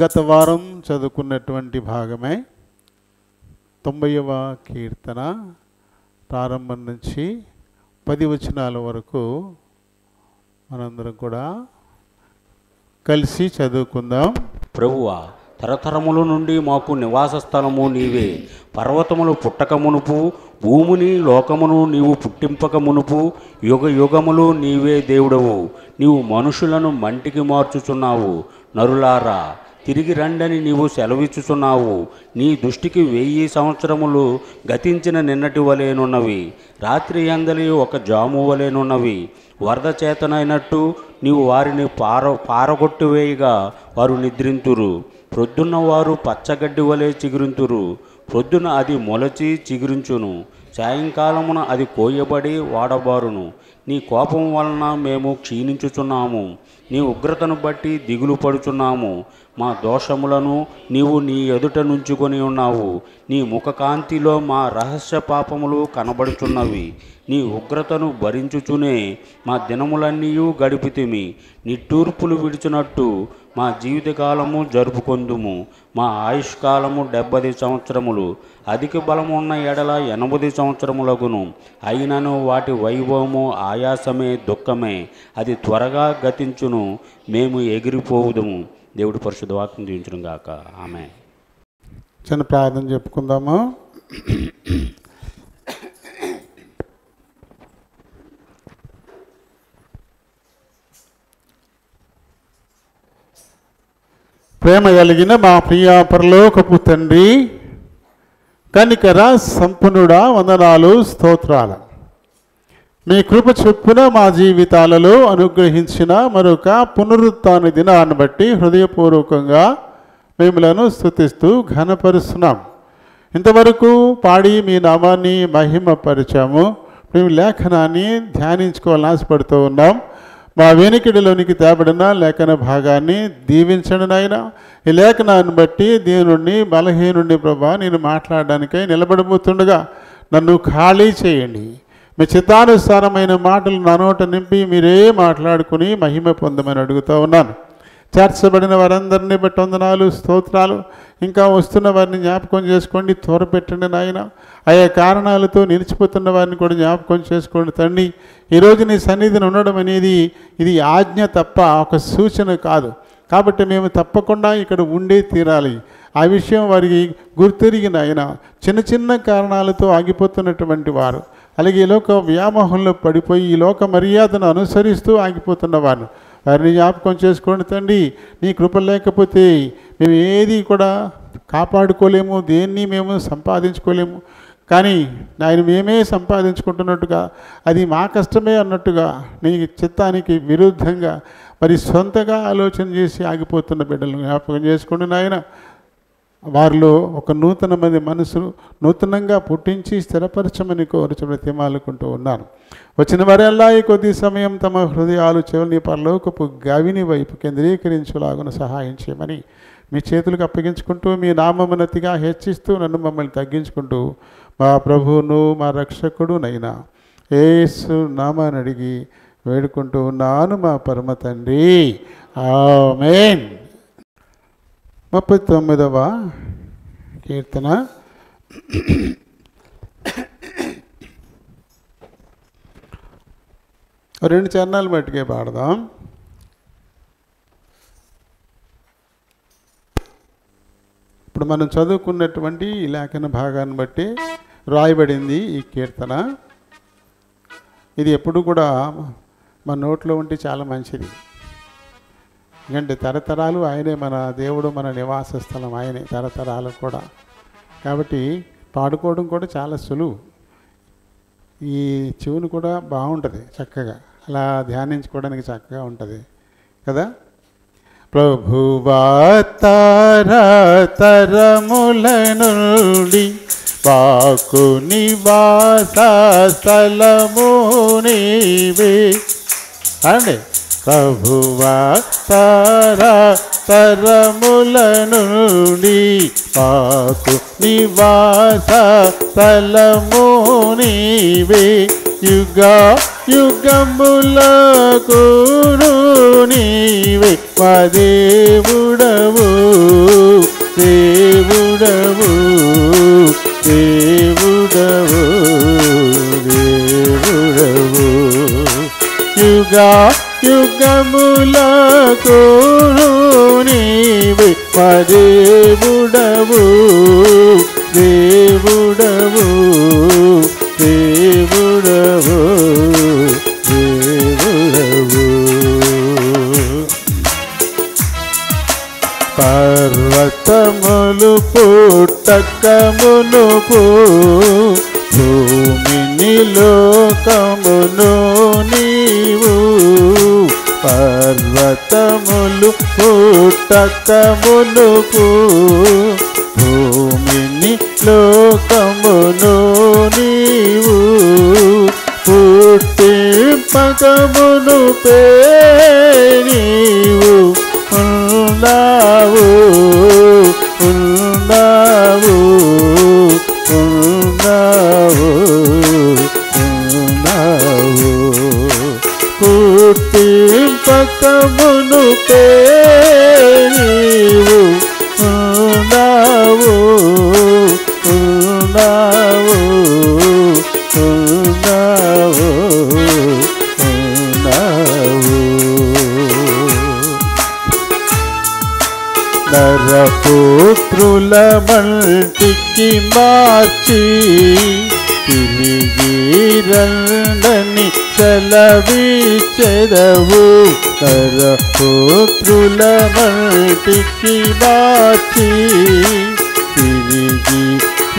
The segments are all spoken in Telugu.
గత వారం చదువుకున్నటువంటి భాగమే 90వ కీర్తన ప్రారంభం నుంచి 10 వచనాల వరకు మనందరం కూడా కలిసి చదువుకుందాం. ప్రభువా, తరతరముల నుండి మాకు నివాస స్థలము నీవే. పర్వతములు పుట్టక మునుపు, భూమిని లోకమును నీవు పుట్టింపక మునుపు, యుగ యుగములు నీవే దేవుడవు. నీవు మనుషులను మంటికి మార్చుచున్నావు. నరులారా, తిరిగి రండని నీవు సెలవిచ్చుచున్నావు. నీ దృష్టికి 1000 సంవత్సరములు గతించిన నిన్నటి వలెనున్నవి. రాత్రి అందలి ఒక జాము వలెనున్నవి. వరద చేతనైనట్టు నీవు వారిని పారగొట్టివేయగా వారు నిద్రింతురు. ప్రొద్దున్న వారు పచ్చగడ్డి వలె చిగురింతురు. ప్రొద్దున అది మొలచి చిగురించును. సాయంకాలమున అది కోయబడి వాడబారును. నీ కోపం వలన మేము క్షీణించుచున్నాము. నీ ఉగ్రతను బట్టి దిగులు పడుచున్నాము. మా దోషములను నీవు నీ ఎదుట నుంచుకొని ఉన్నావు. నీ ముఖకాంతిలో మా రహస్య పాపములు కనబడుచున్నవి. నీ ఉగ్రతను భరించుచునే మా దినములన్నీ గడిపితిమి. నిట్టూర్పులు విడిచినట్టు మా జీవితకాలము జరుపుకొందుము. మా ఆయుష్కాలము 70 సంవత్సరములు. అధిక బలము ఉన్న ఎడల 80 సంవత్సరములగును. అయినను వాటి వైభవము ఆయాసమే, దుఃఖమే. అది త్వరగా గతించును. మేము ఎగిరిపోవుదము. దేవుడి పరిశుద్ధ వాక్యం దీవించును గాక. ఆమేన్. చిన్న ప్రార్థన చెప్పుకుందాము. ప్రేమ కలిగిన మా ప్రియ పరలోకపు తండ్రి, కనికర సంపన్నుడా, వందనాలు, స్తోత్రాలు. మీ కృప చొప్పున మా జీవితాలలో అనుగ్రహించిన మరొక పునరుత్థాన దినాన్ని బట్టి హృదయపూర్వకంగా మిమ్మలను స్తుతిస్తూ ఘనపరుస్తున్నాం. ఇంతవరకు పాడి మీ నామాన్ని మహిమపరిచాము. మేము లేఖనాన్ని ధ్యానించుకోవాలని ఆశపడుతూ ఉన్నాం. మా వెనుకడిలోనికి తేబడిన లేఖన భాగాన్ని దీవించండి నాయన. ఈ లేఖనాన్ని బట్టి దీనుడిని బలహీనుడిని ప్రభా నేను మాట్లాడడానికై నిలబడబోతుండగా నన్ను ఖాళీ చేయండి. మీ చిత్తానుసారమైన మాటలు నా నోట నింపి మీరే మాట్లాడుకుని మహిమ పొందమని అడుగుతూ ఉన్నాను. చేర్చబడిన వారందరినీ బట్టి వందనాలు, స్తోత్రాలు. ఇంకా వస్తున్న వారిని జ్ఞాపకం చేసుకోండి, త్వరపెట్టండి నాయన. ఆయా కారణాలతో నిలిచిపోతున్న వారిని కూడా జ్ఞాపకం చేసుకోండి తండ్రి. ఈరోజు నీ సన్నిధిని ఉండడం అనేది ఇది ఆజ్ఞ తప్ప ఒక సూచన కాదు. కాబట్టి మేము తప్పకుండా ఇక్కడ ఉండే తీరాలి. ఆ విషయం వారికి గుర్తెరిగిన ఆయన చిన్న చిన్న కారణాలతో ఆగిపోతున్నటువంటి వారు, అలాగే ఈ లోక వ్యామోహంలో పడిపోయి ఈ లోక మర్యాదను అనుసరిస్తూ ఆగిపోతున్నవారు, వారిని జ్ఞాపకం చేసుకోండి తండ్రి. నీ కృప లేకపోతే మేము ఏది కూడా కాపాడుకోలేము, దేన్ని మేము సంపాదించుకోలేము. కానీ ఆయన మేమే సంపాదించుకుంటున్నట్టుగా, అది మా కష్టమే అన్నట్టుగా, నీ చిత్తానికి విరుద్ధంగా మరి సొంతగా ఆలోచన చేసి ఆగిపోతున్న బిడ్డలను జ్ఞాపకం చేసుకోండి నాయన. వారిలో ఒక నూతనమైన మనసు నూతనంగా పుట్టించి స్థిరపరచమని కోరుచు బ్రతిమాలుకుంటూ ఉన్నాను. వచ్చిన వారెల్లా ఈ కొద్ది సమయం తమ హృదయాలు చెవుల్ని పరలోకపు గవిని వైపు కేంద్రీకరించులాగున సహాయం చేయమని మీ చేతులకు అప్పగించుకుంటూ మీ నామమునతిగా హెచ్చిస్తూ నన్ను మమ్మల్ని తగ్గించుకుంటూ మా ప్రభువును మా రక్షకుడు నైనా యేసు నామాన్ని అడిగి వేడుకుంటూ ఉన్నాను మా పరమ తండ్రి. ఆమేన్. 39వ కీర్తన. రెండు చరణాలు మట్టుకే పాడదాం. ఇప్పుడు మనం చదువుకున్నటువంటి ఈ లేఖన భాగాన్ని బట్టి రాయబడింది ఈ కీర్తన. ఇది ఎప్పుడు కూడా మన నోట్లో ఉంటే చాలా మంచిది. ఎందుకంటే తరతరాలు ఆయనే మన దేవుడు, మన నివాస స్థలం ఆయనే తరతరాలు కూడా. కాబట్టి పాడుకోవడం కూడా చాలా సులువు. ఈ చెవును కూడా బాగుంటుంది, చక్కగా అలా ధ్యానించుకోవడానికి చక్కగా ఉంటుంది కదా. ప్రభువా తరతరముల నుండి మాకు నివాస స్థలము నీవే అండి. ప్రభువా తరతరముల నుండి మాకు నివాస స్థలము నీవే. యుగ యుగములకు నీవే మా దేవుడవు దేవుడవు దేవుడవు దేవుడవు యుగా యుగములకు నీవే మా దేవుడవు దేవుడవు దేవుడవు దేవుడవు పర్వతములు పుట్టక మునుపు భూమిని లోకమును నీవు పర్వతములు పుట్టక మునుపు భూమిని లోకమును నీవు పుట్టింపకమును నీవు ఉన్నావు ఉన్నావు ఉన్నావు ఉన్నావు పుట్టింపకమును నీవు ఉన్నావు ఉన్నావు ఉన్నావు ఉన్నావు నరపుత్రుల మంటికి మార్చి తిరిగి రండని సెలవిచ్చెదవు నరపుత్రుల మంటికి మార్చి తిరిగి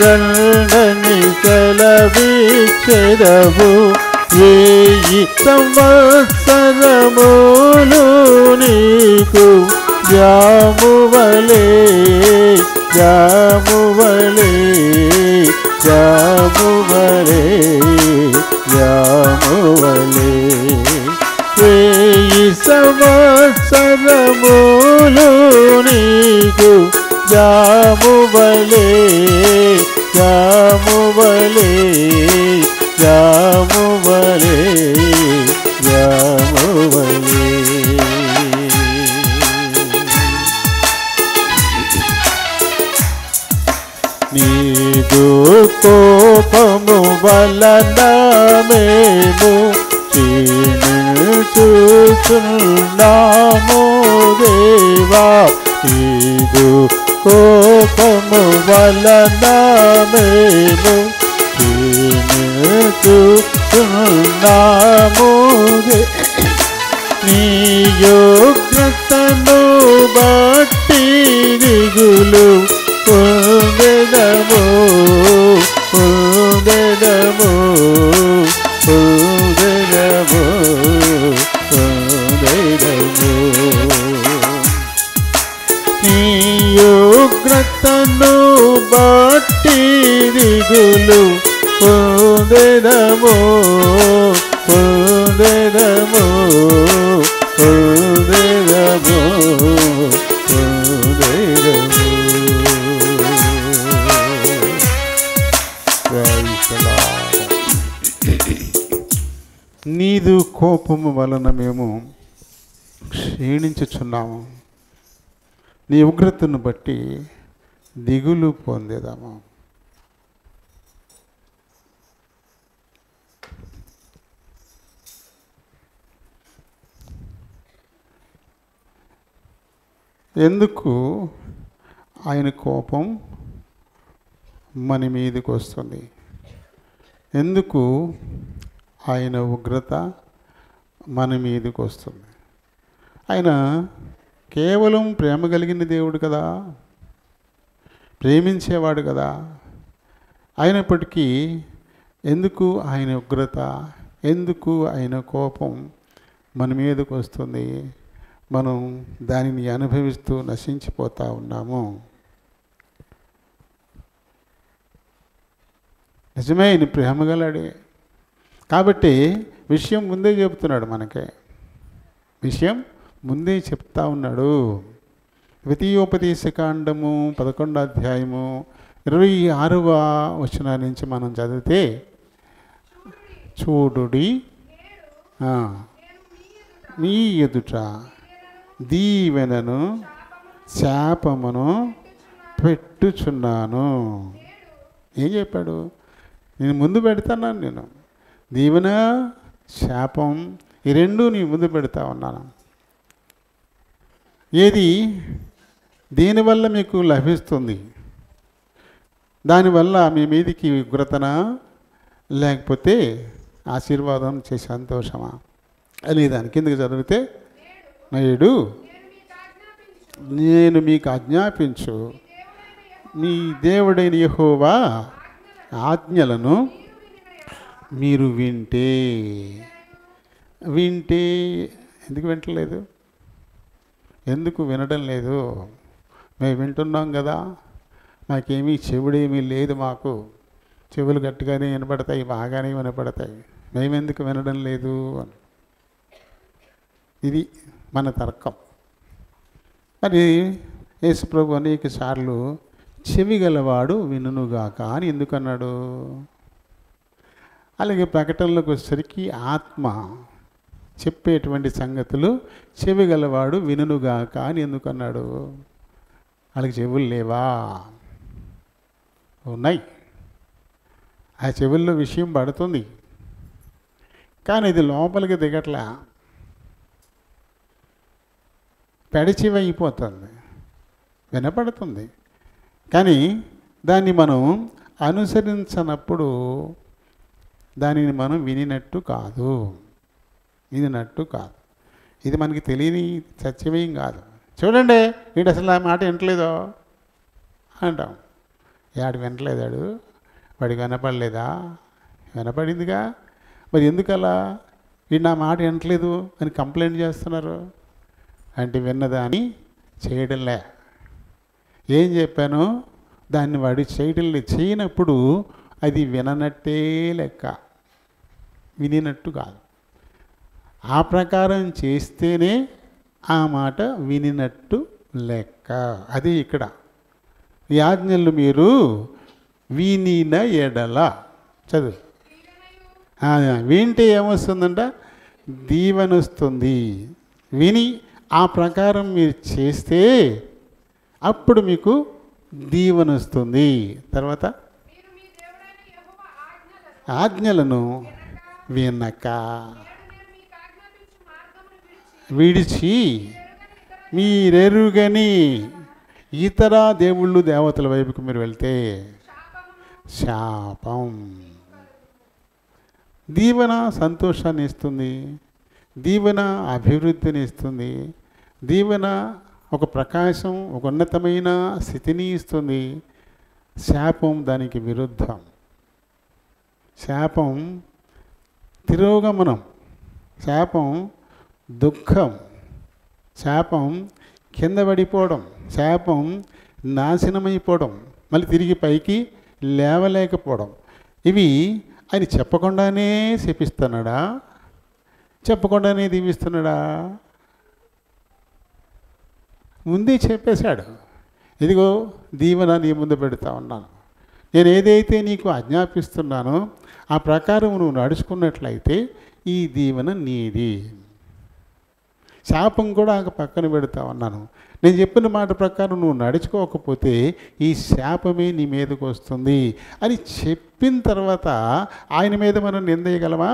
రండని సెలవిచ్చెదవు 1000 సంవత్సరములు నీకు జామువలే జామువలే జామువలే జామువలే 1000 సంవత్సరములు నీకు జామువలే జామువలే జామువలే జామువలే నీదు కోపము వలన మేము క్షీణించుచున్నాము దేవా నీదు కోపము వలన మేము క్షీణించుచున్నాము నీ యోగ్యతను బట్టి దిగులు పొందెదము పొందెదము పొందెదము పొందెదము నీ యోగ్యతను బట్టి దిగులు పొందెదము పొందెదము పొందెదము పొందెదము నీదు కోపము వలన మేము క్షీణించుచున్నాము నీ ఉగ్రతను బట్టి దిగులు పొందేదాము ఎందుకు ఆయన కోపం మన మీదకి వస్తుంది ఎందుకు ఆయన ఉగ్రత మన మీదకి వస్తుంది ఆయన కేవలం ప్రేమ కలిగిన దేవుడు కదా ప్రేమించేవాడు కదా అయినప్పటికీ ఎందుకు ఆయన ఉగ్రత ఎందుకు ఆయన కోపం మన మీదకి వస్తుంది మనం దానిని అనుభవిస్తూ నశించిపోతూ ఉన్నాము నిజమే ఆయన ప్రేమగలడే కాబట్టి విషయం ముందే చెప్తున్నాడు మనకే విషయం ముందే చెప్తా ఉన్నాడు ద్వితీయోపదేశకాండము 11వ అధ్యాయము 26వ వచనం నుంచి మనం చదివితే చూడుడి మీ ఎదుట దీవెనను శాపమును పెట్టుచున్నాను. ఏం చెప్పాడు? నేను ముందు పెడతాను. నేను దీవెన శాపం ఈ రెండు నీ ముందు పెడతా ఉన్నాను. ఏది దీనివల్ల మీకు లభిస్తుంది? దానివల్ల మీ మీదికి ఉగ్రతన లేకపోతే ఆశీర్వాదం చేసే సంతోషమా అని దాని కిందకి చదివితే, నేడు నేను మీకు ఆజ్ఞాపించు మీ దేవుడైన యెహోవా ఆజ్ఞలను మీరు వింటే ఎందుకు వింటలేదు? ఎందుకు వినడం లేదు? మేము వింటున్నాం కదా, మాకేమీ చెవుడేమీ లేదు, మాకు చెవులు గట్టిగానే వినపడతాయి, బాగానే వినపడతాయి, మేమెందుకు వినడం లేదు అని. ఇది మన తర్కం. మరి యేసుప్రభు అనేక సార్లు చెవి గలవాడు వినుగాక అని ఎందుకన్నాడు? అలాగే ప్రకటనలోకి వచ్చేసరికి ఆత్మ చెప్పేటువంటి సంగతులు చెవి గలవాడు వినుగాక అని ఎందుకన్నాడు? వాళ్ళకి చెవులు లేవా? ఉన్నాయి. ఆ చెవుల్లో విషయం పడుతుంది, కానీ ఇది లోపలికి దిగట్లా, పెడచెవి అయిపోతుంది. వినపడుతుంది కానీ దాన్ని మనం అనుసరించనప్పుడు దానిని మనం వినినట్టు కాదు. ఇది మనకి తెలియని సత్యమేం కాదు. చూడండి, వీడు అసలు ఆ మాట వినట్లేదో అంటాం. వాడు వినట్లేదాడు, వాడికి వినపడలేదా? వినపడిందిగా, మరి ఎందుకలా వీడు నా మాట వినట్లేదు అని కంప్లైంట్ చేస్తున్నారు అంటే విన్నదాన్ని చేయడంలే. ఏం చెప్పాను? దాన్ని వాడి చేయనప్పుడు అది విననట్టే లెక్క, వినినట్టు కాదు. ఆ ప్రకారం చేస్తేనే ఆ మాట వినినట్టు లెక్క. అది ఇక్కడ ఈ ఆజ్ఞలు మీరు వినిన ఎడల, చదువు, వింటే ఏమొస్తుందంట? దీవెన వస్తుంది. విని ఆ ప్రకారం మీరు చేస్తే అప్పుడు మీకు దీవెన వస్తుంది. తర్వాత ఆజ్ఞలను వినక విడిచి మీరెరుగని ఇతర దేవుళ్ళు దేవతల వైపుకు మీరు వెళ్తే శాపం. దీవెన సంతోషాన్ని ఇస్తుంది, దీవెన అభివృద్ధిని ఇస్తుంది, దీవెన ఒక ప్రకాశం, ఒక ఉన్నతమైన స్థితిని ఇస్తుంది. శాపం దానికి విరుద్ధం. శాపం తిరోగమనం, శాపం దుఃఖం, శాపం కింద పడిపోవడం, శాపం నాశనమైపోవడం, మళ్ళీ తిరిగి పైకి లేవలేకపోవడం. ఇవి ఆయన చెప్పకుండానే శపిస్తున్నాడా? చెప్పకుండానే దీవిస్తున్నాడా? ముందే చెప్పేశాడు, ఇదిగో దీవెన నీ ముందు పెడతా ఉన్నాను, నేను ఏదైతే నీకు ఆజ్ఞాపిస్తున్నానో ఆ ప్రకారం నువ్వు నడుచుకున్నట్లయితే ఈ దీవెన నీది. శాపం కూడా పక్కన పెడతా ఉన్నాను. నేను చెప్పిన మాట ప్రకారం నువ్వు నడుచుకోకపోతే ఈ శాపమే నీ మీదకు వస్తుంది అని చెప్పిన తర్వాత ఆయన మీద మనం నిందేయగలమా?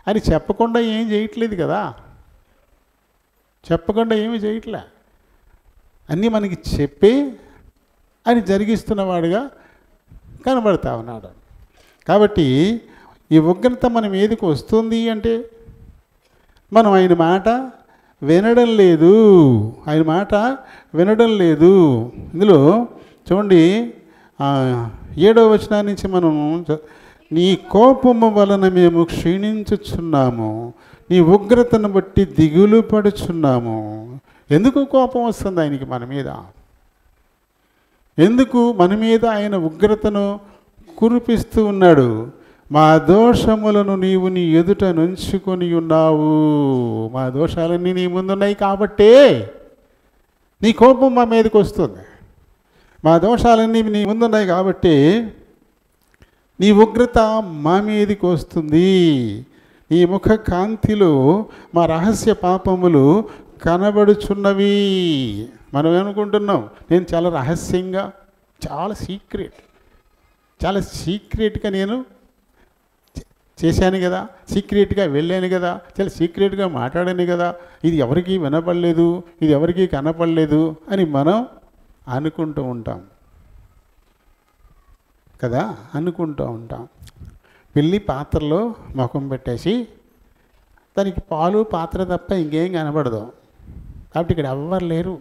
అని చెప్పకుండా ఏం చేయట్లేదు కదా, చెప్పకుండా ఏమీ చేయట్లే, అన్నీ మనకి చెప్పి అని జరిగిస్తున్నవాడుగా కనబడతా ఉన్నాడు. కాబట్టి ఈ ఉగ్రత మన మీదకి వస్తుంది అంటే మనం ఆయన మాట వినడం లేదు, ఆయన మాట వినడం లేదు. ఇందులో చూడండి 7వ వచనం నుంచి మనం, నీ కోపము వలన మేము క్షీణించుచున్నాము, నీ ఉగ్రతను బట్టి దిగులు పడుచున్నాము. ఎందుకు కోపం వస్తుంది ఆయనకి మన మీద? ఎందుకు మన మీద ఆయన ఉగ్రతను కురిపిస్తూ ఉన్నాడు? మా దోషములను నీవు నీ ఎదుట నుంచుకొని ఉన్నావు. మా దోషాలన్నీ నీ ముందున్నాయి కాబట్టే నీ కోపం మా మీదకి వస్తుంది. మా దోషాలన్నీ నీ ముందున్నాయి కాబట్టి నీ ఉగ్రత మా మీదకి వస్తుంది. నీ ముఖ కాంతిలో మా రహస్య పాపములు కనబడుచున్నవి. మనం ఏమనుకుంటున్నాం, నేను చాలా రహస్యంగా, చాలా సీక్రెట్గా నేను చేశాను కదా, సీక్రెట్గా వెళ్ళాను కదా, చాలా సీక్రెట్గా మాట్లాడాను కదా, ఇది ఎవరికీ వినపడలేదు, ఇది ఎవరికీ కనపడలేదు అని మనం అనుకుంటూ ఉంటాం కదా, అనుకుంటూ ఉంటాం. పెళ్ళి పాత్రలో ముఖం పెట్టేసి దానికి పాలు పాత్ర తప్ప ఇంకేం కనబడదు. కాబట్టి ఇక్కడ ఎవ్వరు లేరు,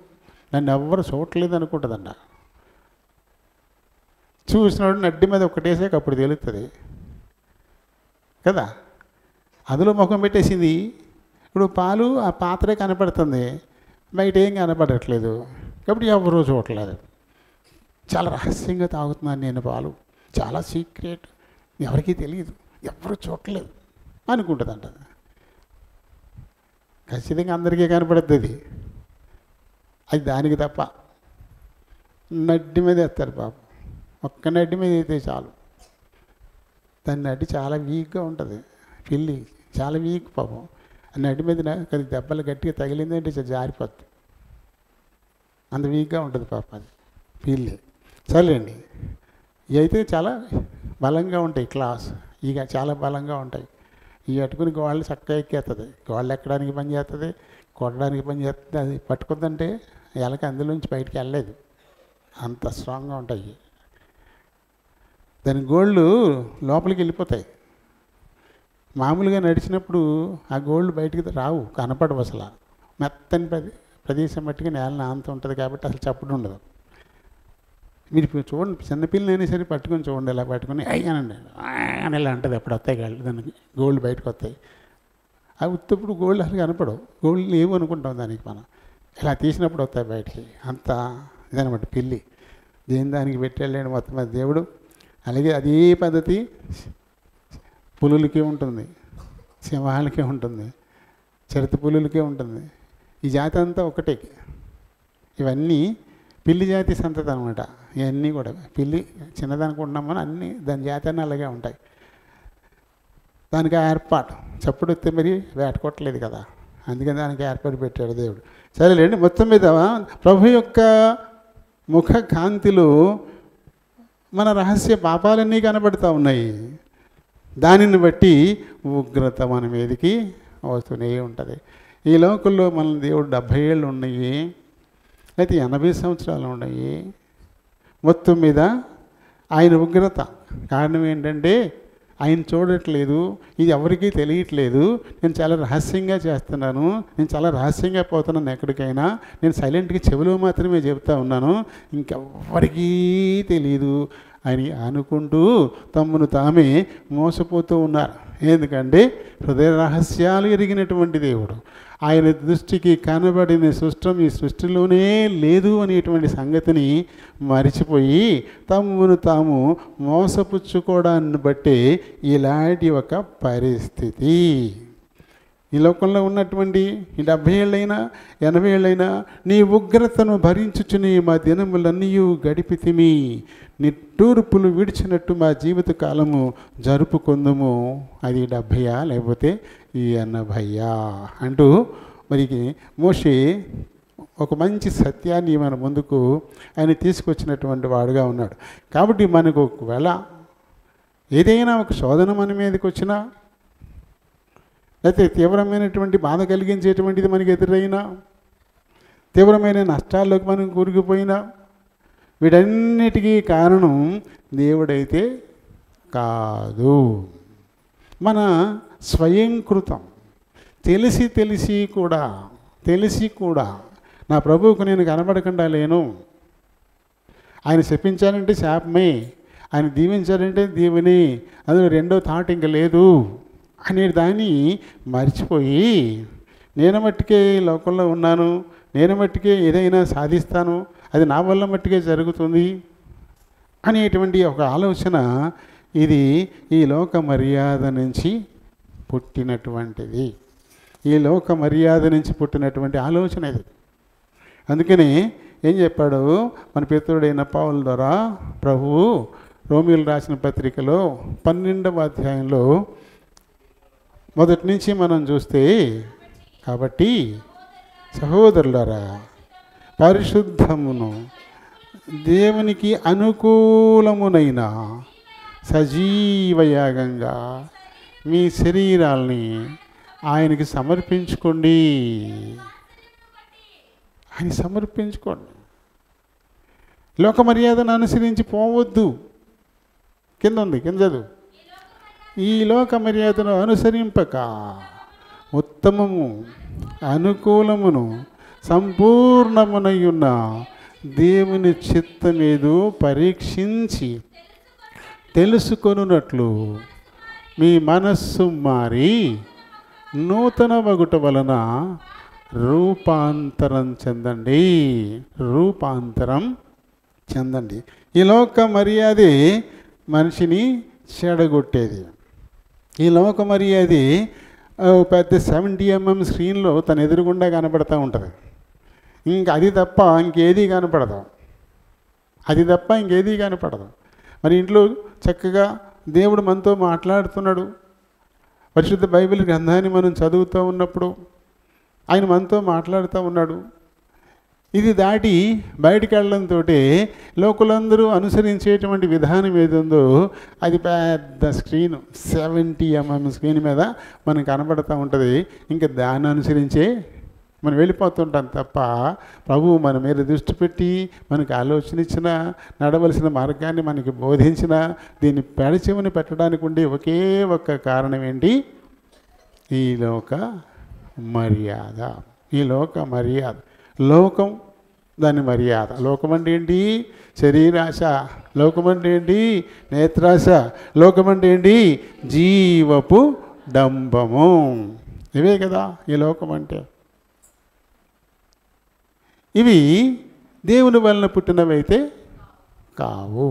నన్ను ఎవ్వరు చూడలేదు అనుకుంటుందంట. చూసినోడు నడ్డి మీద ఒకటేసాక అప్పుడు తెలుస్తుంది కదా. అందులో ముఖం పెట్టేసింది. ఇప్పుడు పాలు ఆ పాత్రే కనపడుతుంది, బయట ఏం కనపడట్లేదు. కాబట్టి ఎవరూ చూడలేదు. చాలా రహస్యంగా తాగుతున్నాను నేను పాలు, చాలా సీక్రెట్, ఎవరికీ తెలియదు, ఎవరు చూడలేదు అనుకుంటుందంట. ఖచ్చితంగా అందరికీ కనపడుద్ది అది. అది దానికి తప్ప. నడ్డి మీద వేస్తారు పాపం, ఒక్క నడ్డి మీద అయితే చాలు. దాని నడ్డి చాలా వీక్గా ఉంటుంది, పిల్లి చాలా వీక్ పాపం. ఆ నడ్డి మీద కొద్ది దెబ్బలు గట్టిగా తగిలిందంటే జారిపోద్ది, అంత వీక్గా ఉంటుంది పాపం అది పిల్లి. సరేండి, ఇవి అయితే చాలా బలంగా ఉంటాయి, క్లాస్ ఇక చాలా బలంగా ఉంటాయి. ఇవి పట్టుకుని గోళ్ళు చక్కగా ఎక్కేస్తుంది, గోళ్ళు ఎక్కడానికి పని చేస్తుంది, కొట్టడానికి పని చేస్తుంది. అది పట్టుకుందంటే ఎలక అందులోంచి బయటికి వెళ్ళలేదు, అంత స్ట్రాంగ్గా ఉంటాయి. దాని గోళ్ళు లోపలికి వెళ్ళిపోతాయి. మామూలుగా నడిచినప్పుడు ఆ గోళ్ళు బయటికి రావు, కనపడవు అసలు. మెత్తని ప్రదేశం బట్టిగా నేల అంత ఉంటుంది కాబట్టి అసలు చప్పుడు ఉండదు. మీరు చూడండి, చిన్నపిల్లలైనా సరే పట్టుకొని చూడండి, ఇలా పట్టుకొని అయ్యానండి అని ఇలా అంటుంది. అప్పుడు వస్తాయి కాళ్ళు, దానికి గోళ్ళు బయటకు వస్తాయి. అవి ఉత్తప్పుడు గోళ్ళు అసలు కనపడవు, గోళ్ళు లేవు అనుకుంటాం దానికి మనం. ఇలా తీసినప్పుడు వస్తాయి బయటికి. అంత ఇదనమాట పిల్లి. దేని దానికి పెట్టాడు మొత్తం అది దేవుడు. అలాగే అదే పద్ధతి పులులకే ఉంటుంది, సింహాలకే ఉంటుంది, చిరుత పులులకే ఉంటుంది. ఈ జాతి అంతా ఒకటే. ఇవన్నీ పిల్లి జాతి సంతతి అనమాట. ఇవన్నీ కూడా పిల్లి చిన్నదనుకుంటున్నాం మనం, అన్నీ దాని జాతి అన్నీ అలాగే ఉంటాయి. దానికి ఏర్పాటు చప్పుడు వస్తే మరి వేటకొట్టలేదు కదా, అందుకని దానికి ఏర్పాటు పెట్టాడు దేవుడు. సరేలేండి, మొత్తం మీద ప్రభు యొక్క ముఖ కాంతిలో మన రహస్య పాపాలన్నీ కనబడుతూ ఉన్నాయి. దానిని బట్టి ఉగ్రత మన మీదకి వస్తూనే ఉంటుంది. ఈ లోకంలో మన దేవుడు 70 ఏళ్ళు ఉన్నాయి, అయితే 80 సంవత్సరాలు ఉన్నాయి. మొత్తం మీద ఆయన ఉగ్రత కారణం ఏంటంటే ఆయన చూడట్లేదు, ఇది ఎవరికీ తెలియట్లేదు, నేను చాలా రహస్యంగా చేస్తున్నాను, నేను చాలా రహస్యంగా పోతున్నాను ఎక్కడికైనా, నేను సైలెంట్గా చెవిలో మాత్రమే చెబుతా ఉన్నాను, ఇంకెవ్వరికీ తెలియదు అని అనుకుంటూ తమను తామే మోసపోతూ ఉన్నారు. ఎందుకంటే హృదయ రహస్యాలు ఎరిగినటువంటి దేవుడు, ఆయన దృష్టికి కనబడిన సృష్టం ఈ సృష్టిలోనే లేదు అనేటువంటి సంగతిని మరిచిపోయి తమను తాము మోసపుచ్చుకోవడాన్ని బట్టే ఇలాంటి ఒక పరిస్థితి. ఈ లోకంలో ఉన్నటువంటి ఈ 70 ఏళ్ళైనా 80 ఏళ్ళైనా నీ ఉగ్రతను భరించుచుని మా దినములన్నీ గడిపితిమి, నిట్టూర్పులు విడిచినట్టు మా జీవిత కాలము జరుపుకుందుము. అది 70 లేకపోతే ఈ 80 అంటూ మరి మోషే ఒక మంచి సత్యాన్ని మన ముందుకు ఆయన తీసుకొచ్చినటువంటి వాడుగా ఉన్నాడు. కాబట్టి మనకు ఒకవేళ ఏదైనా ఒక శోధన మన మీదకి వచ్చినా, లేకపోతే తీవ్రమైనటువంటి బాధ కలిగించేటువంటిది మనకి ఎదురైనా, తీవ్రమైన నష్టాల్లోకి మనం కూరుకుపోయినా, వీటన్నిటికీ కారణం దేవుడైతే కాదు, మన స్వయంకృతం. తెలిసి కూడా నా ప్రభువుకు నేను కనబడకుండా లేను, ఆయన శపించారంటే శాపమే, ఆయన దీవించారంటే దీవెని, అందులో రెండో థాట్ ఇంక లేదు అనే దాన్ని మర్చిపోయి నేను మట్టుకే లోకంలో ఉన్నాను, నేను మట్టుకే ఏదైనా సాధిస్తాను, అది నా వల్ల మట్టుకే జరుగుతుంది అనేటువంటి ఒక ఆలోచన, ఇది ఈ లోక మర్యాద నుంచి పుట్టినటువంటిది. ఈ లోక మర్యాద నుంచి పుట్టినటువంటి ఆలోచన ఇది. అందుకని ఏం చెప్పాడు మన పితరుడైన పౌలు ద్వారా ప్రభువు రోమీయులు రాసిన పత్రికలో 12వ అధ్యాయంలో మొదటి నుంచి మనం చూస్తే, కాబట్టి సహోదరులారా, పరిశుద్ధమును దేవునికి అనుకూలమునైన సజీవయాగంగా మీ శరీరాల్ని ఆయనకి సమర్పించుకోండి. ఆయన సమర్పించుకోండి. లోక మర్యాదను అనుసరించి పోవద్దు. కింద ఉంది, కింద చదువు. ఈ లోక మర్యాదను అనుసరింపక ఉత్తమము అనుకూలమును సంపూర్ణమునయున్న దేవుని చిత్తమేదో పరీక్షించి తెలుసుకొనున్నట్లు మీ మనస్సు మారి నూతన మగుట వలన రూపాంతరం చెందండి. రూపాంతరం చెందండి. ఈ లోక మర్యాదే మనిషిని చెడగొట్టేది. ఈ లోక మర్యాదే పెద్ద 70 mm స్క్రీన్లో తన ఎదురుగుండా కనపడతా ఉంటుంది. ఇంకా అది తప్ప ఇంకేదీ కనపడదు. అది తప్ప ఇంకేదీ కనపడదు. మరి ఇంట్లో చక్కగా దేవుడు మనతో మాట్లాడుతున్నాడు. పరిశుద్ధ బైబిల్ గ్రంథాన్ని మనం చదువుతూ ఉన్నప్పుడు ఆయన మనతో మాట్లాడుతూ ఉన్నాడు. ఇది దాటి బయటికి వెళ్ళడంతో లోకులందరూ అనుసరించేటువంటి విధానం ఏదుందో అది పెద్ద స్క్రీన్ 70 mm స్క్రీన్ మీద మనకు కనబడుతూ ఉంటుంది. ఇంకా దాన్ని అనుసరించే మనం వెళ్ళిపోతుంటాం తప్ప ప్రభువు మన మీద దృష్టి పెట్టి మనకు ఆలోచన ఇచ్చిన, నడవలసిన మార్గాన్ని మనకి బోధించిన, దీన్ని పెడచెవిని పెట్టడానికి ఉండే ఒకే ఒక్క కారణం ఏంటి? ఈ లోక మర్యాద. ఈ లోక మర్యాద. లోకం దాని మర్యాద. లోకం అంటే ఏంటి? శరీరాశ. లోకం అంటే ఏంటి? నేత్రాశ. లోకం అంటే ఏంటి? జీవపు డంబము. ఇవే కదా ఈ లోకం అంటే. ఇవి దేవుని వలన పుట్టినవైతే కావు.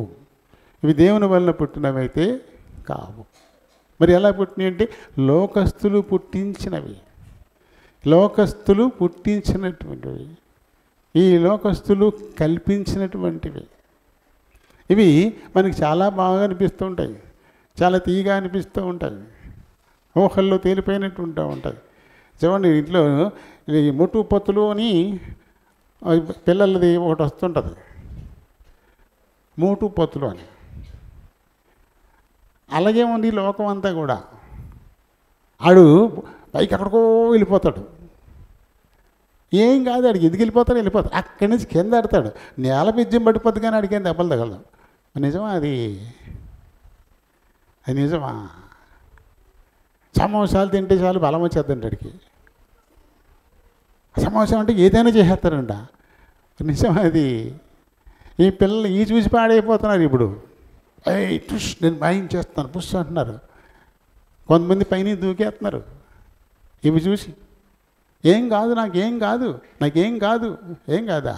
ఇవి దేవుని వలన పుట్టినవైతే కావు. మరి ఎలా పుట్టినవి అంటే లోకస్తులు పుట్టించినవి. లోకస్తులు పుట్టించినటువంటివి. ఈ లోకస్తులు కల్పించినటువంటివి. ఇవి మనకి చాలా బాగా అనిపిస్తూ ఉంటాయి, చాలా తీయగా అనిపిస్తూ ఉంటాయి, ఊహల్లో తేలిపోయినట్టు ఉంటూ ఉంటాయి. చూడండి, ఇంట్లో మొట్టు పొత్తులు అని పిల్లలది ఒకటి వస్తుంటుంది, మోటు పొత్తులు అని. అలాగే ఉంది లోకం అంతా కూడా. ఆడు పైకి ఎక్కడికో వెళ్ళిపోతాడు. ఏం కాదు, ఆడికి ఎందుకు వెళ్ళిపోతాడు. అక్కడి నుంచి కింద ఆడతాడు. నేల బిజ్జం పడిపోద్ది కానీ ఆడికేం దెబ్బలు తగలదు. నిజమా? అది నిజమా? సమోసాలు తింటే చాలు బలం వచ్చేద్దండి ఆడికి. సమోసా అంటే ఏదైనా చేసేస్తారంట. నిజమా? అది ఈ పిల్లలు ఈ చూసి పాడైపోతున్నారు ఇప్పుడు. టుష్ నేను భయం చేస్తాను పుష్ అంటున్నారు. కొంతమంది పైన దూకేస్తున్నారు ఇవి చూసి. ఏం కాదు, నాకేం కాదు, నాకేం కాదు, ఏం కాదా,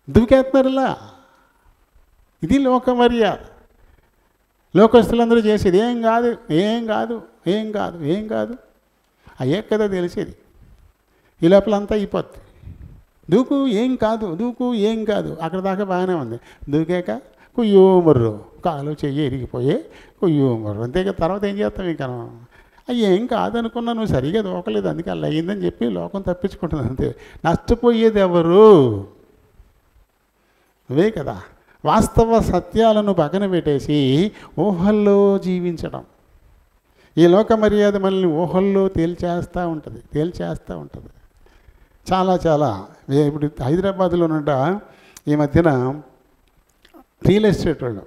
దూకేస్తున్నారు ఇలా. ఇది లోక మర్యాద. లోకస్తులందరూ చేసేది ఏం కాదు, ఏం కాదు, ఏం కాదు, ఏం కాదు. అయ్యే కదా తెలిసేది. ఈ లోపల అంతా అయిపోద్ది. దూకు, ఏం కాదు, దూకు, ఏం కాదు. అక్కడ దాకా బాగానే ఉంది. దూకాక కుయ్యోమర్రు, కాలు చెయ్యి ఎరిగిపోయే కుయ్యోమర్రు. అంతేగా తర్వాత ఏం చేస్తాం? ఇంకా ఏం కాదనుకున్నా, నువ్వు సరిగా దూకలేదు అందుకే అలా అయ్యిందని చెప్పి లోకం తప్పించుకుంటుంది అంతే. నష్టపోయేది ఎవరు? అవే కదా. వాస్తవ సత్యాలను పక్కన పెట్టేసి ఊహల్లో జీవించడం. ఈ లోక మర్యాద మనల్ని ఊహల్లో తేల్చేస్తూ ఉంటుంది. చాలా చాలా. ఇప్పుడు హైదరాబాద్లోనంట ఈ మధ్యన రియల్ ఎస్టేట్ వాళ్ళు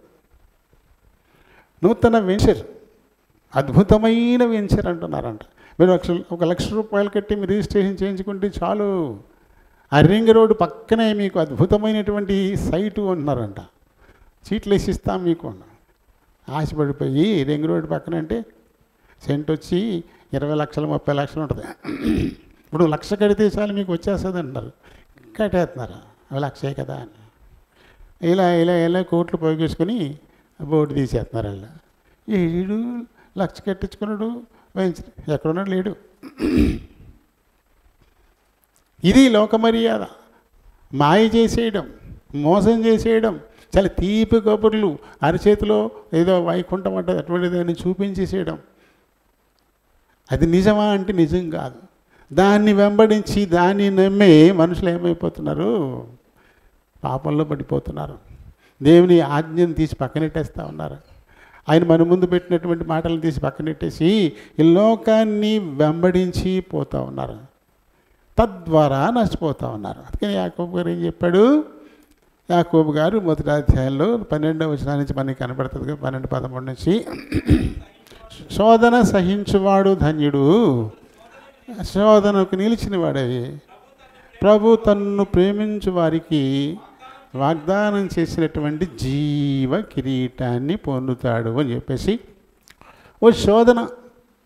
నూతన వెంచర్, అద్భుతమైన వెంచర్ అంటున్నారంట. మీరు 1 లక్ష రూపాయలు కట్టి మీరు రిజిస్ట్రేషన్ చేయించుకుంటే చాలు, ఆ రింగ్ రోడ్డు పక్కనే మీకు అద్భుతమైనటువంటి సైటు అంటున్నారంట. సీట్లు వేసిస్తాం మీకు. ఆశపడిపోయి రింగ్ రోడ్డు పక్కన అంటే సెంట్ వచ్చి 20 లక్షలు 30 లక్షలు ఉంటుంది. ఇప్పుడు 1 లక్ష కడితే చాలు మీకు వచ్చేస్తుంది అంటున్నారు. కట్టేస్తున్నారు. 1 లక్షే కదా అని ఇలా కోట్లు పోగేసుకొని బోర్డు తీసేస్తున్నారు. అలా ఏడు 1 లక్ష కట్టించుకున్నాడు, ఎక్కడున్నాడు లేడు. ఇది లోక మర్యాద. మాయ చేసేయడం, మోసం చేసేయడం, చాలా తీపి కబుర్లు, అరచేతిలో ఏదో వైకుంఠం అంటే అటువంటి దాన్ని చూపించేసేయడం. అది నిజమా అంటే నిజం కాదు. దాన్ని వెంబడించి దాన్ని నమ్మి మనుషులు ఏమైపోతున్నారు? పాపంలో పడిపోతున్నారు. దేవుని ఆజ్ఞను తీసి పక్కనెట్టేస్తూ ఉన్నారు. ఆయన మన ముందు పెట్టినటువంటి మాటలను తీసి పక్కనెట్టేసి ఈ లోకాన్ని వెంబడించి పోతూ ఉన్నారు. తద్వారా నష్టపోతూ ఉన్నారు. అందుకని యాకోబు గారు ఏం చెప్పాడు? యాకోబు గారు మొదటి అధ్యాయంలో 12వ వచనం నుంచి మనకి కనబడుతుంది. 12-13 నుంచి, శోధన సహించువాడు ధన్యుడు, శోధనకు నిలిచిన వాడవి, ప్రభు తన్ను ప్రేమించు వారికి వాగ్దానం చేసినటువంటి జీవ కిరీటాన్ని పొందుతాడు అని చెప్పేసి, ఓ శోధన,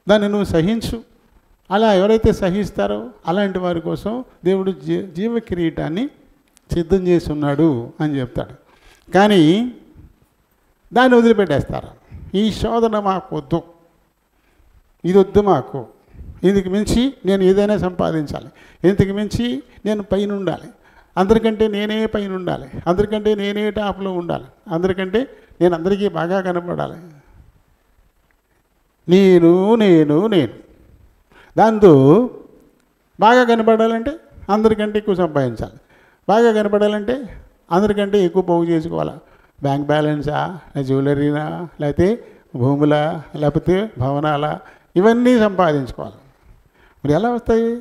దాన్ని నువ్వు సహించు. అలా ఎవరైతే సహిస్తారో అలాంటి వారి కోసం దేవుడు జీవ కిరీటాన్ని సిద్ధం చేసి ఉన్నాడు అని చెప్తాడు. కానీ దాన్ని వదిలిపెట్టేస్తారు. ఈ శోధన మాకు వద్దు, ఇది వద్దు మాకు, ఇందుకు మించి నేను ఏదైనా సంపాదించాలి, ఇంతకు మించి నేను పైన ఉండాలి, అందరికంటే నేనే పైన ఉండాలి, అందరికంటే నేనే టాప్లో ఉండాలి, అందరికంటే నేను అందరికీ బాగా కనపడాలి, నేను నేను నేను దాంతో బాగా కనపడాలంటే అందరికంటే ఎక్కువ సంపాదించాలి, బాగా కనపడాలంటే అందరికంటే ఎక్కువ పోగు చేసుకోవాలా, బ్యాంక్ బ్యాలెన్సా, జ్యువెలరీనా, లేకపోతే భూములా, లేకపోతే భవనాలా, ఇవన్నీ సంపాదించుకోవాలి. మరి ఎలా వస్తాయి?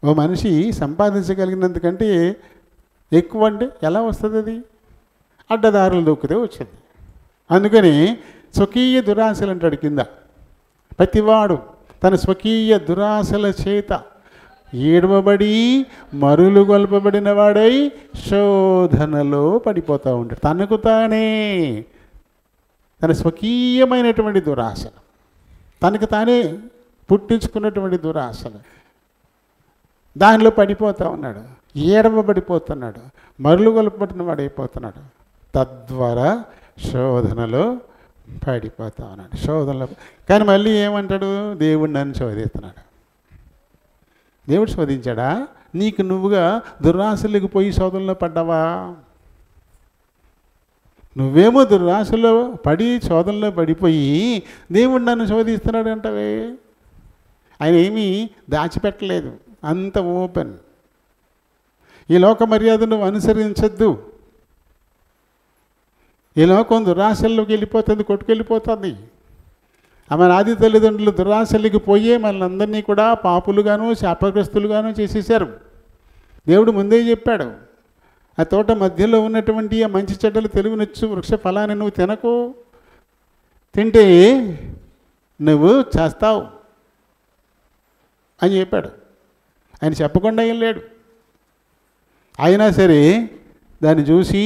ఓ మనిషి సంపాదించగలిగినందుకంటే ఎక్కువ అంటే ఎలా వస్తుంది? అది అడ్డదారులు దొక్కితే వచ్చింది. అందుకని స్వకీయ దురాశలు అంటాడు కింద. ప్రతివాడు తన స్వకీయ దురాశల చేత ఏడవబడి మరులు గొల్పబడిన వాడై శోధనలో పడిపోతూ ఉంటాడు. తనకు తానే తన స్వకీయమైనటువంటి దురాశలు, తనకు తానే పుట్టించుకున్నటువంటి దురాశలు, దానిలో పడిపోతూ ఉన్నాడు, ఏడవబడిపోతున్నాడు, మరులు గొల్పబడిన వాడైపోతున్నాడు. తద్వారా శోధనలో పడిపోతా ఉన్నాడు. శోధనలో కానీ మళ్ళీ ఏమంటాడు? దేవుడు నన్ను శోధిస్తున్నాడు. దేవుడు శోధించాడా? నీకు నువ్వుగా దురాశలకు పోయి శోధనలో పడ్డావా? నువ్వేమో దురాశలో పడి శోధనలో పడిపోయి దేవుడు నన్ను శోధిస్తున్నాడు అంటావే. ఆయన ఏమీ దాచిపెట్టలేదు, అంత ఓపెన్. ఈ లోక మర్యాదను నువ్వు అనుసరించద్దు. ఈ లోకం దురాశల్లోకి వెళ్ళిపోతుంది, కొట్టుకెళ్ళిపోతుంది. మన ఆది తల్లిదండ్రులు దురాశలకి పోయే మనందరినీ కూడా పాపులుగాను శాపగ్రస్తులుగాను చేసేసారు. దేవుడు ముందే చెప్పాడు, ఆ తోట మధ్యలో ఉన్నటువంటి ఆ మంచి చెడ్డలు తెలివినొచ్చు వృక్ష ఫలాన్ని నువ్వు తినకు, తింటే నువ్వు చేస్తావు అని చెప్పాడు. ఆయన చెప్పకుండా ఏం లేడు. అయినా సరే దాన్ని చూసి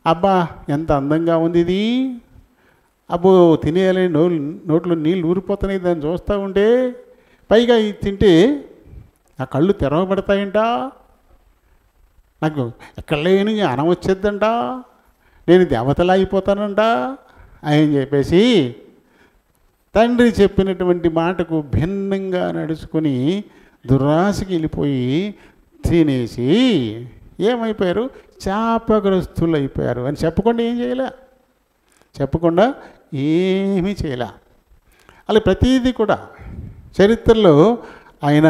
అబ్బా ఎంత అందంగా ఉంది ఇది, అబ్బో తినేయాలని నోట్లో నీళ్ళు ఊరిపోతున్నాయి దాన్ని చూస్తూ ఉంటే, పైగా ఇది తింటే ఆ కళ్ళు తెరవబడతాయంట, నాకు ఎక్కడ లేని జ్ఞానం వచ్చేద్దంట, నేను దేవతలా అయిపోతానంట అని చెప్పేసి తండ్రి చెప్పినటువంటి మాటకు భిన్నంగా నడుచుకొని దురాశకి వెళ్ళిపోయి తినేసి ఏమైపోయారు? శాపగ్రస్తులు అయిపోయారు. అని చెప్పకుండా ఏం చేయలే, చెప్పకుండా ఏమీ చేయలే. అలా ప్రతీది కూడా చరిత్రలో ఆయన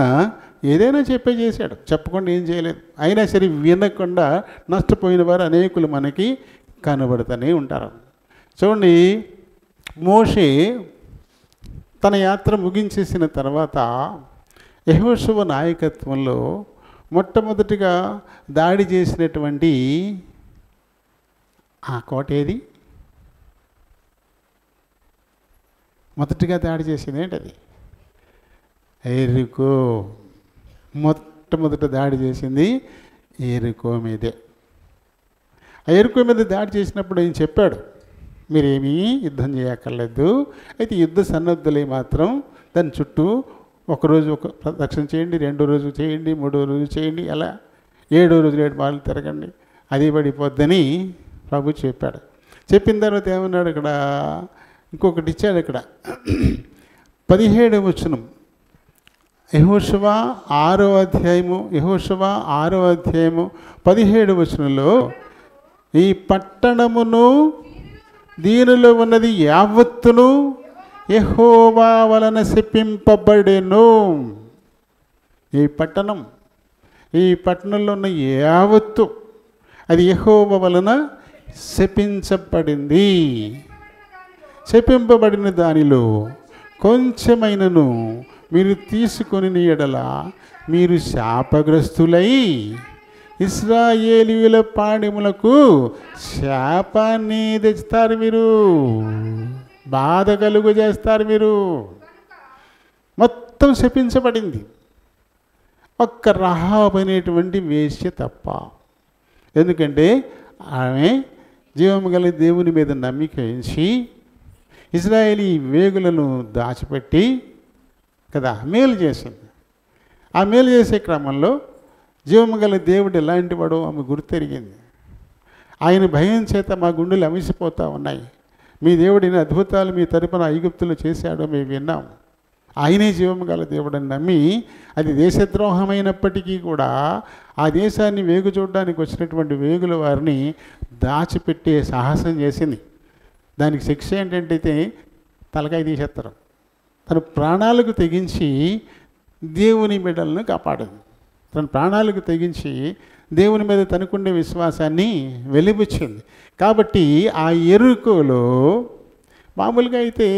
ఏదైనా చెప్పే చేశాడు, చెప్పకుండా ఏం చేయలేదు. అయినా సరే వినకుండా నష్టపోయిన వారు అనేకులు మనకి కనబడుతూనే ఉంటారు. చూడండి, మోషే తన యాత్ర ముగించేసిన తర్వాత యెహోషువ నాయకత్వంలో మొట్టమొదటిగా దాడి చేసినటువంటి ఆ కోట ఏది? మొదటిగా దాడి చేసింది ఏంటది? ఎరికో. మొట్టమొదట దాడి చేసింది ఎరికో మీదే. ఆ ఎరికో మీద దాడి చేసినప్పుడు ఆయన చెప్పాడు, మీరేమీ యుద్ధం చేయక్కర్లేదు, అయితే యుద్ధ సన్నద్ధులై మాత్రం దాని చుట్టూ ఒకరోజు ఒక ప్రదక్షిణ చేయండి, రెండో రోజు చేయండి, మూడో రోజు చేయండి, అలా 7వ రోజు 7 మార్లు తిరగండి, అది పడిపోద్దని ప్రభు చెప్పాడు. చెప్పిన తర్వాత ఏమన్నాడు? ఇక్కడ ఇంకొకటి ఇచ్చాడు. ఇక్కడ 17వ వచనం, యెహోషువ 6వ అధ్యాయము 17వ వచనంలో, ఈ పట్టణమును దీనిలో ఉన్నది యావత్తును యెహోవా వలన శపింపబడెను. ఈ పట్టణంలో ఉన్న యావత్తు అది యెహోవా వలన శపించబడింది. శపింపబడిన దానిలో కొంచెమైనను మీరు తీసుకొని ఎడల మీరు శాపగ్రస్తులై ఇశ్రాయేలీయుల పాడెములకు శాపాన్ని తెస్తారు, మీరు బాధ కలుగు చేస్తారు. మీరు మొత్తం శపించబడింది, ఒక్క రహాబు అనేటువంటి వేశ్య తప్ప. ఎందుకంటే ఆమె జీవము గల దేవుని మీద నమ్మిక ఉంచి ఇశ్రాయేలీ వేగులను దాచిపెట్టి కదా మేలు చేసింది. ఆ మేలు చేసే క్రమంలో జీవము గల దేవుడు ఎలాంటి వాడో ఆమె గుర్తెరిగింది. ఆయన భయం చేత మా గుండెలు అమిసిపోతూ ఉన్నాయి. మీ దేవుడిని అద్భుతాలు మీ తరపున ఐగుప్తులు చేశాడో మేము విన్నాం. ఆయనే జీవము గల దేవుడని నమ్మి అది దేశద్రోహమైనప్పటికీ కూడా ఆ దేశాన్ని వేగు చూడడానికి వచ్చినటువంటి వేగుల వారిని దాచిపెట్టే సాహసం చేసింది. దానికి శిక్ష ఏంటంటే తలకాయ తీసేస్తారు. తన ప్రాణాలకు తెగించి దేవుని బిడ్డలను కాపాడింది. తన ప్రాణాలకు తెగించి దేవుని మీద తనకుండే విశ్వాసాన్ని వెలిబుచ్చింది. కాబట్టి ఆ ఎరుకోలో మామూలుగా అయితే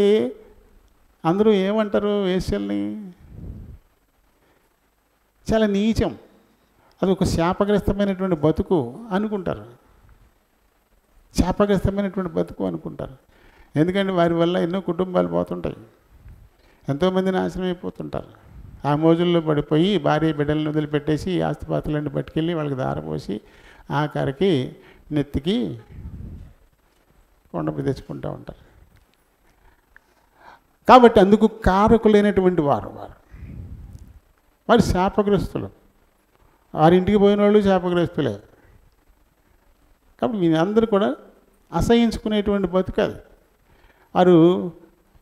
అందరూ ఏమంటారు, వేశ్యల్ని చాలా నీచం, అది ఒక శాపగ్రస్తమైనటువంటి బతుకు అనుకుంటారు. శాపగ్రస్తమైనటువంటి బతుకు అనుకుంటారు. ఎందుకంటే వారి వల్ల ఎన్నో కుటుంబాలు పోతుంటాయి, ఎంతోమంది నాశనం అయిపోతుంటారు. ఆ మోజుల్లో పడిపోయి భార్య బిడ్డలను వదిలిపెట్టేసి ఆస్తిపాతులన్నీ పట్టుకెళ్ళి వాళ్ళకి దారపోసి ఆఖరికి నెత్తికి కొండపై తెచ్చుకుంటూ ఉంటారు. కాబట్టి అందుకు కారకులైనటువంటి వారు శాపగ్రస్తులు. వారింటికి పోయిన వాళ్ళు శాపగ్రస్తులే. కాబట్టి మీ అందరూ కూడా అసహించుకునేటువంటి బతుకది. వారు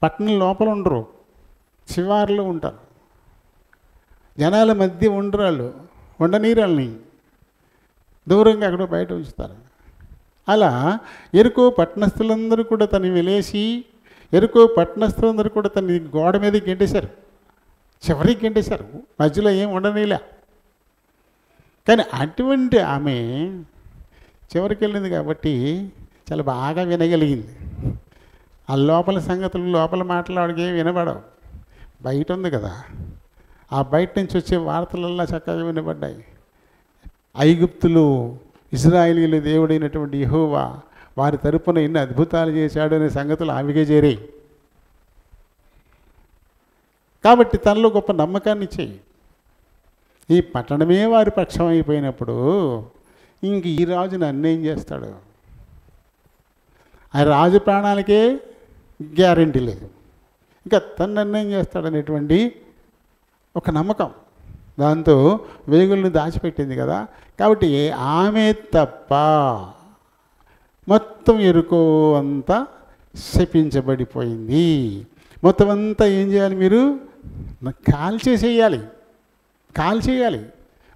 పట్టణం లోపల ఉండరు, శివారులో ఉంటారు, జనాల మధ్య ఉండరాళ్ళు, ఉండనీరాళ్ళని దూరంగా అక్కడ బయట ఉంచుతారు. అలా ఎరుకో పట్టణస్థులందరూ కూడా తను వెలేసి ఎరుకో పట్టణస్థులందరూ కూడా తన గోడ మీద గెంటేశారు, చివరికి గెంటేశారు, మధ్యలో ఏం ఉండనీలే. కానీ అటువంటి ఆమె చివరికి వెళ్ళింది కాబట్టి చాలా బాగా వినగలిగింది. ఆ లోపల సంగతులు లోపల మాట్లాడికి ఏం వినబడవు, బయట ఉంది కదా. ఆ బయట నుంచి వచ్చే వార్తలల్లా చక్కగా వినబడ్డాయి. ఐగుప్తులు ఇశ్రాయేలీయుల దేవుడైనటువంటి యెహోవా వారి తరపున ఎన్ని అద్భుతాలు చేశాడు అనే సంగతులు ఆమెకే చేరాయి. కాబట్టి తనలో గొప్ప నమ్మకాన్ని ఇచ్చాయి. ఈ పట్టణమే వారి పక్షం అయిపోయినప్పుడు ఇంక ఈ రాజుని అన్యాయం చేస్తాడు. ఆ రాజు ప్రాణాలకే గ్యారంటీ లేదు, ఇంకా తను అన్యాయం చేస్తాడనేటువంటి ఒక నమ్మకం దాంతో వేగులను దాచిపెట్టింది కదా. కాబట్టి ఆమె తప్ప మొత్తం ఎరుకో అంతా శపించబడిపోయింది. మొత్తం అంతా ఏం చేయాలి, మీరు కాల్చేసేయాలి.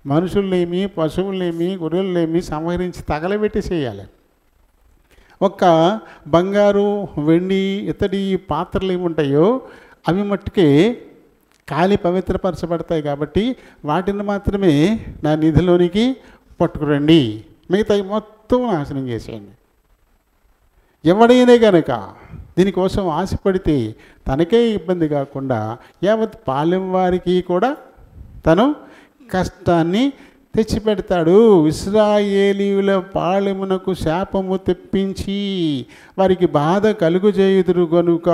మనుషుల్నేమి పశువులనేమి గొర్రెలనేమి సంహరించి తగలబెట్టేసేయాలి. ఒక్క బంగారు వెండి ఇతడి పాత్రలు ఏముంటాయో అవి మట్టుకే కాలి పవిత్రపరచబడతాయి. కాబట్టి వాటిని మాత్రమే నా నిధిలోనికి పట్టుకురండి, మిగతా మొత్తం నాశనం చేసేయండి. ఎవడైనా కనుక దీనికోసం ఆశపడితే తనకే ఇబ్బంది కాకుండా యావత్ పాలెం వారికి కూడా తను కష్టాన్ని తెచ్చిపెడతాడు. ఇశ్రాయేలీయుల పాళెమునకు శాపము తెప్పించి వారికి బాధ కలుగుచేయుదురు గనుక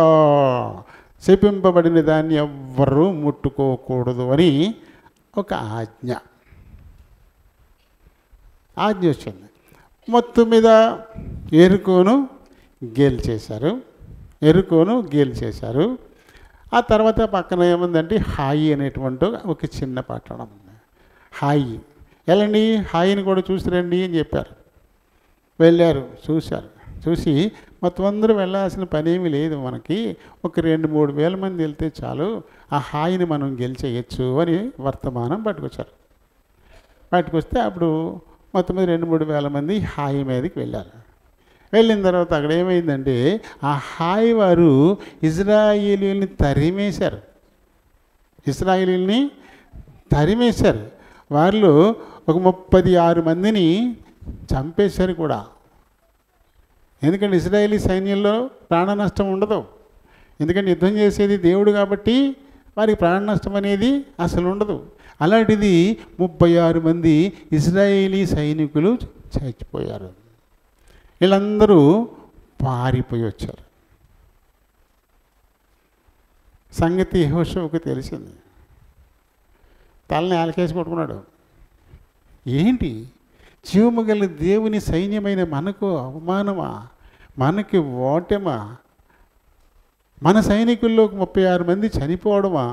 శపింపబడిన దాన్ని ఎవ్వరూ ముట్టుకోకూడదు అని ఒక ఆజ్ఞ వచ్చింది. మొత్తం మీద ఎరుకోను గేల్చేశారు. ఆ తర్వాత పక్కన ఏముందంటే హాయి అనేటువంటి ఒక చిన్న పట్టణం ఉంది. హాయి వెళ్ళండి, హాయిని కూడా చూసిరండి అని చెప్పారు. వెళ్ళారు, చూసి మొత్తం అందరూ వెళ్ళాల్సిన పని ఏమీ లేదు, మనకి ఒక 2-3 వేల మంది వెళ్తే చాలు, ఆ హాయిని మనం గెలిచేయచ్చు అని వర్తమానం పట్టుకొస్తే అప్పుడు మొత్తం మీద 2-3 వేల మంది హాయి మీదకి వెళ్ళారు. వెళ్ళిన తర్వాత అక్కడ ఏమైందంటే ఆ హాయి వారు ఇశ్రాయేలీయుల్ని తరిమేశారు. వాళ్ళు ఒక 36 మందిని చంపేశారు కూడా. ఎందుకంటే ఇశ్రాయేలీ సైన్యంలో ప్రాణ నష్టం ఉండదు. ఎందుకంటే యుద్ధం చేసేది దేవుడు కాబట్టి వారికి ప్రాణ నష్టం అనేది అసలు ఉండదు. అలాంటిది 36 మంది ఇశ్రాయేలీ సైనికులు చచ్చిపోయారు. వీళ్ళందరూ పారిపోయి వచ్చారు. సంగతి యెహోషువకు తెలిసింది. తలని ఆలకేసి కొట్టుకున్నాడు. ఏంటి, జీవము గల దేవుని సైన్యమైన మనకు అవమానమా, మనకి ఓటమా, మన సైనికుల్లో 36 మంది చనిపోవడమా,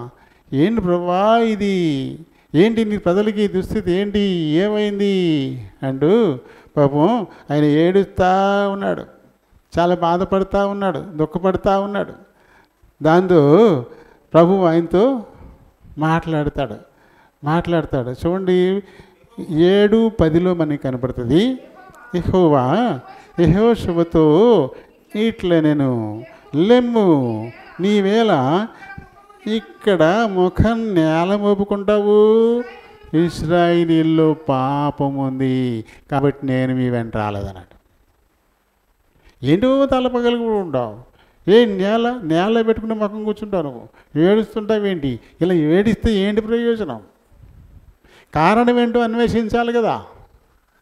ఏంటి ప్రభా ఇది, ఏంటి నీ ప్రజలకి దుస్థితి ఏంటి, ఏమైంది అంటూ పాపం ఆయన ఏడుస్తూ ఉన్నాడు, చాలా బాధపడుతూ ఉన్నాడు, దుఃఖపడుతూ ఉన్నాడు. దాంతో ప్రభువు ఆయనతో మాట్లాడతాడు. చూడండి 7:10 మనకి కనపడుతుంది. యెహోవా యెహోషువతో ఇట్లా నేను లెమ్ము, నీవేళ ఇక్కడ ముఖం నేల మోపుకుంటావు, ఇశ్రాయేలీల్లో పాపం ఉంది కాబట్టి నేను మీ వెంట రాలేదన్నాడు. ఏంటో తలపగలు కూడా ఉంటావు, నేల పెట్టుకుని ముఖం కూర్చుంటావు, నువ్వు ఏడుస్తుంటావేంటి, ఇలా ఏడిస్తే ఏంటి ప్రయోజనం? కారణం ఏంటో అన్వేషించాలి కదా.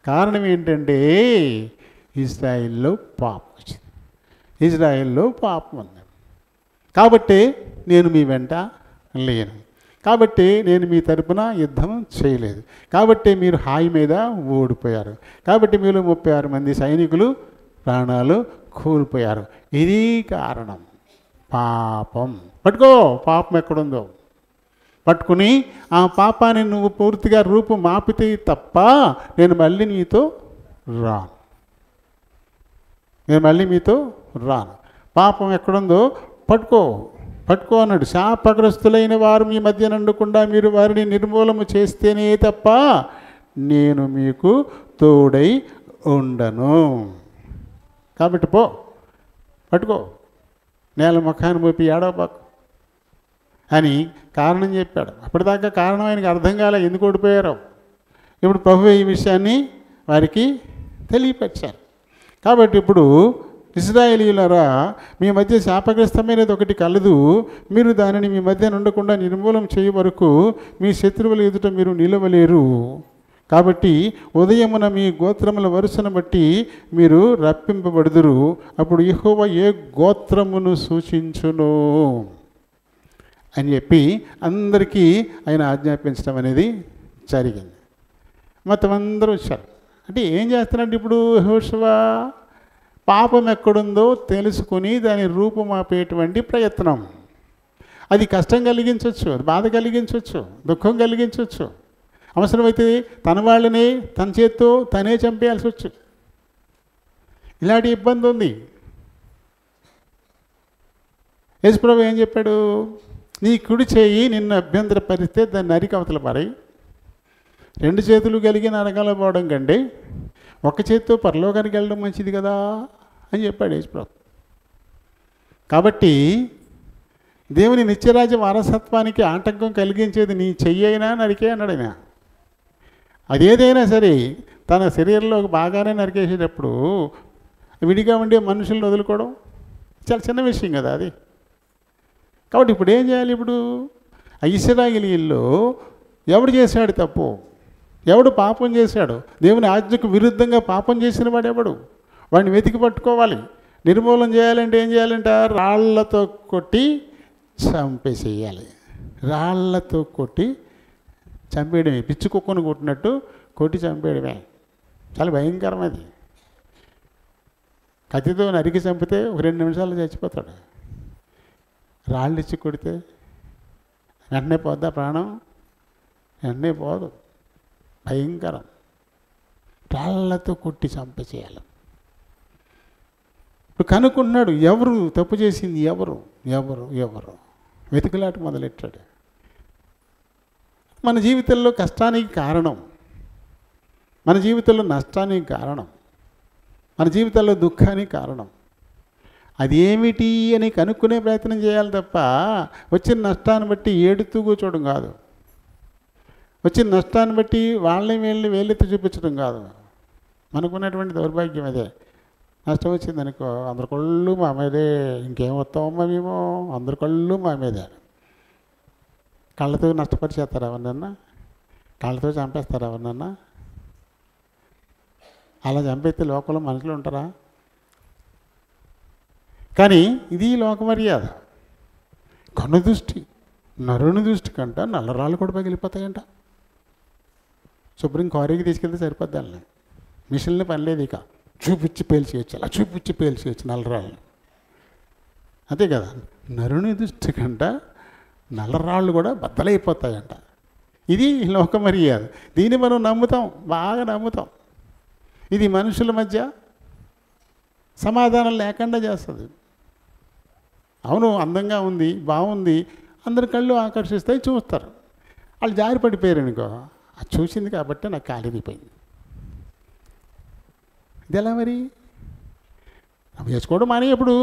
కారణం ఏంటంటే ఇశ్రాయేల్లో పాపం వచ్చింది, ఇశ్రాయేల్లో పాపం ఉంది కాబట్టి నేను మీ వెంట లేను, కాబట్టి నేను మీ తరపున యుద్ధం చేయలేదు, కాబట్టి మీరు హాయి మీద ఓడిపోయారు, కాబట్టి మీరు 36 మంది సైనికులు ప్రాణాలు కోల్పోయారు. ఇది కారణం. పాపం పట్టుకో, పాపం ఎక్కడుందో పట్టుకుని ఆ పాపాన్ని నువ్వు పూర్తిగా రూపు మాపితే తప్ప నేను మళ్ళీ మీతో రాను. పాపం ఎక్కడుందో పట్టుకో అన్నాడు. శాపగ్రస్తులైన వారు మీ మధ్య నుండకుండా మీరు వారిని నిర్మూలన చేస్తేనే తప్ప నేను మీకు తోడై ఉండను. కాబట్టి పట్టుకో, నేల ముఖాన్ని మోపి ఏడవబాకు అని కారణం చెప్పాడు. అప్పటిదాకా కారణం ఆయనకి అర్థం కాలే, ఎందుకు ఓడిపోయారో. ఇప్పుడు ప్రభువు ఈ విషయాన్ని వారికి తెలియపరిచారు. కాబట్టి ఇప్పుడు ఇశ్రాయేలీయులారా, మీ మధ్య శాపగ్రస్తమైనది ఒకటి కలదు, మీరు దానిని మీ మధ్య ఉండకుండా నిర్మూలన చేయ వరకు మీ శత్రువుల ఎదుట మీరు నిలవలేరు. కాబట్టి ఉదయమున మీ గోత్రముల వరుసను బట్టి మీరు రప్పింపబడుదురు. అప్పుడు యెహోవా ఏ గోత్రమును సూచించును అని చెప్పి అందరికీ ఆయన ఆజ్ఞాపించడం అనేది జరిగింది. మొత్తం అందరూ వచ్చారు. అంటే ఏం చేస్తున్నాడు ఇప్పుడు యెహోషువ? పాపం ఎక్కడుందో తెలుసుకుని దాని రూపుమాపేటువంటి ప్రయత్నం. అది కష్టం కలిగించవచ్చు, అది బాధ కలిగించవచ్చు, దుఃఖం కలిగించవచ్చు, అవసరమైతే తన వాళ్ళని తన చేత్తో తనే చంపేయాల్సి వచ్చు. ఇలాంటి ఇబ్బంది ఉంది. యేసుప్రభు ఏం చెప్పాడు? నీ కుడి చేయి నిన్ను అభ్యంతరపరిస్తే దాన్ని నరికి అవతల పారేయి. 2 చేతులు కలిగి నరకాల పోవడం కంటే ఒక చేతితో పరలోకానికి వెళ్ళడం మంచిది కదా అని చెప్పాడు యేసుప్రభు. కాబట్టి దేవుని నిత్యరాజ్య వారసత్వానికి ఆటంకం కలిగించేది నీ చెయ్యి అయినా నరికే అన్నాడు ఆయన. అదేదైనా సరే తన శరీరంలో బాగానే నరికేసేటప్పుడు విడిగా ఉండే మనుషులను వదులుకోవడం చాలా చిన్న విషయం కదా అది. కాబట్టి ఇప్పుడు ఏం చేయాలి? ఇప్పుడు ఇశ్రాయేలీయుల్లో ఎవడు చేశాడు తప్పు, ఎవడు పాపం చేశాడు, దేవుని ఆజ్ఞకు విరుద్ధంగా పాపం చేసిన వాడు ఎవడు, వాడిని వెతికి పట్టుకోవాలి. నిర్మూలన చేయాలంటే ఏం చేయాలంట? రాళ్లతో కొట్టి చంపేసేయాలి. రాళ్లతో కొట్టి చంపేయడమే, పిచ్చి కుక్కను కొట్టినట్టు కొట్టి చంపేయడమే. చాలా భయంకరం అది. కత్తితో నరికి చంపితే ఒక 2 నిమిషాల్లో చచ్చిపోతాడు. రాళ్ళు ఇచ్చి కొడితే వెంటనే పోద్దా ప్రాణం? వెంటనే పోదు. భయంకరం. రాళ్లతో కొట్టి చంపేసేయాలి. ఇప్పుడు కనుక్కున్నాడు ఎవరు తప్పు చేసింది, ఎవరు వెతుకులాట మొదలెట్టాడు. మన జీవితంలో కష్టానికి కారణం, మన జీవితంలో నష్టానికి కారణం, మన జీవితంలో దుఃఖానికి కారణం అది ఏమిటి అని కనుక్కునే ప్రయత్నం చేయాలి తప్ప వచ్చిన నష్టాన్ని బట్టి ఏడుతూ కూర్చోవడం కాదు. వచ్చిన నష్టాన్ని బట్టి వాళ్ళని వీళ్ళని వేలెత్తి చూపించడం కాదు. మనకున్నటువంటి దౌర్భాగ్యం అదే. నష్టం వచ్చిందనుకో అందరి కళ్ళు మా మీదే, ఇంకేం వస్తామమ్మా మేము, అందరి కళ్ళు మా మీదే. కళ్ళతో నష్టపరిచేస్తారు ఎవరినన్నా, కళ్ళతో చంపేస్తారు ఎవరినన్నా. అలా చంపేస్తే లోకంలో మనుషులు ఉంటారా? కానీ ఇది లోక మర్యాద. కన్ను దృష్టి, నరుని దృష్టి కంట నల్లరాళ్ళు కూడా పగిలిపోతాయంట. శుభ్రం కారుకి తీసుకెళ్తే సరిపోద్ది. వాళ్ళని మిషన్లు పని లేదు, ఇక చూపించి పేల్చేయచ్చు, అలా చూపించి పేల్చేయచ్చు నల్లరాళ్ళు. అంతే కదా, నరుని దృష్టి కంట నల్లరాళ్ళు కూడా బద్దలైపోతాయంట. ఇది లోక మర్యాద. దీన్ని మనం నమ్ముతాం, బాగా నమ్ముతాం. ఇది మనుషుల మధ్య సమాధానం లేకుండా చేస్తుంది. అవును, అందంగా ఉంది, బాగుంది, అందరి కళ్ళు ఆకర్షిస్తాయి, చూస్తారు. వాళ్ళు జారి పడిపోయారు అనుకో, అది చూసింది కాబట్టి నాకు కాలిదిపోయింది. ఇది ఎలా మరి? వేసుకోవడం మానే, ఎప్పుడు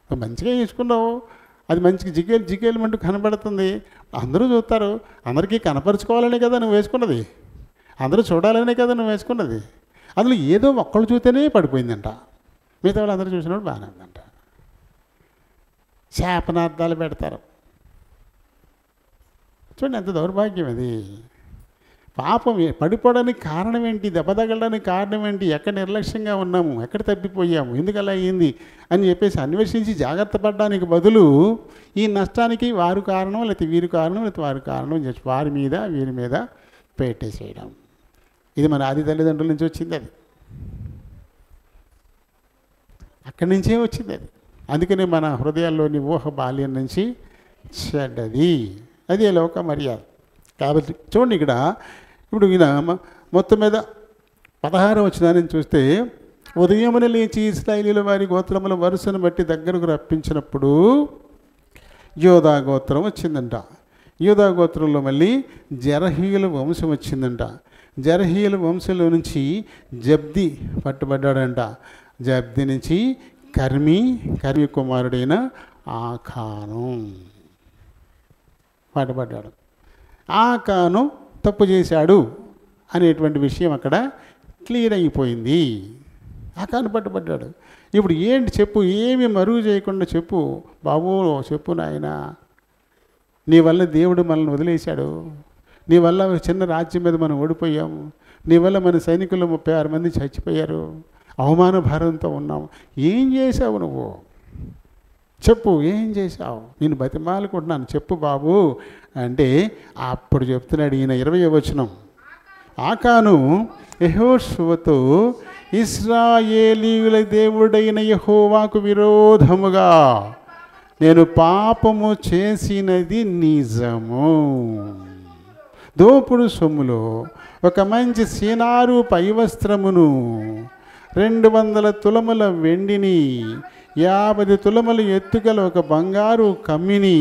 మంచిగా వేసుకున్నావు, అది మంచిగా జిగేలమంటూ కనబడుతుంది, అందరూ చూస్తారు. అందరికీ కనపరుచుకోవాలనే కదా నువ్వు వేసుకున్నది, అందరూ చూడాలనే కదా నువ్వు వేసుకున్నది. అందులో ఏదో ఒక్కళ్ళు చూస్తేనే పడిపోయిందంట, మిగతా వాళ్ళు అందరూ చూసినప్పుడు బాగానే ఉందంట. శాపనార్థాలు పెడతారు. చూడండి ఎంత దౌర్భాగ్యం అది. పాపం పడిపోవడానికి కారణం ఏంటి, దెబ్బ తగలడానికి కారణం ఏంటి, ఎక్కడ నిర్లక్ష్యంగా ఉన్నాము, ఎక్కడ తప్పిపోయాము, ఎందుకు అలా అయ్యింది అని చెప్పేసి అన్వేషించి జాగ్రత్త పడడానికి బదులు ఈ నష్టానికి వారు కారణం, లేకపోతే వీరు కారణం, లేకపోతే వారి కారణం చెప్పి వారి మీద వీరి మీద పెట్టేసేయడం. ఇది మన ఆది తల్లిదండ్రుల నుంచి వచ్చింది. అది అక్కడి నుంచే వచ్చింది. అది అందుకనే మన హృదయాల్లోని ఊహ బాల్యం నుంచి చెడ్డది. అదే లోక మర్యాద. కాబట్టి చూడండి, ఇక్కడ ఇప్పుడు ఈయన మొత్తం మీద 16వ వచనాన్ని చూస్తే, ఉదయమున లేచి ఇశ్రాయేలీయుల వారి గోత్రముల వరుసను బట్టి దగ్గరకు రప్పించినప్పుడు యోధా గోత్రం వచ్చిందంట. యోధా గోత్రంలో మళ్ళీ జరహీయుల వంశం వచ్చిందంట. జరహీయుల వంశంలో నుంచి జబ్ది పట్టుబడ్డాడంట. జబ్ది నుంచి కర్మి కుమారుడైన ఆకాను పట్టుబడ్డాడు. ఆకాను తప్పు చేశాడు అనేటువంటి విషయం అక్కడ క్లియర్ అయిపోయింది. ఆకాను పట్టుబడ్డాడు. ఇప్పుడు ఏంటి చెప్పు, ఏమి మరుగు చేయకుండా చెప్పు బాబు, చెప్పు నాయన. నీ వల్ల దేవుడు మనల్ని వదిలేశాడు, నీ వల్ల చిన్న రాజ్యం మీద మనం ఓడిపోయాము, నీ వల్ల మన సైనికులు 36 మంది చచ్చిపోయారు, అవమాన భారంతో ఉన్నాము. ఏం చేశావు నువ్వు? చెప్పు, ఏం చేశావు? నేను బతిమాలుకుంటున్నాను, చెప్పు బాబు అంటే అప్పుడు చెప్తున్నాడు ఈయన 20వ వచనం. ఆకాను యెహోషువతో, ఇశ్రాయేలీయుల దేవుడైన యెహోవాకు విరోధముగా నేను పాపము చేసినది నిజము. దోపుడు సొమ్ములో ఒక మంచి సీనారు పైవస్త్రమును, 200 తులముల వెండిని, 50 తులముల ఎత్తుగల ఒక బంగారు కమ్మిని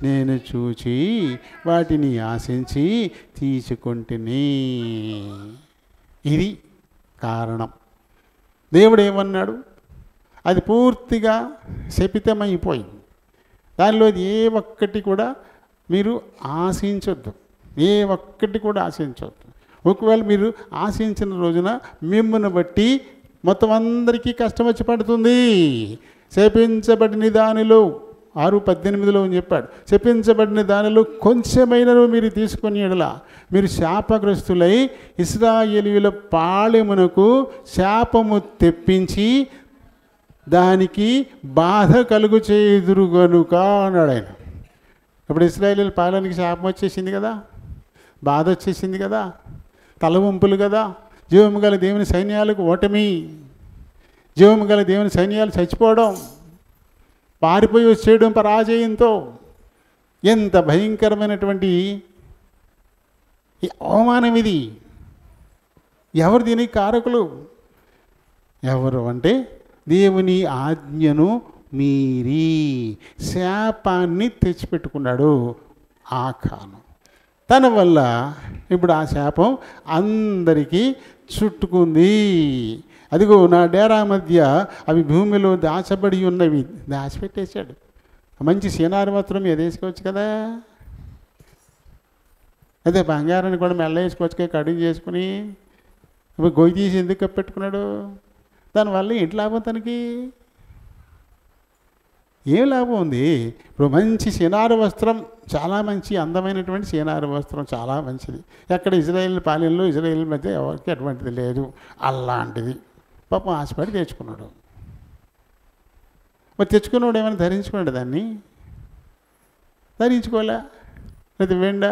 నేను చూచి వాటిని ఆశించి తీసుకుంటుని. ఇది కారణం. దేవుడు ఏమన్నాడు? అది పూర్తిగా శపితమైపోయింది. దానిలో ఏ ఒక్కటి కూడా మీరు ఆశించొద్దు, ఏ ఒక్కటి కూడా ఆశించవద్దు. ఒకవేళ మీరు ఆశించిన రోజున మిమ్మల్ని బట్టి మొత్తం అందరికీ కష్టం వచ్చి పడుతుంది. శపించబడిన దానిలో 6:18 అని చెప్పాడు. శపించబడిన దానిలో కొంచెమైనా మీరు తీసుకొని ఎడలా మీరు శాపగ్రస్తులై ఇశ్రాయేలీయుల పాళెమునకు శాపము తెప్పించి దానికి బాధ కలుగు చేయుదురు గనుక అన్నాడు ఆయన. ఇప్పుడు ఇశ్రాయేలీయుల పాలనకి శాపం వచ్చేసింది కదా, బాధ వచ్చేసింది కదా, తలవంపులు కదా, జీవము గల దేవుని సైన్యాలకు ఓటమి, జీవము గల దేవుని సైన్యాలు చచ్చిపోవడం, పారిపోయి వచ్చేయడం పరాజయంతో. ఎంత భయంకరమైనటువంటి అవమానం ఇది. ఎవరు దీనికి కారకులు? ఎవరు అంటే దేవుని ఆజ్ఞను మీరి శాపాన్ని తెచ్చిపెట్టుకున్నాడు ఆకాను. తన వల్ల ఇప్పుడు ఆ శాపం అందరికీ చుట్టుకుంది. అదిగో నా డేరా మధ్య అవి భూమిలో దాచబడి ఉన్నవి, దాచిపెట్టేశాడు. మంచి సీనారు మాత్రం ఎదేసుకోవచ్చు కదా, అదే బంగారాన్ని కూడా మెల్ల వేసుకొచ్చుకే కటింగ్ చేసుకుని గొయ్యి తీసి ఎందుకు కప్పెట్టుకున్నాడు? దానివల్ల ఏంటి లాభం తనకి? ఏం లాభం ఉంది? ఇప్పుడు మంచి సినారు వస్త్రం, చాలా మంచి అందమైనటువంటి సినారు వస్త్రం చాలా మంచిది. ఎక్కడ ఇజ్రాయేల్ పాలెంలో ఇజ్రాయేల్ మధ్య ఎవరికి అటువంటిది లేదు. అలాంటిది పాపం ఆశపడి తెచ్చుకున్నాడు. మరి తెచ్చుకున్నాడు ఏమైనా ధరించుకున్నాడు? దాన్ని ధరించుకోలే. అది వెండా,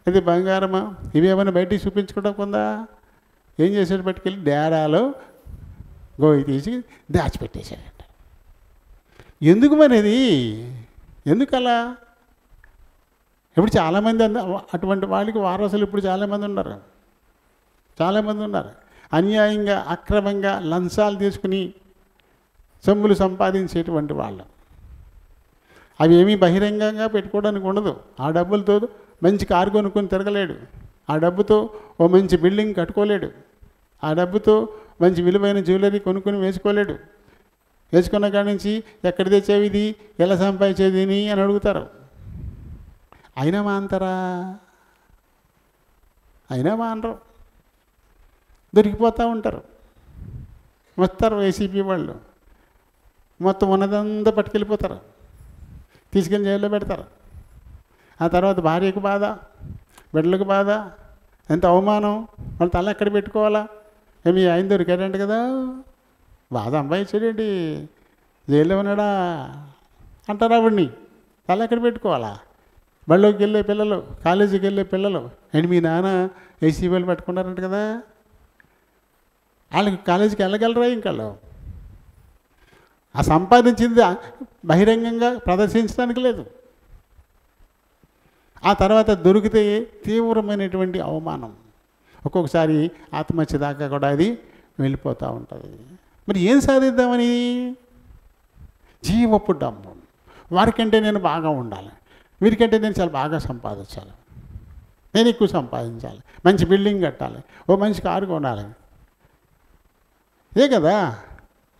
అది బంగారమా, ఇవి ఏమైనా బయటికి చూపించుకోవడం కొందా? ఏం చేసాడు? పట్టుకెళ్ళి డేరాలో గోయి తీసి దాచిపెట్టేశాడంట. ఎందుకు మరి అది? ఎందుకు అలా? ఇప్పుడు చాలామంది అటువంటి వాళ్ళకి వారసులు ఇప్పుడు చాలామంది ఉన్నారు. అన్యాయంగా అక్రమంగా లంచాలు తీసుకుని సొమ్ములు సంపాదించేటువంటి వాళ్ళు. అవి ఏమీ బహిరంగంగా పెట్టుకోవడానికి ఉండదు. ఆ డబ్బులతో మంచి కారు కొనుక్కొని తిరగలేడు. ఆ డబ్బుతో ఓ మంచి బిల్డింగ్ కట్టుకోలేడు. ఆ డబ్బుతో మంచి విలువైన జ్యువెలరీ కొనుక్కొని వేసుకోలేడు. వేసుకున్న కాడి నుంచి ఎక్కడ తెచ్చేవి ఇది, ఎలా సంపాదించేది అని అడుగుతారు. అయినా మాంటారా? అయినా మానరు, దొరికిపోతూ ఉంటారు. వస్తారు వైసీపీ వాళ్ళు, మొత్తం ఉన్నదంతా పట్టుకెళ్ళిపోతారు, తీసుకెళ్ళి జైల్లో పెడతారు. ఆ తర్వాత భార్యకు బాధ, బిడ్డలకు బాధ, ఎంత అవమానం. వాళ్ళ తల ఎక్కడ పెట్టుకోవాలా? ఏమి ఆయన దొరికాడంట కదా, బాధ సంపాదించాడండి, జైల్లో ఉన్నాడా అంటారు. ఆవిడ్ని తల ఎక్కడ పెట్టుకోవాలా? బళ్ళోకి వెళ్ళే పిల్లలు, కాలేజీకి వెళ్ళే పిల్లలు, అండ్ మీ నాన్న ఏసీబీలు పెట్టుకున్నారంట కదా, వాళ్ళకి కాలేజీకి వెళ్ళగలరా? ఇంకళ్ళు ఆ సంపాదించింది బహిరంగంగా ప్రదర్శించడానికి లేదు. ఆ తర్వాత దొరికితే తీవ్రమైనటువంటి అవమానం, ఒక్కొక్కసారి ఆత్మహత్య దాకా కూడా అది వెళ్ళిపోతూ ఉంటుంది. మరి ఏం సాధిద్దామని? జీవపు డబ్బు. వారికంటే నేను బాగా ఉండాలి, వీరికంటే నేను చాలా బాగా సంపాదించాలి, నేను ఎక్కువ సంపాదించాలి, మంచి బిల్డింగ్ కట్టాలి, ఓ మంచి కారు కొనాలి, ఏ కదా.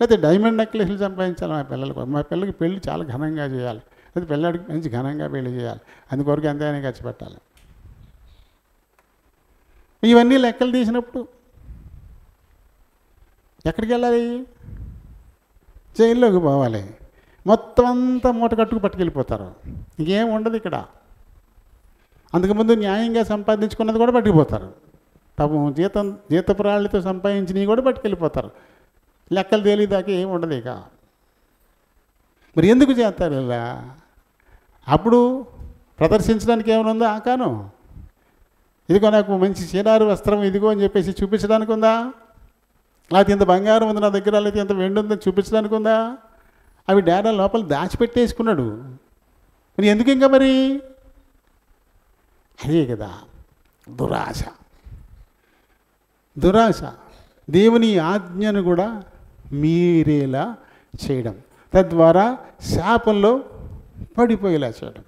లేకపోతే డైమండ్ నెక్లెస్లు సంపాదించాలి మా పిల్లలకు. మా పిల్లలకి పెళ్ళి చాలా ఘనంగా చేయాలి, లేకపోతే పిల్లడికి మంచి ఘనంగా పెళ్లి చేయాలి, అందుకొరకు ఎంతైనా ఖర్చు పెట్టాలి. ఇవన్నీ లెక్కలు తీసినప్పుడు ఎక్కడికి వెళ్ళాలి? జైల్లోకి పోవాలి. మొత్తం అంతా మూట కట్టుకు పట్టుకెళ్ళిపోతారు, ఇంకేం ఉండదు ఇక్కడ. అంతకుముందు న్యాయంగా సంపాదించుకున్నది కూడా పట్టుకుపోతారు. పాపం జీతపురాళ్ళతో సంపాదించినవి కూడా పట్టుకెళ్ళిపోతారు. లెక్కలు తేలిదాకా ఏం ఉండదు ఇక. మరి ఎందుకు చేస్తారు ఇలా? అప్పుడు ప్రదర్శించడానికి ఏమైనా ఉందా? ఆకాను ఇదిగో నాకు మంచి చీరారు వస్త్రం ఇదిగో అని చెప్పేసి చూపించడానికి ఉందా? లేకపోతే ఇంత బంగారం ఉంది నా దగ్గర, లేకపోతే ఇంత వెండి ఉందని చూపించడానికి ఉందా? అవి డేరా లోపల దాచిపెట్టేసుకున్నాడు. మరి ఎందుకు ఇంకా? మరి అదే కదా దురాశ. దేవుని ఆజ్ఞను కూడా మీరేలా చేయడం, తద్వారా శాపంలో పడిపోయేలా చేయడం.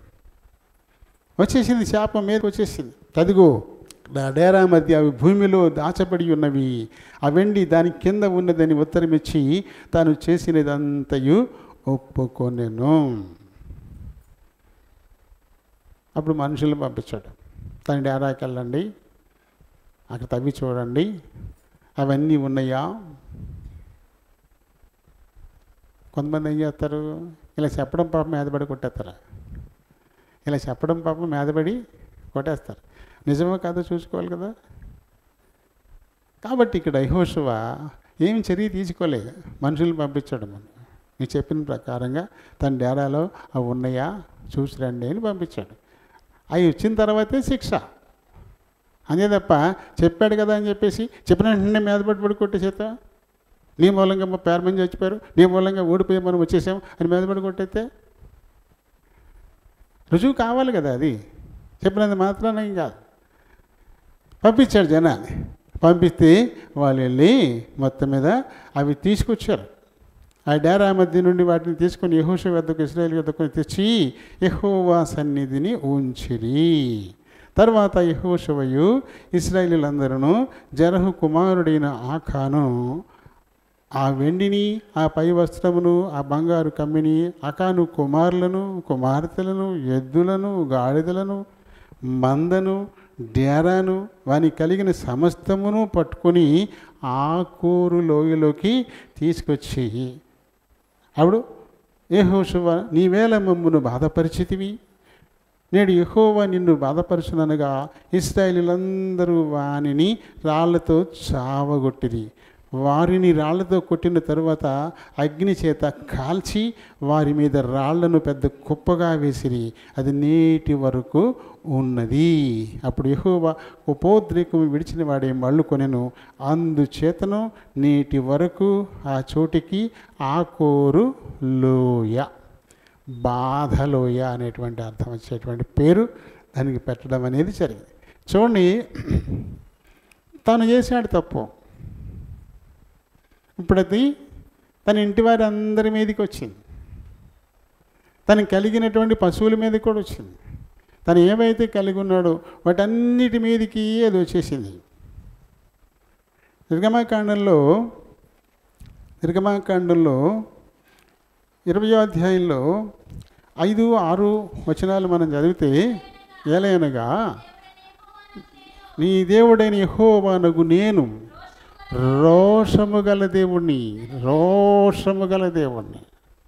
వచ్చేసింది, శాపం మీదకి వచ్చేసింది. అదిగో నా డేరా మధ్య అవి భూమిలో దాచబడి ఉన్నవి, ఆ వెండి దాని కింద ఉన్నదని ఉత్తరమిచ్చి తాను చేసినదంతయు ఒప్పుకొనెను. అప్పుడు మనుషులను పంపించాడు, తన డేరాకి వెళ్ళండి, అక్కడ తవ్వి చూడండి, అవన్నీ ఉన్నాయా? కొంతమంది ఏం చేస్తారు, ఇలా చెప్పడం పాపం మీదపడి కొట్టేస్తారు, ఇలా చెప్పడం పాపం మీదపడి కొట్టేస్తారు. నిజమో కాదో చూసుకోవాలి కదా. కాబట్టి ఇక్కడ యెహోషువ ఏం చర్య తీసుకోలేదు, మనుషులు పంపించాడు. మనం మీరు చెప్పిన ప్రకారంగా తన డేరాలో అవి ఉన్నాయా చూసి రండి అని పంపించాడు. అవి వచ్చిన తర్వాతే శిక్ష, అంతే తప్ప చెప్పాడు కదా అని చెప్పేసి చెప్పిన వెంటనే మీదపడి కొట్టేసేత, నీ మూలంగా మా పేరు చచ్చిపోయారు, నీ మూలంగా ఓడిపోయి మనం వచ్చేసాం అని మీదపడి కొట్టయితే రుజువు కావాలి కదా. అది చెప్పినంత మాత్రాన ఏం కాదు. పంపించాడు జనాన్ని, పంపిస్తే వాళ్ళు వెళ్ళి మొత్తం మీద అవి తీసుకొచ్చారు. ఆ డేరా మధ్య నుండి వాటిని తీసుకొని యెహోషువ వద్దకు, ఇశ్రాయేలు వద్దకు తెచ్చి యెహోవా సన్నిధిని ఉంచిరి. తర్వాత యెహోషువయు ఇశ్రాయేలీయులందరూ జరహు కుమారుడైన ఆకాను ఆ వెండిని, ఆ పై వస్త్రమును, ఆ బంగారు కమ్మిని, ఆకాను కుమారులను, కుమార్తెలను, ఎద్దులను, గాడిదలను, మందను, డేరాను వానికి కలిగిన సమస్తమును పట్టుకొని ఆకోరు లోయలోకి తీసుకొచ్చి అప్పుడు యెహోషువ నీవేళ మమ్మును బాధపరిచితివి, నేడు యెహోవా నిన్ను బాధపరచుననగా ఇశ్రాయేలీయులందరూ వానిని రాళ్లతో చావగొట్టిరి. వారిని రాళ్లతో కొట్టిన తరువాత అగ్ని చేత కాల్చి వారి మీద రాళ్లను పెద్ద కుప్పగా వేసిరి. అది నేటి వరకు ఉన్నది. అప్పుడు యెహోవా ఉపోద్రేకము విడిచిన వాడే మళ్ళు కొనెను. అందుచేతను నేటి వరకు ఆ చోటికి ఆకోరు లోయ, బాధలోయ అనేటువంటి అర్థం వచ్చేటువంటి పేరు దానికి పెట్టడం అనేది జరిగింది. చూడండి, తను చేశాడు తప్పు. ఇప్పుడు అది తన ఇంటి వారి అందరి మీదకి వచ్చింది, తనకు కలిగినటువంటి పశువుల మీద కూడా వచ్చింది. తను ఏవైతే కలిగి ఉన్నాడో వాటన్నిటి మీదకి అది వచ్చేసింది. నిర్గమాకాండంలో 20వ అధ్యాయంలో 5, 6 వచనాలు మనం చదివితే, ఏలయనగా నీ దేవుడైన యెహోవానగు నేను రోషము గల దేవుణ్ణి,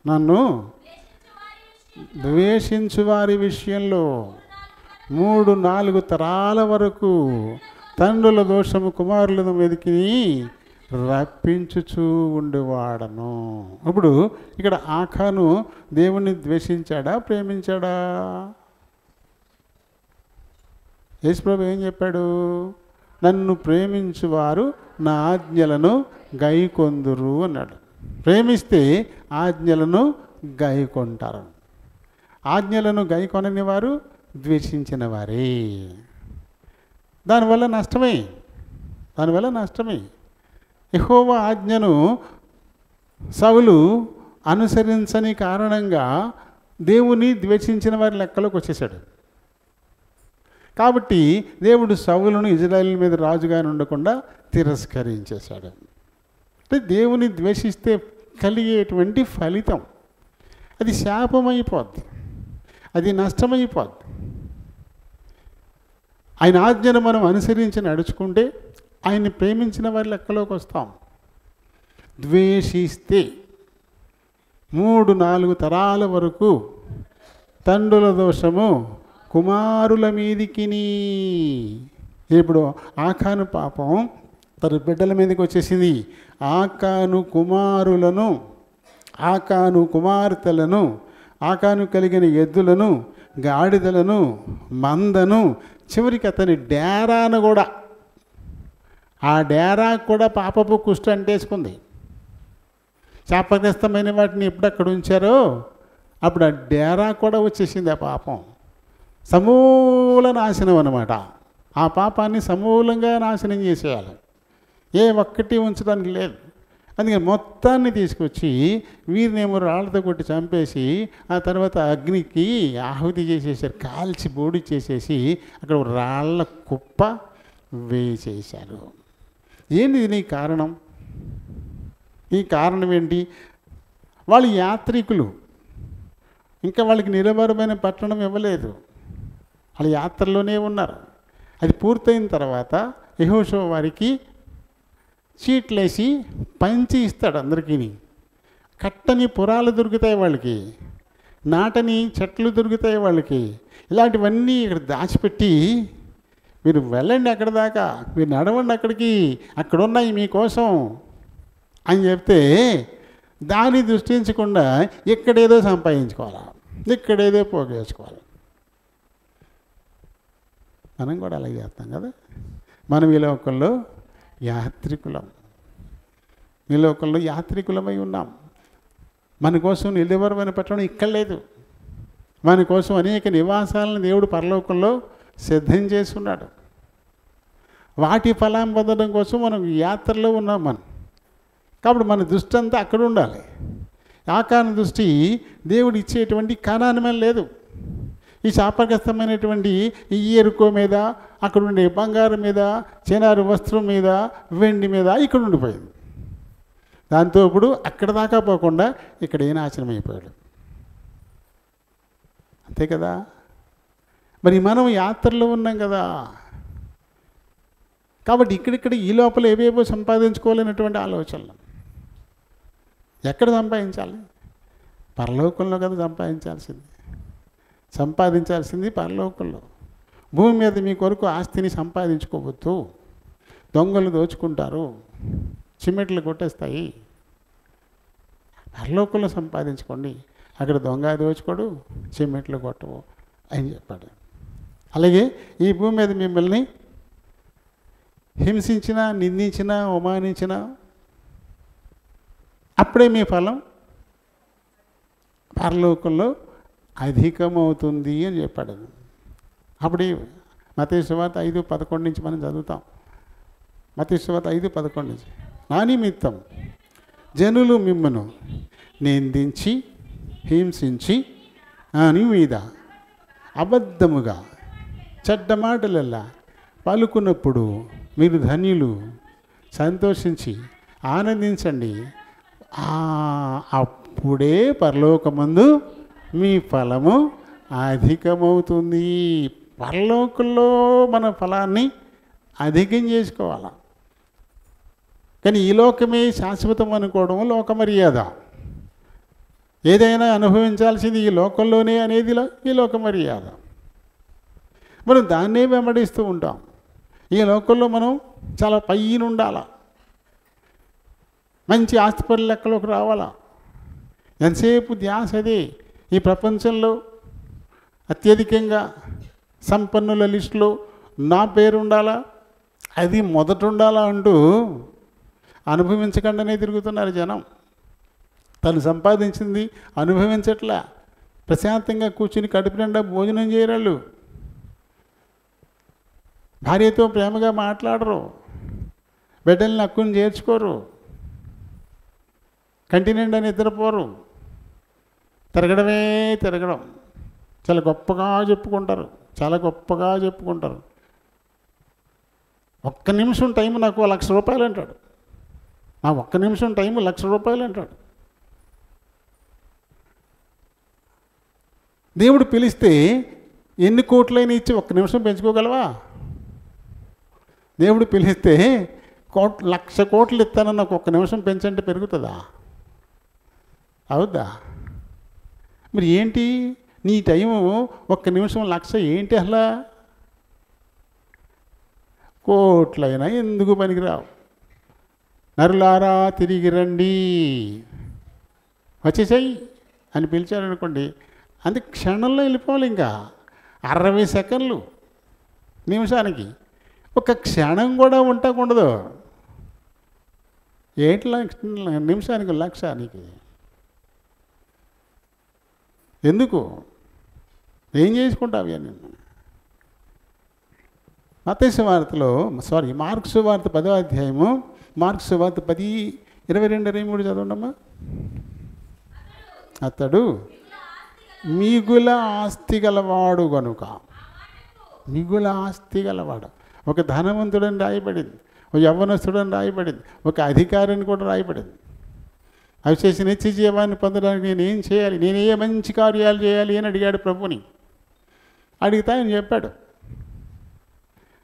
నన్ను ద్వేషించు వారి విషయంలో 3-4 తరాల వరకు తండ్రుల దోషము కుమారుల మీదకి రప్పించుచూ ఉండేవాడను. ఇప్పుడు ఇక్కడ ఆకాను దేవుణ్ణి ద్వేషించాడా, ప్రేమించాడా? యేసుప్రభు ఏం చెప్పాడు? నన్ను ప్రేమించువారు నా ఆజ్ఞలను గైకొందురు అన్నాడు. ప్రేమిస్తే ఆజ్ఞలను గైకొంటారు. ఆజ్ఞలను గైకొనని వారు ద్వేషించిన వారే. దానివల్ల నష్టమే. యెహోవా ఆజ్ఞను సౌలు అనుసరించని కారణంగా దేవుని ద్వేషించిన వారి లెక్కలోకి వచ్చేసాడు. కాబట్టి దేవుడు సౌలును ఇజ్రాయేల్ మీద రాజుగా ఉండకుండా తిరస్కరించేశాడు. అంటే దేవుని ద్వేషిస్తే కలిగేటువంటి ఫలితం అది శాపమైపోద్ది, అది నష్టమైపోద్ది. ఆయన ఆజ్ఞను మనం అనుసరించి నడుచుకుంటే ఆయన్ని ప్రేమించిన వారి లెక్కలోకి వస్తాం. ద్వేషిస్తే 3-4 తరాల వరకు తండ్రుల దోషము కుమారుల మీదికిని. ఇప్పుడు ఆకాను పాపం తన బిడ్డల మీదకి వచ్చేసింది. ఆకాను కుమారులను, ఆకాను కుమార్తెలను, ఆకాను కలిగిన ఎద్దులను, గాడిదలను, మందను, చివరికి అతని డేరాను కూడా, ఆ డేరా కూడా పాపపు కుష్టు అంటేసుకుంది. శాపగ్రస్తమైన వాటిని ఎప్పుడు అక్కడ ఉంచారో అప్పుడు ఆ డేరా కూడా వచ్చేసింది. ఆ పాపం సమూల నాశనం అన్నమాట. ఆ పాపాన్ని సమూలంగా నాశనం చేసేయాలి, ఏ ఒక్కటి ఉంచడానికి లేదు. అందుకని మొత్తాన్ని తీసుకొచ్చి వీరినేమో రాళ్ళతో కొట్టి చంపేసి ఆ తర్వాత అగ్నికి ఆహుతి చేసేసారు, కాల్చి బోడి చేసేసి అక్కడ రాళ్ళ కుప్ప వేసేశారు. ఏంటి నీ కారణం? ఈ కారణం ఏంటి? వాళ్ళు యాత్రికులు, ఇంకా వాళ్ళకి నిరభరమైన పట్టణం ఇవ్వలేదు, వాళ్ళు యాత్రలోనే ఉన్నారు. అది పూర్తయిన తర్వాత యెహోషువ వారికి చీట్లేసి పంచి ఇస్తాడు అందరికీ. కట్టని పురాలు దొరుకుతాయి వాళ్ళకి, నాటని చెట్లు దొరుకుతాయి వాళ్ళకి. ఇలాంటివన్నీ ఇక్కడ దాచిపెట్టి మీరు వెళ్ళండి అక్కడ దాకా, మీరు నడవండి అక్కడికి, అక్కడ ఉన్నాయి మీకోసం అని చెప్తే దాన్ని దృష్టించకుండా ఇక్కడేదో సంపాదించుకోవాలి, ఇక్కడేదో పోగేసుకోవాలి. మనం కూడా అలాగే చేస్తాం కదా. మనం ఈ లోకంలో యాత్రికులమై ఉన్నాం. మన కోసం నిలవరమైన పట్టణం ఇక్కడ లేదు. మన కోసం అనేక నివాసాలను దేవుడు పరలోకంలో సిద్ధం చేస్తున్నాడు. వాటి ఫలం పొందడం కోసం మనం యాత్రలో ఉన్నాం మనం. కాబట్టి మన దృష్టి అంతా అక్కడ ఉండాలి. ఆకాను దృష్టి దేవుడు ఇచ్చేటువంటి కానాని మీద లేదు. ఈ శాపగ్రస్తమైనటువంటి ఈ ఎరుకో మీద, అక్కడ ఉండే బంగారం మీద, చినారు వస్త్రం మీద, వెండి మీద ఇక్కడ ఉండిపోయింది. దాంతో ఇప్పుడు అక్కడ దాకా పోకుండా ఇక్కడ ఏ నాశనం అయిపోయాడు. అంతే కదా. మరి మనం యాత్రలో ఉన్నాం కదా, కాబట్టి ఇక్కడిక్కడ ఈ లోపల ఏవేవో సంపాదించుకోవాలనేటువంటి ఆలోచనలు. ఎక్కడ సంపాదించాలి? పరలోకంలో కదా సంపాదించాల్సింది పరలోకంలో. భూమి మీద మీ కొరకు ఆస్తిని సంపాదించుకోవద్దు. దొంగలు దోచుకుంటారు, చిమ్మెట్లు కొట్టేస్తాయి. పరలోకంలో సంపాదించుకోండి, అక్కడ దొంగ దోచుకోడు, చిమ్మెట్లు కొట్టవు అని చెప్పాడు. అలాగే ఈ భూమి మీద మిమ్మల్ని హింసించినా, నిందించినా, అవమానించినా అప్పుడే మీ ఫలం పరలోకంలో అధికమవుతుంది అని చెప్పాడు. అప్పుడు మత్తయి సువార్త 5:11 నుంచి మనం చదువుతాం. మత్తయి సువార్త 5:11 నుంచి, నా నిమిత్తం జనులు మిమ్మను నిందించి హింసించి నీ మీద అబద్ధముగా చెడ్డ మాటలల్లా పలుకున్నప్పుడు మీరు ధన్యులు, సంతోషించి ఆనందించండి, అప్పుడే పరలోకమందు మీ ఫలము అధికమవుతుంది. పరలోకంలో మన ఫలాన్ని అధికం చేసుకోవాలి. కానీ ఈ లోకమే శాశ్వతం అనుకోవడం లోక మర్యాద. ఏదైనా అనుభవించాల్సింది ఈ లోకంలోనే అనేది ఈ లోక మర్యాద. మనం దాన్నే వెంబడిస్తూ ఉంటాం. ఈ లోకంలో మనం చాలా పైన ఉండాలా, మంచి ఆస్తిపరుల లెక్కలోకి రావాలా. ఎంతసేపు ధ్యాస అదే. ఈ ప్రపంచంలో అత్యధికంగా సంపన్నుల లిస్టులో నా పేరు ఉండాలా, అది మొదట ఉండాలా అంటూ అనుభవించకుండానే తిరుగుతున్నారు జనం. తను సంపాదించింది అనుభవించట్లా. ప్రశాంతంగా కూర్చుని కడుపు నిండా భోజనం చేయరాళ్ళు, భార్యతో ప్రేమగా మాట్లాడరు, బిడ్డల్ని హక్కుని చేర్చుకోరు, కంటి నిండా నిద్రపోరు, తిరగడం చాలా గొప్పగా చెప్పుకుంటారు. ఒక్క నిమిషం టైం నాకు ₹1,00,000 అంటాడు. నా ఒక్క నిమిషం టైము ₹1,00,000 అంటాడు. దేవుడు పిలిస్తే ఎన్ని కోట్లైనా ఇచ్చి ఒక్క నిమిషం పెంచుకోగలవా? దేవుడు పిలిస్తే 1,00,000 కోట్లు ఇస్తానని నాకు ఒక్క నిమిషం పెంచంటే పెరుగుతుందా? అవుద్దా? మరి ఏంటి నీ టైము ఒక్క నిమిషం 1,00,000 ఏంటి? అసలు కోట్లైనా ఎందుకు పనికిరావు. నరులారా తిరిగి రండి, వచ్చేసాయి అని పిలిచారనుకోండి, అంతే క్షణంలో వెళ్ళిపోవాలి. ఇంకా 60 సెకండ్లు నిమిషానికి, ఒక క్షణం కూడా ఉండకూడదు. నిమిషానికి 1,00,000 ఎందుకు? ఏం చేసుకుంటావు అని. మత్తయి సువార్తలో మార్కు సువార్త 10వ అధ్యాయము, మార్కు సువార్త 10:22-23 చదవండమ్మా. అతడు మిగుల ఆస్తి గలవాడు గనుక, మిగుల ఆస్తి గలవాడు. ఒక ధనవంతుడని రాయబడింది, ఒక యవ్వనస్తుడని రాయబడింది, ఒక అధికారిని కూడా రాయబడింది. అవి చేసి నిత్య జీవాన్ని పొందడానికి నేనేం చేయాలి, నేనే మంచి కార్యాలు చేయాలి అని అడిగాడు ప్రభుని. అడిగితే ఆయన చెప్పాడు,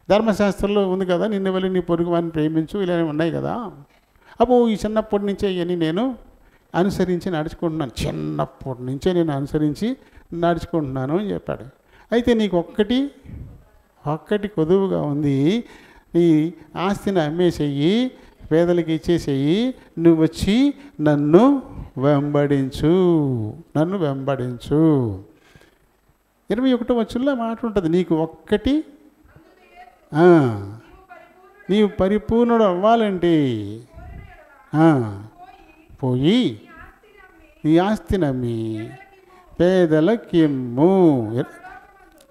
ధర్మశాస్త్రంలో ఉంది కదా, నిన్ను వెళ్ళి నీ పొరుగు వారిని ప్రేమించు, ఇలా ఉన్నాయి కదా. అప్పుడు ఈ చిన్నప్పటి నుంచే ఇవన్నీ నేను అనుసరించి నడుచుకుంటున్నాను, చిన్నప్పటి నుంచే నేను అనుసరించి నడుచుకుంటున్నాను అని చెప్పాడు. అయితే నీకు ఒక్కటి కొదువుగా ఉంది, నీ ఆస్తిని అమ్మేసేయి, పేదలకి ఇచ్చేసేయి, నువ్వు వచ్చి నన్ను వెంబడించు. 21వ వచనంలో మాట ఉంటుంది, నీకు ఒక్కటి, నీవు పరిపూర్ణుడు అవ్వాలంటే పోయి నీ ఆస్తి నమ్మి పేదలకిమ్ము.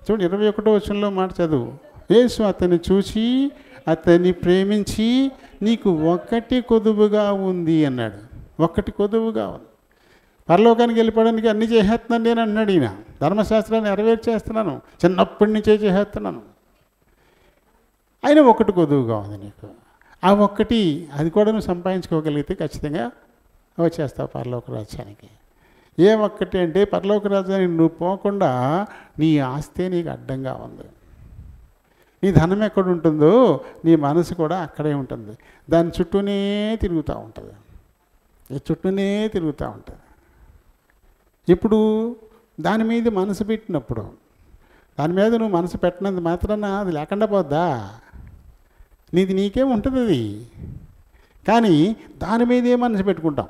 చూడు 21వ వచనంలో మాట చదువు. యేసు అతన్ని చూసి అతన్ని ప్రేమించి నీకు ఒక్కటి కొదువుగా ఉంది అన్నాడు. ఒక్కటి కొదువుగా ఉంది. పరలోకానికి వెళ్ళిపోవడానికి అన్నీ చేసేస్తున్నాను నేను అన్నాడు ఈయన. ధర్మశాస్త్రాన్ని నెరవేర్చేస్తున్నాను, చిన్నప్పటి నుంచే చేసేస్తున్నాను. ఆయన ఒక్కటి కొదువుగా ఉంది నీకు. ఆ ఒక్కటి అది కూడా నువ్వు సంపాదించుకోగలిగితే ఖచ్చితంగా వచ్చేస్తావు పరలోక రాజ్యానికి. ఏ ఒక్కటి అంటే పరలోక రాజ్యానికి నువ్వు పోకుండా నీ ఆస్తే నీకు అడ్డంగా ఉంది. నీ ధనం ఎక్కడ ఉంటుందో నీ మనసు కూడా అక్కడే ఉంటుంది. దాని చుట్టూనే తిరుగుతూ ఉంటుంది. ఈ చుట్టూనే తిరుగుతూ ఉంటుంది. ఇప్పుడు దాని మీద మనసు పెట్టినప్పుడు, దాని మీద నువ్వు మనసు పెట్టినంత మాత్రాన అది లేకుండా పోద్దా? నీది నీకే ఉంటుంది అది. కానీ దాని మీదే మనసు పెట్టుకుంటాం,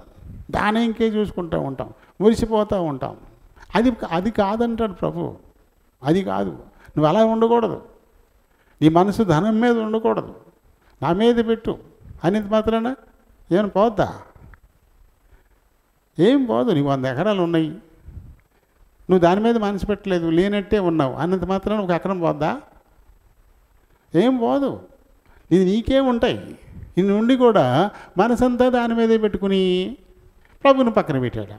దాని ఇంకే చూసుకుంటూ ఉంటాం, మురిసిపోతూ ఉంటాం. అది కాదంటాడు ప్రభు. అది కాదు. నువ్వు అలా ఉండకూడదు. నీ మనసు ధనం మీద ఉండకూడదు. నా మీద పెట్టు అనేది మాత్రాన ఏమైనా పోద్దా? ఏం పోదు. నీకు 100 ఎకరాలు ఉన్నాయి, నువ్వు దాని మీద మనసు పెట్టలేదు, లేనట్టే ఉన్నావు అన్నంత మాత్రాన ఒక ఎకరం పోద్దా? ఏం పోదు. ఇది నీకే ఉంటాయి. ఇది నుండి కూడా మనసంతా దాని మీదే పెట్టుకుని ప్రభుని పక్కన పెట్టాడు.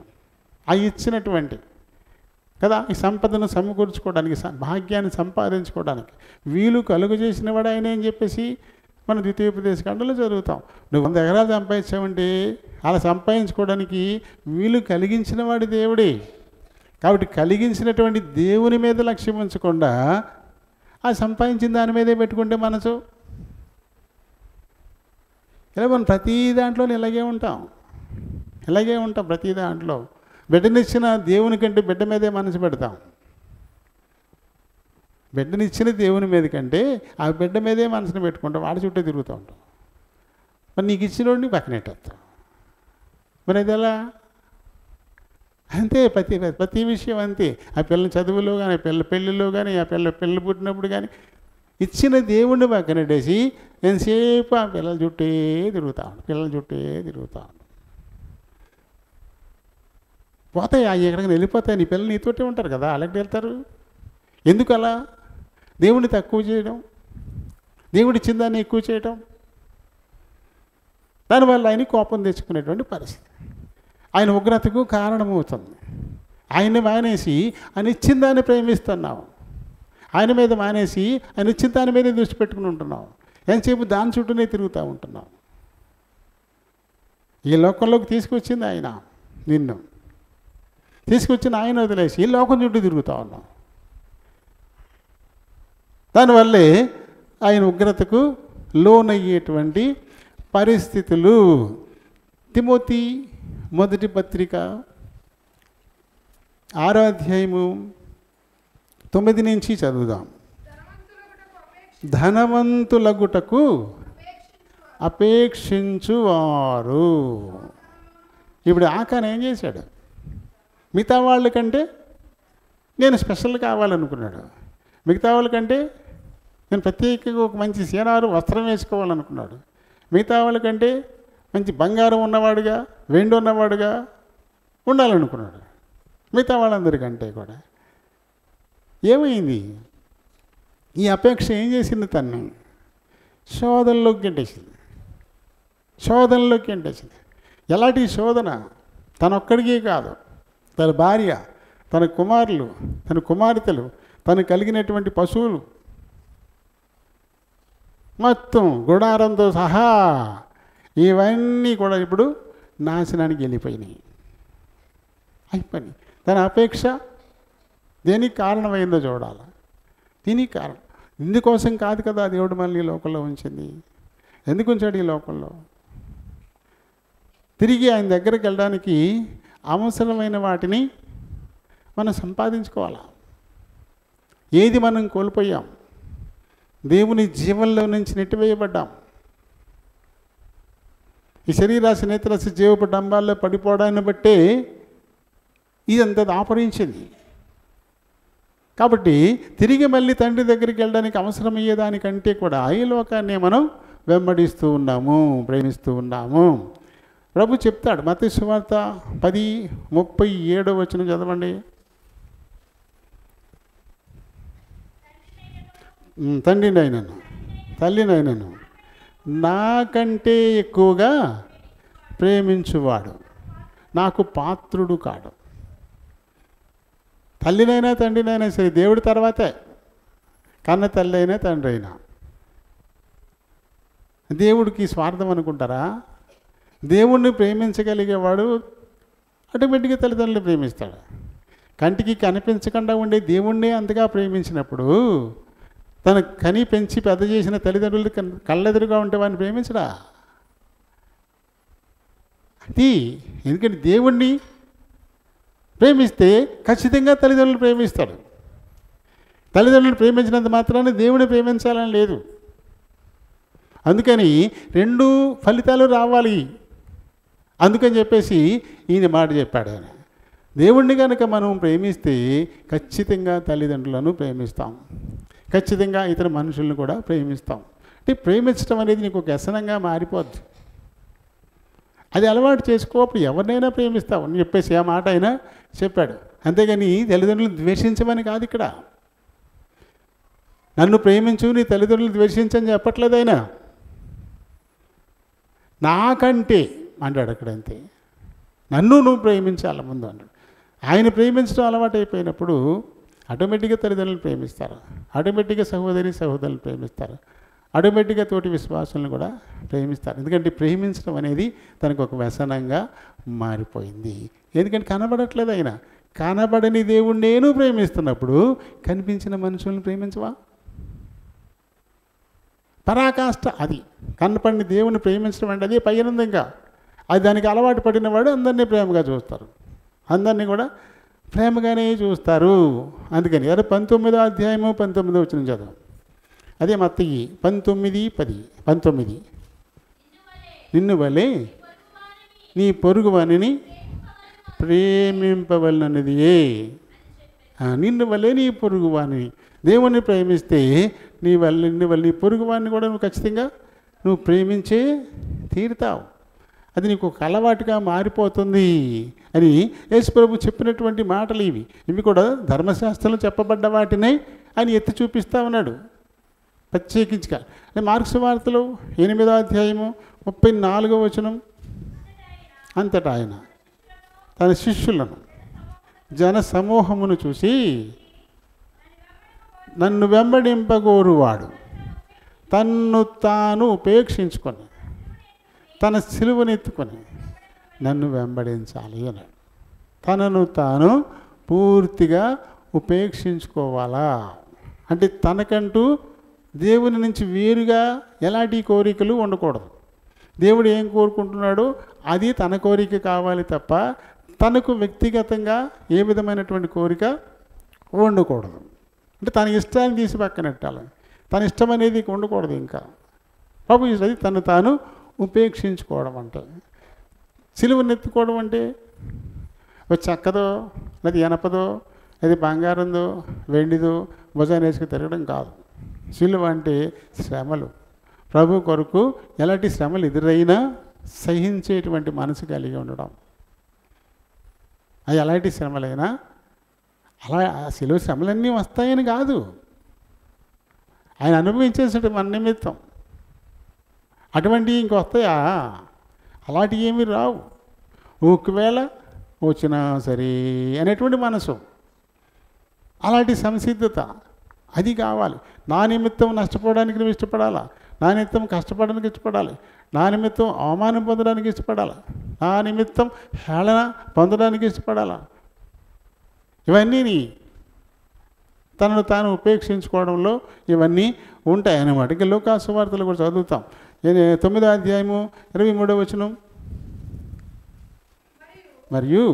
ఆ ఇచ్చినటువంటి కదా ఈ సంపదను సమకూర్చుకోవడానికి, భాగ్యాన్ని సంపాదించుకోవడానికి వీలు కలుగు చేసిన వాడు ఆయన అని చెప్పేసి మనం ద్వితీయోపదేశ కాండలో చదువుతాం. నువ్వు 100 ఎకరాలు సంపాదించావంటే అలా సంపాదించుకోవడానికి వీలు కలిగించిన వాడి దేవుడే. కాబట్టి కలిగించినటువంటి దేవుని మీద లక్ష్యం ఉంచకుండా ఆ సంపాదించిన దాని మీదే పెట్టుకుంటే మనసు ఇలా మనం ప్రతి దాంట్లో ఇలాగే ఉంటాం. ప్రతి దాంట్లో బిడ్డనిచ్చిన దేవుని కంటే బిడ్డ మీదే మనసు పెడతాం. బిడ్డనిచ్చిన దేవుని మీద కంటే ఆ బిడ్డ మీదే మనసుని పెట్టుకుంటాం. వాడి చుట్టూ తిరుగుతూ ఉంటాం. మరి నీకు ఇచ్చినోడిని పక్కనెట్టేస్తాం. మరి అది ఎలా? అంతే. ప్రతి విషయం అంతే. ఆ పిల్లల చదువులో కానీ, పిల్లల పెళ్ళిలో కానీ, ఆ పిల్లలు పుట్టినప్పుడు కానీ ఇచ్చిన దేవుణ్ణి పక్కనెట్టేసి ఎంతసేపు ఆ పిల్లల చుట్టే తిరుగుతాను. పోతాయి, ఎక్కడికి వెళ్ళిపోతాయి. నీ పిల్లలు నీతోటే ఉంటారు కదా, అలాగే వెళ్తారు. ఎందుకు అలా? దేవుడిని తక్కువ చేయడం, దేవుడి ఇచ్చిన దాన్ని ఎక్కువ చేయడం, దానివల్ల ఆయన కోపం తెచ్చుకునేటువంటి పరిస్థితి, ఆయన ఉగ్రతకు కారణమవుతుంది. ఆయన్ని మానేసి ఆయన ఇచ్చిన దాన్ని ప్రేమిస్తున్నావు. ఆయన మీద మానేసి ఆయన ఇచ్చిన దాని మీదే దృష్టి పెట్టుకుని ఉంటున్నావు. ఎంతసేపు దాని చుట్టూనే తిరుగుతూ ఉంటున్నావు. ఈ లోకంలోకి తీసుకొచ్చింది ఆయన, నిన్ను తీసుకొచ్చిన ఆయన వదిలేసి ఈ లోకం చుట్టూ తిరుగుతూ ఉన్నావు. దానివల్లే ఆయన ఉగ్రతకు లోనయ్యేటువంటి పరిస్థితులు. తిమోతి మొదటి పత్రిక 6వ అధ్యాయము 9 నుంచి చదువుదాం. ధనవంతులగుటకు అపేక్షించువారు. ఇప్పుడు ఆకాన్ ఏం చేశాడు? మిగతా వాళ్ళకంటే నేను స్పెషల్ కావాలనుకున్నాడు. మిగతా వాళ్ళకంటే నేను ప్రత్యేకంగా ఒక మంచి సీనారు వస్త్రం వేసుకోవాలనుకున్నాడు. మిగతా వాళ్ళకంటే మంచి బంగారం ఉన్నవాడుగా, వెండి ఉన్నవాడుగా ఉండాలనుకున్నాడు. మిగతా వాళ్ళందరికంటే కూడా ఏమైంది? ఈ అపేక్ష ఏం చేసింది? తన్ని శోధనలోకి గెంటేసింది. ఎలాంటి శోధన? తనొక్కడికే కాదు, తన భార్య, తన కుమారులు, తన కుమార్తెలు, తను కలిగినటువంటి పశువులు మొత్తం గుడారంతో సహా ఇవన్నీ కూడా ఇప్పుడు నాశనానికి వెళ్ళిపోయినాయి. తన అపేక్ష దేనికి కారణమైందో చూడాలి. దీనికి కారణం ఇందుకోసం కాదు కదా దేవుడు మనల్ని ఈ లోకంలో ఉంచింది. ఎందుకు ఉంచాడు ఈ లోకంలో? తిరిగి ఆయన దగ్గరికి వెళ్ళడానికి అవసరమైన వాటిని మనం సంపాదించుకోవాలి. ఏది మనం కోల్పోయాం? దేవుని జీవంలో నుంచి నెట్టివేయబడ్డాం. ఈ శరీరాశ నేత్రాశ జీవపు డంబాల్లో పడిపోవడాన్ని బట్టే ఇదంతా ఆపరించింది. కాబట్టి తిరిగి మళ్ళీ తండ్రి దగ్గరికి వెళ్ళడానికి అవసరమయ్యేదానికంటే కూడా ఈ లోకాన్ని మనం వెంబడిస్తూ ఉన్నాము, ప్రేమిస్తూ ఉన్నాము. ప్రభు చెప్తాడు మత్తయి సువార్త 10:37 చదవండి. తండ్రినైనను తల్లినైనను నాకంటే ఎక్కువగా ప్రేమించువాడు నాకు పాత్రుడు కాడు. తల్లినైనా తండ్రినైనా సరే దేవుడి తర్వాతే, కన్న తల్లి అయినా తండ్రి అయినా. దేవుడికి స్వార్థం అనుకుంటారా? దేవుణ్ణి ప్రేమించగలిగేవాడు ఆటోమేటిక్గా తల్లిదండ్రులు ప్రేమిస్తాడు. కంటికి కనిపించకుండా ఉండే దేవుణ్ణి అంతగా ప్రేమించినప్పుడు తన కని పెంచి పెద్ద చేసిన తల్లిదండ్రులు కళ్ళెదురుగా ఉంటే వాడిని ప్రేమించడా? అది ఎందుకంటే దేవుణ్ణి ప్రేమిస్తే ఖచ్చితంగా తల్లిదండ్రులు ప్రేమిస్తాడు. తల్లిదండ్రులు ప్రేమించినంత మాత్రాన దేవుని ప్రేమించాలని లేదు. అందుకని రెండు ఫలితాలు రావాలి. అందుకని చెప్పేసి ఈయన మాట చెప్పాడు ఆయన. దేవుణ్ణి కనుక మనం ప్రేమిస్తే ఖచ్చితంగా తల్లిదండ్రులను ప్రేమిస్తాం, ఖచ్చితంగా ఇతర మనుషులను కూడా ప్రేమిస్తాం. అంటే ప్రేమించడం అనేది నీకు ఒక వ్యసనంగా మారిపోద్ది. అది అలవాటు చేసుకో, అప్పుడు ఎవరినైనా ప్రేమిస్తావు అని చెప్పేసి ఆ మాట ఆయన చెప్పాడు. అంతేగాని తల్లిదండ్రులు ద్వేషించమని కాదు ఇక్కడ. నన్ను ప్రేమించు, నీ తల్లిదండ్రులు ద్వేషించని చెప్పట్లేదు ఆయన. నాకంటే అంటాడు అక్కడ, అంతే. నన్ను నువ్వు ప్రేమించాలి ముందు అన్నాడు. ఆయన ప్రేమించడం అలవాటు అయిపోయినప్పుడు ఆటోమేటిక్గా తల్లిదండ్రులు ప్రేమిస్తారు, ఆటోమేటిక్గా సహోదరులు ప్రేమిస్తారు, ఆటోమేటిక్గా తోటి విశ్వాసాలను కూడా ప్రేమిస్తారు. ఎందుకంటే ప్రేమించడం అనేది తనకు ఒక వ్యసనంగా మారిపోయింది. ఎందుకంటే కనబడట్లేదు ఆయన. కనబడని దేవుడు నేను ప్రేమిస్తున్నప్పుడు కనిపించిన మనుషులను ప్రేమించవా? పరాకాష్ట అది. కనపడిన దేవుని ప్రేమించడం అంటే అదే పైనందంగా. అది దానికి అలవాటు పడినవాడు అందరినీ ప్రేమగా చూస్తారు, అందరినీ కూడా ప్రేమగానే చూస్తారు. అందుకని 19వ అధ్యాయము 19వ వచనం చదువు. అదే మత్తయి 19:10. నిన్ను వలె నీ పొరుగువానిని ప్రేమింపవలనది. నిన్ను వలె నీ పొరుగువాని దేవుణ్ణి ప్రేమిస్తే నిన్ను వల్ల నీ పొరుగువాన్ని కూడా నువ్వు ఖచ్చితంగా నువ్వు ప్రేమించే తీరుతావు. అది నీకు ఒక అలవాటుగా మారిపోతుంది అని యేసుప్రభు చెప్పినటువంటి మాటలు ఇవి. ఇవి కూడా ధర్మశాస్త్రంలో చెప్పబడ్డ వాటినే ఆయన ఎత్తి చూపిస్తూ ఉన్నాడు ప్రత్యేకించగా. మార్కు సువార్తలో 8వ అధ్యాయము 34వ వచనం. అంతటా ఆయన తన శిష్యులను జన సమూహమును చూసి, నన్ను వెంబడింపగోరువాడు తన్ను తాను ఉపేక్షించుకొని తన సిలువనెత్తుకొని నన్ను వెంబడించాలి అన్నాడు. తనను తాను పూర్తిగా ఉపేక్షించుకోవాలా అంటే తనకంటూ దేవుని నుంచి వేరుగా ఎలాంటి కోరికలు ఉండకూడదు. దేవుడు ఏం కోరుకుంటున్నాడో అది తన కోరిక కావాలి తప్ప తనకు వ్యక్తిగతంగా ఏ విధమైనటువంటి కోరిక ఉండకూడదు. అంటే తన ఇష్టాన్ని తీసి పక్కనెట్టాలి. తన ఇష్టం అనేది ఉండకూడదు. ఇంకా ప్రభు అది తను తాను ఉపేక్షించుకోవడం అంటే. సిలువను ఎత్తుకోవడం అంటే చెక్కదో, లేదా ఎనపదో, లేదా బంగారందో, వెండిదో భుజాన్ని వేసుకు తిరగడం కాదు. సిలువ అంటే శ్రమలు. ప్రభు కొరకు ఎలాంటి శ్రమలు ఎదురైనా సహించేటువంటి మనసు కలిగి ఉండడం. అది ఎలాంటి శ్రమలైనా అలా సిలువ శ్రమలన్నీ వస్తాయని కాదు, ఆయన అనుభవించేసే మన నిమిత్తం. అటువంటివి ఇంకొస్తాయా? అలాంటివి ఏమీ రావు. ఒకవేళ వచ్చినా సరే అనేటువంటి మనసు, అలాంటి సంసిద్ధత అది కావాలి. నా నిమిత్తం నష్టపోవడానికి నువ్వు ఇష్టపడాలా, నా నిమిత్తం కష్టపడడానికి ఇష్టపడాలి, నా నిమిత్తం అవమానం పొందడానికి ఇష్టపడాలా, నా నిమిత్తం హేళన పొందడానికి ఇష్టపడాలా. ఇవన్నీ తనను తాను ఉపేక్షించుకోవడంలో ఇవన్నీ ఉంటాయన్నమాట. ఇంకా లూకా సువార్తలు కూడా చదువుతాం. 9వ అధ్యాయము 23వ వచనం. మరియు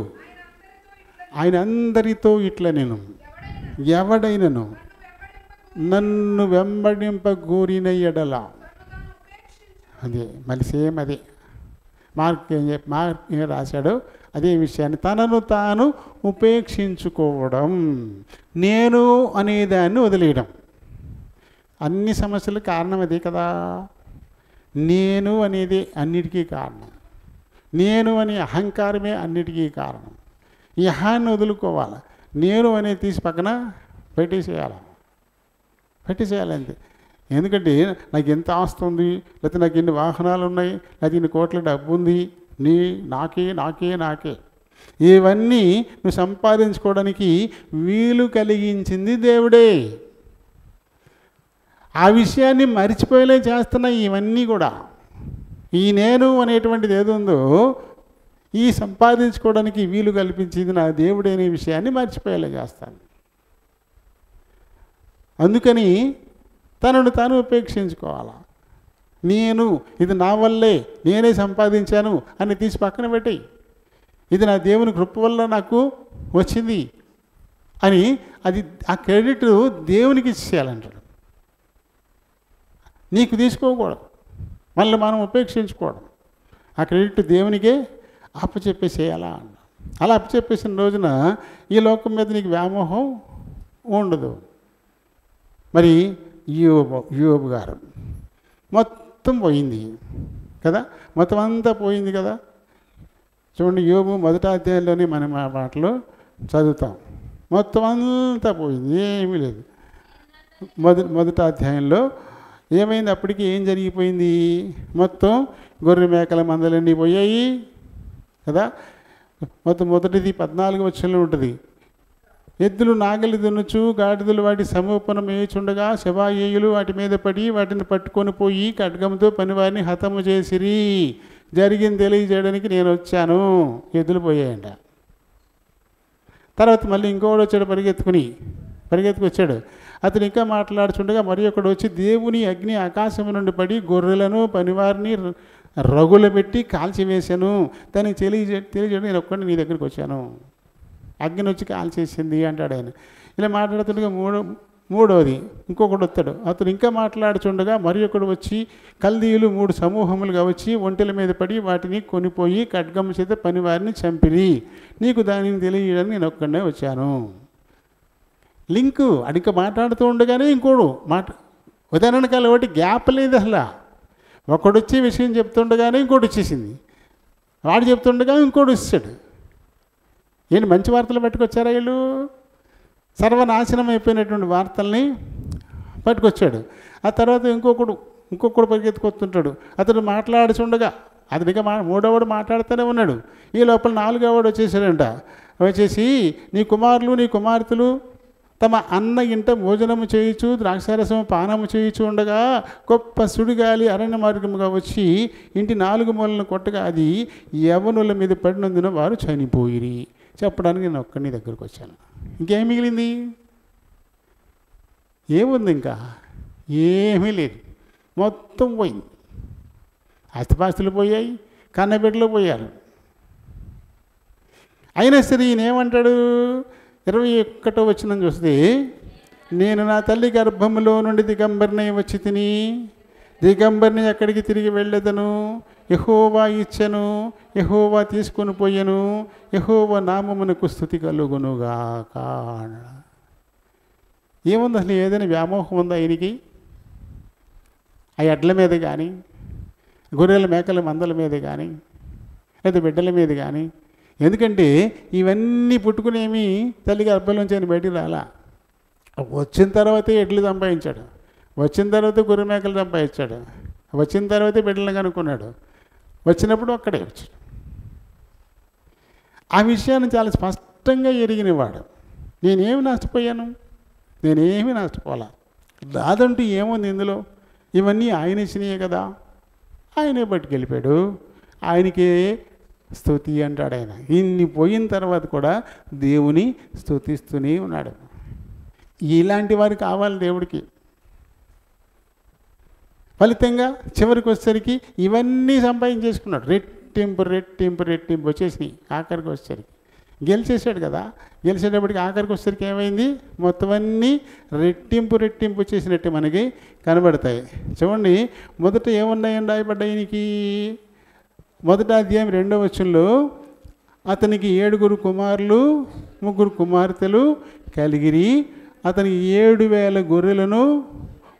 ఆయన అందరితో ఇట్లా, నేను ఎవడైనను నన్ను వెంబడింపగోరిన ఎడల, అదే మళ్ళీ సేమ్ అదే మార్క్ ఏం రాశాడో అదే విషయాన్ని, తనను తాను ఉపేక్షించుకోవడం, నేను అనేదాన్ని వదిలేయడం. అన్ని సమస్యలకు కారణం అదే కదా. నేను అనేది అన్నిటికీ కారణం. నేను అనే అహంకారమే అన్నిటికీ కారణం. ఈ అహాన్ని వదులుకోవాలి. నేను అనేది తీసి పక్కన పెట్టేసేయాలి అంతే. ఎందుకంటే నాకు ఎంత ఆస్తి ఉంది, లేకపోతే నాకు ఎన్ని వాహనాలు ఉన్నాయి, లేకపోతే ఇన్ని కోట్ల డబ్బు ఉంది, నాకే ఇవన్నీ నువ్వు సంపాదించుకోవడానికి వీలు కలిగించింది దేవుడే. ఆ విషయాన్ని మరిచిపోయేలా చేస్తున్నాయి ఇవన్నీ కూడా. ఈ నేను అనేటువంటిది ఏదుందో ఈ సంపాదించుకోవడానికి వీలు కల్పించింది నా దేవుడే అనే విషయాన్ని మర్చిపోయేలా చేస్తాను. అందుకని తనను తాను ఉపేక్షించుకోవాలి. నేను ఇది నా వల్లే, నేనే సంపాదించాను అని తీసి పక్కన పెట్టి, ఇది నా దేవుని కృప వల్ల నాకు వచ్చింది అని అది ఆ క్రెడిట్ దేవునికి ఇచ్చేయాలంటాడు. నీకు తీసుకోకూడదు, మళ్ళీ మనం ఉపేక్షించుకోవడం, ఆ క్రెడిట్ దేవునికే అప్పచెప్పేసేయాలా అన్న. అలా అప్పచెప్పేసిన రోజున ఈ లోకం మీద నీకు వ్యామోహం ఉండదు. మరి యోబు గారు మొత్తం పోయింది కదా, మొత్తం అంతా పోయింది కదా. చూడండి, యోబు మొదటి అధ్యాయంలోనే మనం ఆ మాటలు చదువుతాం. మొత్తం అంతా పోయింది, ఏమీ లేదు. మొదటి అధ్యాయంలో ఏమైంది, అప్పటికి ఏం జరిగిపోయింది, మొత్తం గొర్రె మేకల మందలన్నీ పోయాయి కదా. మొత్తం మొదటిది 14 వచనంలో ఉంటుంది. ఎద్దులు నాగలి దున్నుచు గాడిదలు వాటి సమూపనం వేయుచుండగా శవాయేయులు వాటి మీద పడి వాటిని పట్టుకొని పోయి ఖడ్గంతో పనివారిని హతము చేసిరి. జరిగింది తెలియజేయడానికి నేను వచ్చాను. ఎద్దులు పోయాయంట. తర్వాత మళ్ళీ ఇంకోడు వచ్చాడు, పరిగెత్తుకొచ్చాడు. అతను ఇంకా మాట్లాడుచుండగా మరి ఒకడు వచ్చి దేవుని అగ్ని ఆకాశం నుండి పడి గొర్రెలను పనివారిని రగులు పెట్టి కాల్చివేశాను. దానికి తెలియజేయడం నేను ఒక్కడిని నీ దగ్గరికి వచ్చాను. అగ్ని వచ్చి కాల్చేసింది అంటాడు ఆయన. ఇలా మాట్లాడుతుండగా మూడవది ఇంకొకడు వస్తాడు. అతను ఇంకా మాట్లాడుచుండగా మరి ఒకడు వచ్చి కల్దీయులు 3 సమూహములుగా వచ్చి ఒంటెల మీద పడి వాటిని కొనిపోయి ఖడ్గము చేత పనివారిని చంపిరి. నీకు దానిని తెలియజేయడానికి నేను ఒక్కడే వచ్చాను. లింకు అడిక మాట్లాడుతూ ఉండగానే ఇంకోడు ఉదాహరణకాల ఒకటి గ్యాప్ లేదు అసలు. ఒకడు వచ్చి విషయం చెప్తుండగానే ఇంకోటి వచ్చేసింది, వాడు చెప్తుండగా ఇంకోటి వచ్చాడు. ఏంటి మంచి వార్తలు పట్టుకొచ్చారా వీళ్ళు? సర్వనాశనం అయిపోయినటువంటి వార్తల్ని పట్టుకొచ్చాడు. ఆ తర్వాత ఇంకొకడు పరిగెత్తుకొస్తుంటాడు. అతడు మాట్లాడుచుండగా అతనిగా మూడోవాడు మాట్లాడుతూనే ఉన్నాడు. ఈ లోపల 4వ వచ్చేసాడంట. వచ్చేసి నీ కుమారులు నీ కుమార్తెలు తమ అన్న ఇంట భోజనము చేయుచు ద్రాక్షారసము పానము చేయుచు ఉండగా గొప్ప సుడిగాలి అరణ్య మార్గముగా వచ్చి ఇంటి 4 మూలలను కొట్టగా అది యవ్వనుల మీద పడినందున వారు చనిపోయిరి. చెప్పడానికి నేను ఒక్కడిని దగ్గరకు వచ్చాను. ఇంకేం మిగిలింది? ఏముంది? ఇంకా ఏమీ లేదు. మొత్తం పోయింది. ఆస్తిపాస్తులు పోయాయి, కన్నబిడ్డలు పోయారు. అయినా సరే ఈయన ఏమంటాడు? 21వ వచనం చూస్తే, నేను నా తల్లి గర్భములో నుండి దిగంబరిని వచ్చి తిని దిగంబరిని ఎక్కడికి తిరిగి వెళ్ళేదను. యెహోవా ఇచ్చెను, యెహోవా తీసుకొని పోయెను, యెహోవా నామమునకు స్తుతి కలుగునుగాక. ఏముంది అసలు? ఏదైనా వ్యామోహం ఉందా ఆయనకి? ఆ ఎడ్ల మీద కానీ, గొర్రెల మేకల మందల మీద కానీ, లేదా బిడ్డల మీద కానీ? ఎందుకంటే ఇవన్నీ పుట్టుకునేమి తల్లి గర్భంలోంచి ఆయన బయటికి రాలా. వచ్చిన తర్వాతే ఎడ్లు సంపాదించాడు, వచ్చిన తర్వాత గొర్రె మేకలు సంపాదించాడు, వచ్చిన తర్వాతే బిడ్డలను కనుక్కున్నాడు, వచ్చినప్పుడు అక్కడే వచ్చాడు. ఆ విషయాన్ని చాలా స్పష్టంగా ఎరిగినవాడు. నేనేమి నష్టపోయాను? నేనేమి నష్టపోలా. రాదంటూ ఏముంది ఇందులో? ఇవన్నీ ఆయన ఇచ్చినాయే కదా. ఆయనే పట్టుకెళ్ళిపోయాడు, ఆయనకే స్తుతి అంటాడు ఆయన. ఇన్ని పోయిన తర్వాత కూడా దేవుని స్తుతిస్తూనే ఉన్నాడు. ఇలాంటి వారు కావాలి దేవుడికి. ఫలితంగా చివరికి వచ్చేసరికి ఇవన్నీ సంపాదించేసుకున్నాడు. రెట్టింపు రెట్టింపు రెట్టింపు వచ్చేసినాయి. ఆఖరికి వచ్చేసరికి గెలిచేసాడు కదా. గెలిచేటప్పటికి ఆఖరికి వచ్చేసరికి ఏమైంది? మొత్తం అన్నీ రెట్టింపు రెట్టింపు వచ్చేసినట్టు మనకి కనబడతాయి. చూడండి, మొదట ఏమున్నాయండి రాయబడ్డాయి ఈయనకి? మొదటి అధ్యాయం 2వ వచనంలో అతనికి 7 కుమారులు 3 కుమార్తెలు కలిగిరి. అతనికి 7,000 గొర్రెలను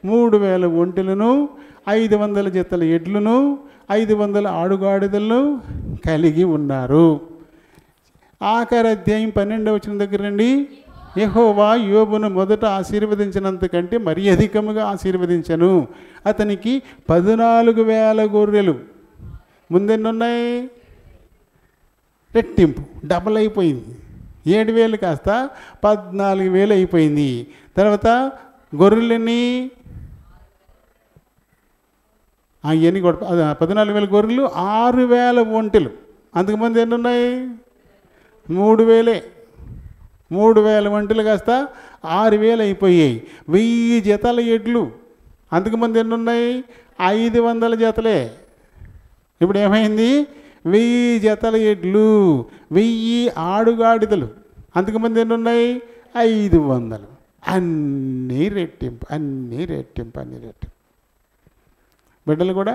3,000 ఒంటెలను 500 జతల ఎడ్లను 500 ఆడుగాడిదలను కలిగి ఉన్నారు. ఆఖరి అధ్యాయం 12వ వచనం దగ్గర రండి. యెహోవా యోబును మొదట ఆశీర్వదించినంతకంటే మరీ అధికముగా ఆశీర్వదించను. అతనికి 14,000 గొర్రెలు. ముందెన్నున్నాయి? రెట్టింపు, డబల్ అయిపోయింది. 7,000 కాస్త 14,000 అయిపోయింది. తర్వాత గొర్రెలన్నీ ఇవన్నీ కూడా 14,000 గొర్రెలు, 6,000 ఒంటెలు. అంతకుముందు ఎన్నున్నాయి? 3,000. 3,000 ఒంటెలు కాస్త 6,000 అయిపోయాయి. 1000 జతల ఎడ్లు అంతకుముందు ఎన్ని ఉన్నాయి? 500 జతలే. ఇప్పుడు ఏమైంది? 1000 జతల ఎడ్లు, 1000 ఆడుగాడిదలు. అంతకుముందు ఎన్ని ఉన్నాయి? 500. అన్నీ రెట్టింపు, అన్నీ రెట్టింపు, అన్నీ రెట్టింపు. బిడ్డలు కూడా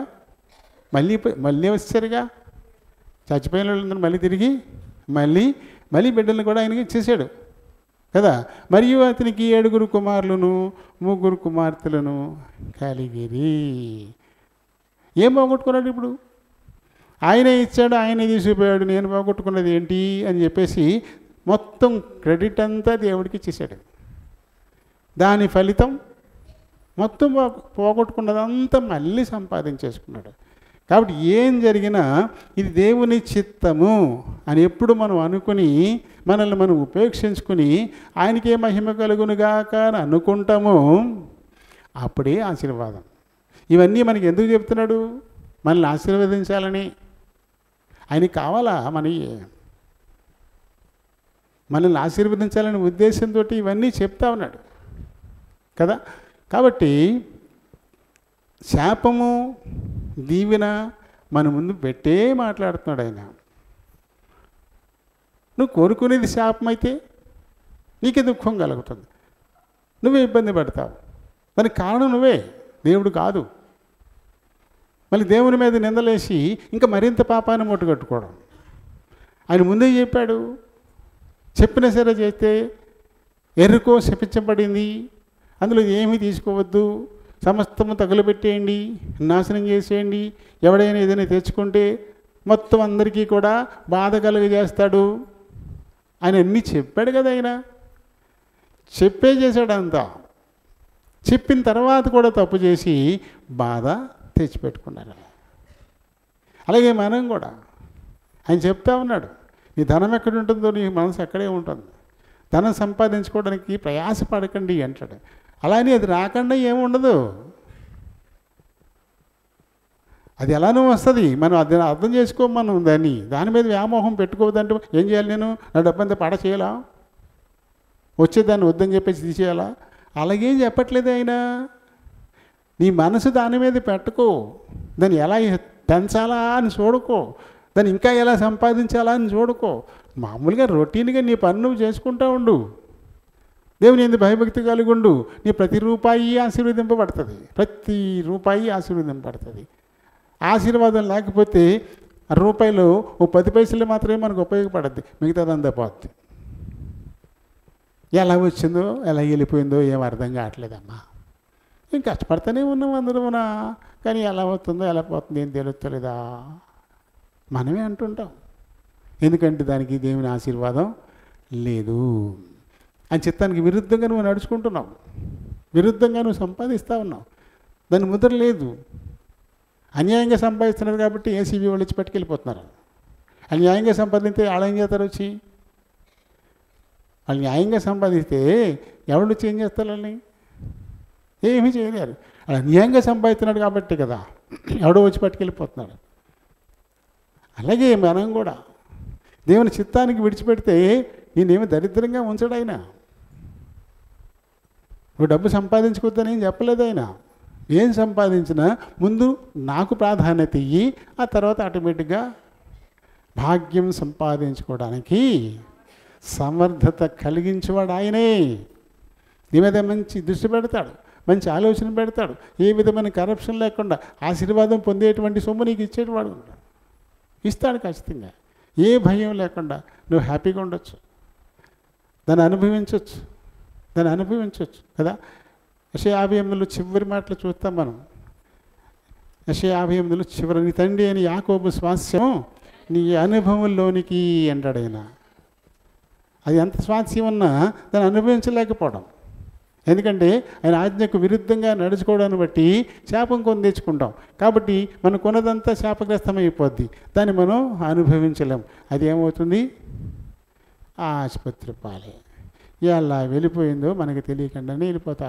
మళ్ళీ వచ్చారుగా. చచ్చిపోయిన వాళ్ళందరూ మళ్ళీ తిరిగి మళ్ళీ బిడ్డలను కూడా ఆయనకి ఇచ్చేసాడు కదా. మరియు అతనికి 7 కుమారులను 3 కుమార్తెలను కలిగిరి. ఏం పోగొట్టుకున్నాడు ఇప్పుడు? ఆయనే ఇచ్చాడు, ఆయనే తీసుకుపోయాడు, నేను పోగొట్టుకున్నది ఏంటి అని చెప్పేసి మొత్తం క్రెడిట్ అంతా దేవుడికి ఇచ్చేసాడు. దాని ఫలితం మొత్తం పోగొట్టుకున్నదంతా మళ్ళీ సంపాదించేసుకున్నాడు. కాబట్టి ఏం జరిగినా ఇది దేవుని చిత్తము అని ఎప్పుడు మనం అనుకుని మనల్ని మనం ఉపేక్షించుకుని ఆయనకే మహిమ కలుగునుగాక అని అనుకుంటామో అప్పుడే ఆశీర్వాదం. ఇవన్నీ మనకి ఎందుకు చెప్తున్నాడు? మనల్ని ఆశీర్వదించాలని. ఆయనకి కావాలా మనల్ని ఆశీర్వదించాలనే ఉద్దేశంతో ఇవన్నీ చెప్తా ఉన్నాడు కదా. కాబట్టి శాపము దీవెన మన ముందు పెట్టే మాట్లాడుతున్నాడు ఆయన. నువ్వు కోరుకునేది శాపం అయితే నీకే దుఃఖం కలుగుతుంది, నువ్వే ఇబ్బంది పడతావు. దానికి కారణం నువ్వే, దేవుడు కాదు. మళ్ళీ దేవుని మీద నిందలేసి ఇంకా మరింత పాపాన్ని మూటగట్టుకోవడం. ఆయన ముందే చెప్పాడు, చెప్పిన సరే చేస్తే ఎరుకో శపించబడింది, అందులో ఏమీ తీసుకోవద్దు, సమస్తము తగులబెట్టేయండి, నాశనం చేసేయండి. ఎవడైనా ఏదైనా తెచ్చుకుంటే మొత్తం అందరికీ కూడా బాధ కలుగజేస్తాడు అని అన్నీ చెప్పాడు కదా. ఆయన చెప్పే చేశాడు అంతా. చెప్పిన తర్వాత కూడా తప్పు చేసి బాధ తెచ్చిపెట్టుకున్నారు. అలాగే మనం కూడా ఆయన చెప్తా ఉన్నాడు, నీ ధనం ఎక్కడ ఉంటుందో నీ మనసు అక్కడే ఉంటుంది, ధనం సంపాదించుకోవడానికి ప్రయాసపడకండి అంటాడు. అలానే అది రాకుండా ఏముండదు, అది ఎలానో వస్తుంది. మనం అది అర్థం చేసుకో, మనం దాని మీద వ్యామోహం పెట్టుకోవద్దంటే ఏం చేయాలి? నేను నా డబ్బంతా పడ చేయాలా, వచ్చేదాన్ని వద్దని చెప్పేసి తీసేయాలా? అలాగేం చెప్పట్లేదు ఆయన. నీ మనసు దాని మీద పెట్టుకో, దాన్ని ఎలా పెంచాలా అని చూడుకో, దాన్ని ఇంకా ఎలా సంపాదించాలా అని చూడుకో. మామూలుగా రొటీన్గా నీ పని నువ్వు చేసుకుంటూ ఉండు, దేవుని యందు భయభక్తి కలిగి ఉండు. నీ ప్రతి రూపాయి ఆశీర్వదింపబడుతుంది, ప్రతి రూపాయి ఆశీర్వదింపబడుతుంది. ఆశీర్వాదం లేకపోతే ఆ రూపాయలు ఓ 10 పైసలు మాత్రమే మనకు ఉపయోగపడద్ది, మిగతాదంతా పోద్ది. ఎలా వచ్చిందో ఎలా వెళ్ళిపోయిందో ఏం అర్థం కావట్లేదమ్మా. ఏం కష్టపడుతూనే ఉన్నాం అందరమునా, కానీ ఎలా అవుతుందో ఎలా పోతుందో ఏం తెలుస్తలేదా మనమే అంటుంటాం. ఎందుకంటే దానికి దేవుని ఆశీర్వాదం లేదు. అని చిత్తానికి విరుద్ధంగా నువ్వు నడుచుకుంటున్నావు, విరుద్ధంగా నువ్వు సంపాదిస్తూ ఉన్నావు, దాని ముద్ర లేదు. అన్యాయంగా సంపాదిస్తున్నారు కాబట్టి ఏసీబీ వాళ్ళు వచ్చి పట్టుకెళ్ళిపోతున్నారు. వాళ్ళు న్యాయంగా సంపాదిస్తే వాళ్ళు ఏం చేస్తారు? వచ్చి వాళ్ళు న్యాయంగా సంపాదిస్తే ఎవరు వచ్చి ఏం చేస్తారు? వాళ్ళని ఏమీ చేయలేరు. వాళ్ళు అన్యాయంగా సంపాదిస్తున్నాడు కాబట్టి కదా ఎవడో వచ్చి పట్టుకెళ్ళిపోతున్నాడు. అలాగే మనం కూడా దేవుని చిత్తానికి విడిచిపెడితే నేనేమి దరిద్రంగా ఉంచడు ఆయన. నువ్వు డబ్బు సంపాదించుకోవద్దని ఏం చెప్పలేదు ఆయన. ఏం సంపాదించినా ముందు నాకు ప్రాధాన్యత ఇయ్యి, ఆ తర్వాత ఆటోమేటిక్గా భాగ్యం సంపాదించుకోవడానికి సమర్థత కలిగించేవాడు ఆయనే. నీ మీద మంచి దృష్టి పెడతాడు, మంచి ఆలోచన పెడతాడు. ఏ విధమైన కరప్షన్ లేకుండా ఆశీర్వాదం పొందేటువంటి సొమ్ము నీకు ఇచ్చేవాడు ఉంటాడు, ఇస్తాడు ఖచ్చితంగా. ఏ భయం లేకుండా నువ్వు హ్యాపీగా ఉండొచ్చు, దాన్ని అనుభవించవచ్చు కదా. యెషయా 58 చివరి మాటలు చూస్తాం మనం. యెషయా 58 చివరి, నీ తండ్రి అని యాకోబు స్వాస్యం నీ అనుభవంలోనికి అంటాడు ఆయన. అది ఎంత స్వాస్యం ఉన్నా దాన్ని అనుభవించలేకపోవడం. ఎందుకంటే ఆయన ఆజ్ఞకు విరుద్ధంగా నడుచుకోవడాన్ని బట్టి శాపం కొని తెచ్చుకుంటాం. కాబట్టి మనం కొన్నదంతా శాపగ్రస్తమైపోద్ది, దాన్ని మనం అనుభవించలేం. అది ఏమవుతుంది? ఆసుపత్రి పాలే. ఎలా వెళ్ళిపోయిందో మనకి తెలియకుండానే వెళ్ళిపోతూ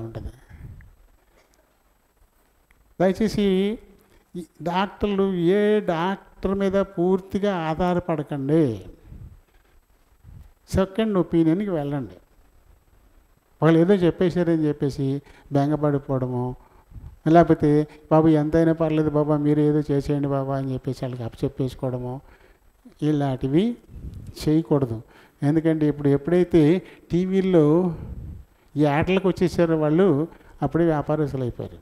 ఉంటుంది. దయచేసి డాక్టర్లు ఏ డాక్టర్ మీద పూర్తిగా ఆధారపడకండి, సెకండ్ ఒపీనియన్కి వెళ్ళండి. వాళ్ళు ఏదో చెప్పేశారని చెప్పేసి బెంగపడిపోవడము, లేకపోతే బాబు ఎంతైనా పర్లేదు బాబా మీరు ఏదో చేసేయండి బాబా అని చెప్పేసి వాళ్ళకి అప్పచెప్పేసుకోవడము, ఇలాంటివి చేయకూడదు. ఎందుకంటే ఇప్పుడు ఎప్పుడైతే టీవీల్లో ఈ యాడ్లకు వచ్చేసారో వాళ్ళు అప్పుడే వ్యాపారస్తులు అయిపోయారు.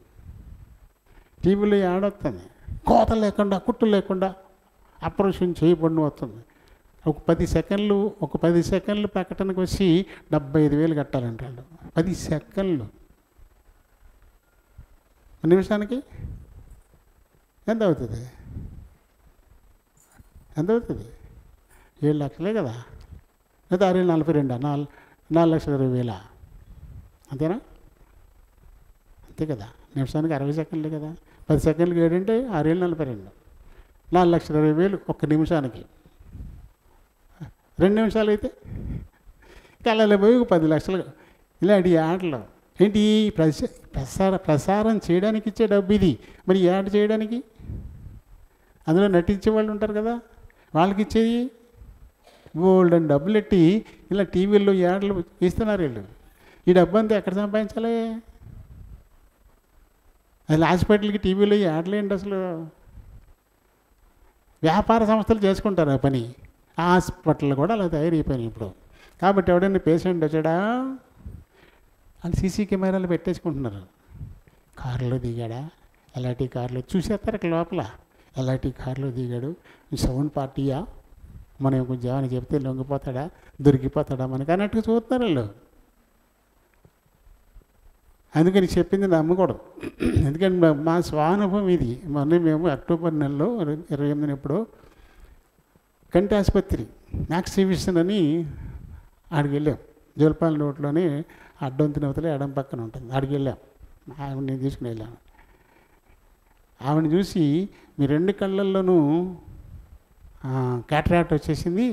టీవీలో యాడ్ వస్తుంది, కోత లేకుండా కుట్టు లేకుండా ఆపరేషన్ చేయబడిన వస్తుంది. ఒక 10 సెకండ్లు ప్రకటనకు వచ్చి 75,000 కట్టాలంటాడు. 10 సెకండ్లు, నిమిషానికి ఎంత అవుతుంది? 7 లక్షలే కదా, లేదా 6,42 4,20,000 అంతేనా? అంతే కదా, నిమిషానికి 60 సెకండ్లే కదా. 10 సెకండ్లకి 7 అంటే 6,42 4,20,000 ఒక్క నిమిషానికి. 2 నిమిషాలు అయితే కళ్ళలో పోయి 10 లక్షలు. ఇలాంటి ఆటలు ఏంటి? ప్రసారం చేయడానికి ఇచ్చే డబ్బు ఇది. మరి యాడ్ చేయడానికి అందులో నటించే వాళ్ళు ఉంటారు కదా, వాళ్ళకి ఇచ్చేది గోల్డ్ అని డబ్బులు ఎట్టి ఇలా టీవీల్లో యాడ్లు ఇస్తున్నారు వీళ్ళు. ఈ డబ్బు అంతా ఎక్కడ సంపాదించాలి? అసలు హాస్పిటల్కి టీవీలో యాడ్లు ఏంటి? అసలు వ్యాపార సంస్థలు చేసుకుంటారు ఆ పని. హాస్పిటల్ కూడా అలా తయారైపోయినాయి ఇప్పుడు. కాబట్టి ఎవడైనా పేషెంట్ వచ్చాడా అని సీసీ కెమెరాలు పెట్టేసుకుంటున్నారు. కారులో దిగాడా, ఎలాంటి కారులో చూసేస్తారు అక్కడ లోపల, ఎలాంటి కారులో దిగాడు, సౌండ్ పార్టీయా, మనం కొంచెం ఏమైనా చెప్తే లొంగిపోతాడా, దొరికిపోతాడా మనకి అన్నట్టుగా చూస్తున్నారు వాళ్ళు. అందుకని చెప్పింది నమ్మకూడదు. ఎందుకంటే మా స్వానుభవం ఇది. మొన్న మేము అక్టోబర్ నెలలో 28 ఎప్పుడో కంటి ఆసుపత్రి మ్యాక్స్ డివిజన్ అని ఆడికి వెళ్ళాం. జోల్పాల రోడ్లోనే అడ్డొంతిన అవతలే ఎడం పక్కన ఉంటుంది. ఆడికి వెళ్ళాం, ఆవిడని తీసుకుని వెళ్ళాము. ఆవిడని చూసి మీ 2 కళ్ళల్లోనూ క్యాటరాక్ట్ వచ్చేసింది,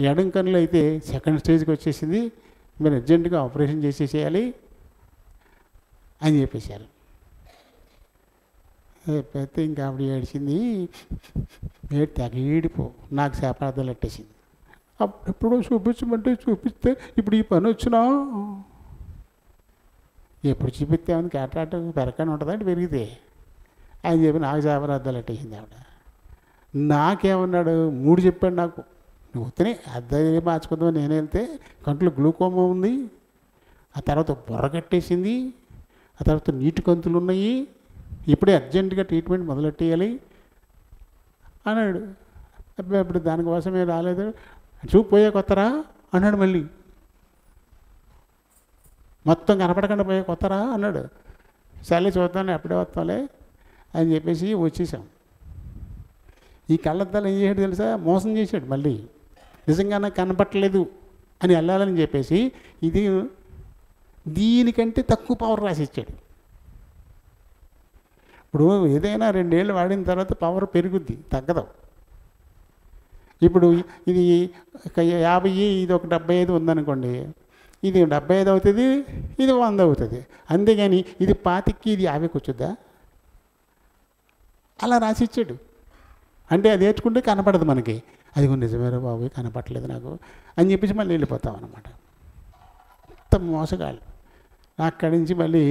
ఎడం కన్నులో అయితే సెకండ్ స్టేజ్కి వచ్చేసింది, మీరు అర్జెంటుగా ఆపరేషన్ చేసేసేయాలి అని చెప్పేశారు. పెద్ద ఇంకా ఆవిడ ఏడిచింది, తెగ ఏడిపో, నాకు శాపరార్థాలు ఎట్టేసింది. అప్పుడెప్పుడో చూపించమంటే చూపిస్తే ఇప్పుడు ఈ పని వచ్చినా ఎప్పుడు చూపిస్తే ఏమన్నా క్యాటరాక్ట్ పెరగని ఉంటుందంటే పెరిగితే అని చెప్పి నాకు శాపరార్థాలు ఎట్టేసింది ఆవిడ. నాకేమన్నాడు 3 చెప్పాడు నాకు. నువ్వు వస్తేనే అద్దె మార్చుకుందామని నేను వెళ్తే కంట్లో గ్లూకోమా ఉంది, ఆ తర్వాత బుర్ర కట్టేసింది, ఆ తర్వాత నీటి కంతులు ఉన్నాయి, ఇప్పుడే అర్జెంటుగా ట్రీట్మెంట్ మొదలెట్టేయాలి అన్నాడు. అబ్బాయి ఇప్పుడు దానికోసమే రాలేదు, చూపోయే కొత్తరా అన్నాడు. మళ్ళీ మొత్తం కనపడకుండా పోయే కొత్తరా అన్నాడు. సరే చూద్దాం ఎప్పుడే వస్తాలే అని చెప్పేసి వచ్చేసాం. ఈ కళ్ళద్దాలు ఏం చేశాడు తెలుసా? మోసం చేశాడు. మళ్ళీ నిజంగా నాకు కనపట్టలేదు అని వెళ్ళాలని చెప్పేసి ఇది దీనికంటే తక్కువ పవర్ రాసిచ్చాడు. ఇప్పుడు ఏదైనా 2 ఏళ్ళు వాడిన తర్వాత పవర్ పెరుగుద్ది, తగ్గదు. ఇప్పుడు ఇది 50, ఇది ఒక 75 ఉందనుకోండి, ఇది 75 అవుతుంది, ఇది 100 అవుతుంది. అంతేగాని ఇది 25కి ఇది 50కి వచ్చుద్దా? అలా రాసిచ్చాడు. అంటే అది నేర్చుకుంటే కనపడదు మనకి. అది నిజమేరా బాబు కనపడలేదు నాకు అని చెప్పేసి మళ్ళీ వెళ్ళిపోతాం అన్నమాట. అంత మోసగాళ్ళు. అక్కడి నుంచి మళ్ళీ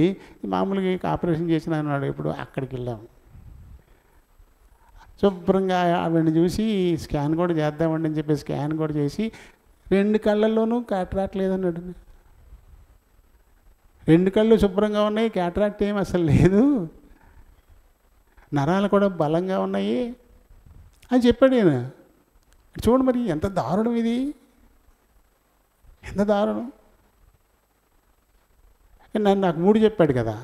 మామూలుగా ఆపరేషన్ చేసిన అన్నాడు. ఇప్పుడు అక్కడికి వెళ్ళాము. శుభ్రంగా ఆవిడని చూసి స్కాన్ కూడా చేద్దామండి అని చెప్పి స్కాన్ కూడా చేసి 2 కళ్ళల్లోనూ క్యాటరాక్ట్ లేదన్నాడు. 2 కళ్ళు శుభ్రంగా ఉన్నాయి, క్యాటరాక్ట్ ఏం అసలు లేదు, నరాలు కూడా బలంగా ఉన్నాయి అని చెప్పాడు ఈయన. చూడు మరి ఎంత దారుణం ఇది, ఎంత దారుణం. నాకు 3 చెప్పాడు కదా,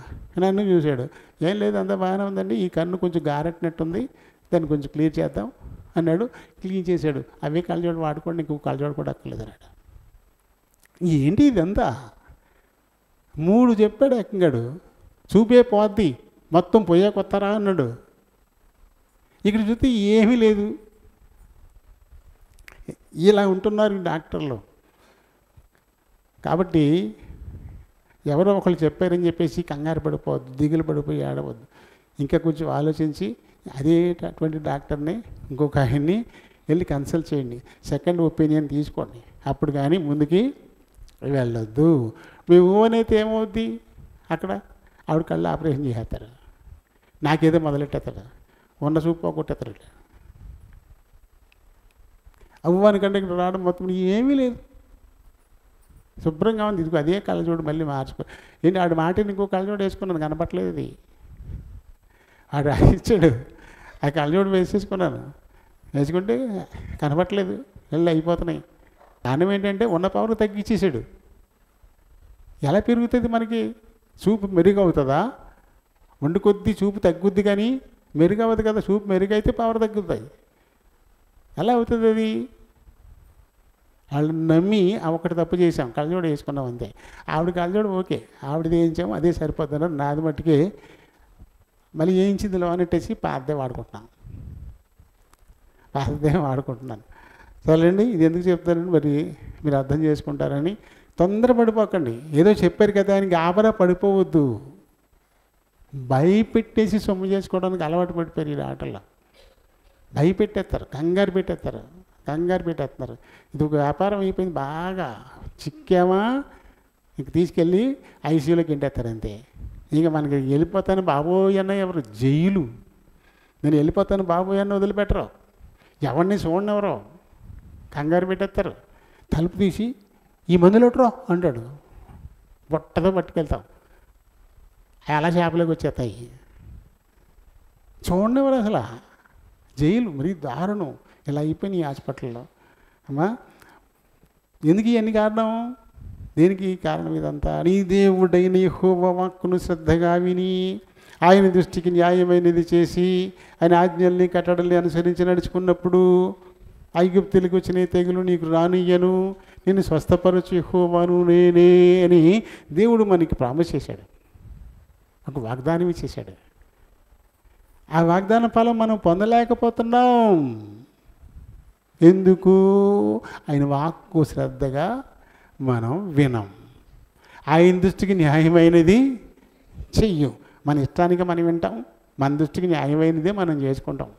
నన్ను చూశాడు. ఏం లేదు అంతా బాగానే ఉందండి, ఈ కన్ను కొంచెం గారెట్టినట్టుంది, దాన్ని కొంచెం క్లియర్ చేద్దాం అన్నాడు. క్లీన్ చేశాడు. అవే కళ్ళజోడు వాడుకోండి, ఇంకో కళ్ళజోడు కూడా అక్కర్లేదు అన్నాడు. ఏంటి ఇదంతా? 3 చెప్పాడు ఎక్కంగాడు. చూపే పోద్ది, మొత్తం పోయే కొత్తరా అన్నాడు. ఇక్కడ చూస్తే ఏమీ లేదు. ఇలా ఉంటున్నారు డాక్టర్లు. కాబట్టి ఎవరో ఒకళ్ళు చెప్పారని చెప్పేసి కంగారు పడిపోవద్దు, దిగులు పడిపోయి ఆడవద్దు. ఇంకా కొంచెం ఆలోచించి అదే అటువంటి డాక్టర్ని ఇంకొక ఆయన్ని వెళ్ళి కన్సల్ట్ చేయండి, సెకండ్ ఒపీనియన్ తీసుకోండి. అప్పుడు కానీ ముందుకి వెళ్ళొద్దు. మేము అయితే ఏమవుద్ది అక్కడ? ఆవిడ కళ్ళు ఆపరేషన్ చేసేస్తారు, నాకేదో మొదలెట్టేస్తాడు, ఉన్న చూపు పోగొట్టేస్తాడు. అవ్వనికంటే ఇక్కడ రావడం మొత్తం ఏమీ లేదు, శుభ్రంగా ఉంది. ఇదిగో అదే కళ్ళజోడు మళ్ళీ మార్చుకో. ఏంటి ఆడు మాట ఇంకో కళ్ళజోడు వేసుకున్నాను, కనపట్లేదు. ఇది ఆడు ఇచ్చాడు, ఆ కళ్ళజోడు వేసేసుకున్నాను, వేసుకుంటే కనపట్లేదు, వెళ్ళి అయిపోతున్నాయి. కారణం ఏంటంటే ఉన్న పవర్ తగ్గించేసాడు. ఎలా పెరుగుతుంది మనకి? చూపు మెరుగు అవుతుందా? వండు కొద్దీ చూపు తగ్గుద్ది, కానీ మెరుగు అవ్వదు కదా. చూపు మెరుగైతే పవర్ తగ్గుతాయి. ఎలా అవుతుంది అది? వాళ్ళు నమ్మి ఒకటి తప్పు చేసాం, కళ్ళజోడు వేసుకున్నాం అంతే. ఆవిడ కళ్ళజోడు ఓకే, ఆవిడది వేయించాము, అదే సరిపోతున్నారు. నాది మట్టుకే మళ్ళీ వేయించింది లోనెట్టేసి పాతదే వాడుకుంటున్నాను, పాతదే వాడుకుంటున్నాను. సరేండి, ఇది ఎందుకు చెప్తారండి మరి మీరు అర్థం చేసుకుంటారని. తొందరపడిపోకండి, ఏదో చెప్పారు కదా అని గాబరా పడిపోవద్దు. భయపెట్టేసి సొమ్ము చేసుకోవడానికి అలవాటు పడిపోయారు ఈ ఆటల్లో. భయపెట్టేస్తారు, కంగారు పెట్టేస్తున్నారు. ఇది ఒక వ్యాపారం అయిపోయింది. బాగా చిక్కామా ఇంక తీసుకెళ్ళి ఐసీయూలోకి ఎంటేస్తారు అంతే. ఇక మనకి వెళ్ళిపోతాను బాబోయ్ అన్న ఎవరు? జైలు. నేను వెళ్ళిపోతాను బాబోయ్ అన్న వదిలిపెట్టరు, ఎవరిని చూడనివ్వరు, కంగారు పెట్టేస్తారు. తలుపు తీసి ఈ మందులోట్రో అంటాడు, బొట్టతో పట్టుకెళ్తాం, అలా చేపలోకి వచ్చేస్తాయి. చూడనివ్వరు అసలు. జైలు మరీ దారుణం. ఇలా అయిపోయినాయి హాస్పిటల్లో. అమ్మా ఎందుకు ఇవన్నీ కారణం? దేనికి కారణం ఇదంతా? నీ దేవుడైన యెహోవా వాక్కును శ్రద్ధగా విని ఆయన దృష్టికి న్యాయమైనది చేసి ఆయన ఆజ్ఞల్ని కట్టడల్ని అనుసరించి నడుచుకున్నప్పుడు ఐగుప్తులకు వచ్చిన తెగులు నీకు రానియ్యను, నేను స్వస్థపరచు యెహోవాను నేనే అని దేవుడు మనకి ప్రామిస్ చేశాడు, ఒక వాగ్దానం ఇచ్చేశాడు. ఆ వాగ్దాన ఫలం మనం పొందలేకపోతున్నాం. ఎందుకు? ఆయన వాక్కు శ్రద్ధగా మనం వినం, ఆయన దృష్టికి న్యాయమైనది చెయ్యం. మన ఇష్టానికి మనం వింటాం, మన దృష్టికి న్యాయమైనదే మనం చేసుకుంటాం.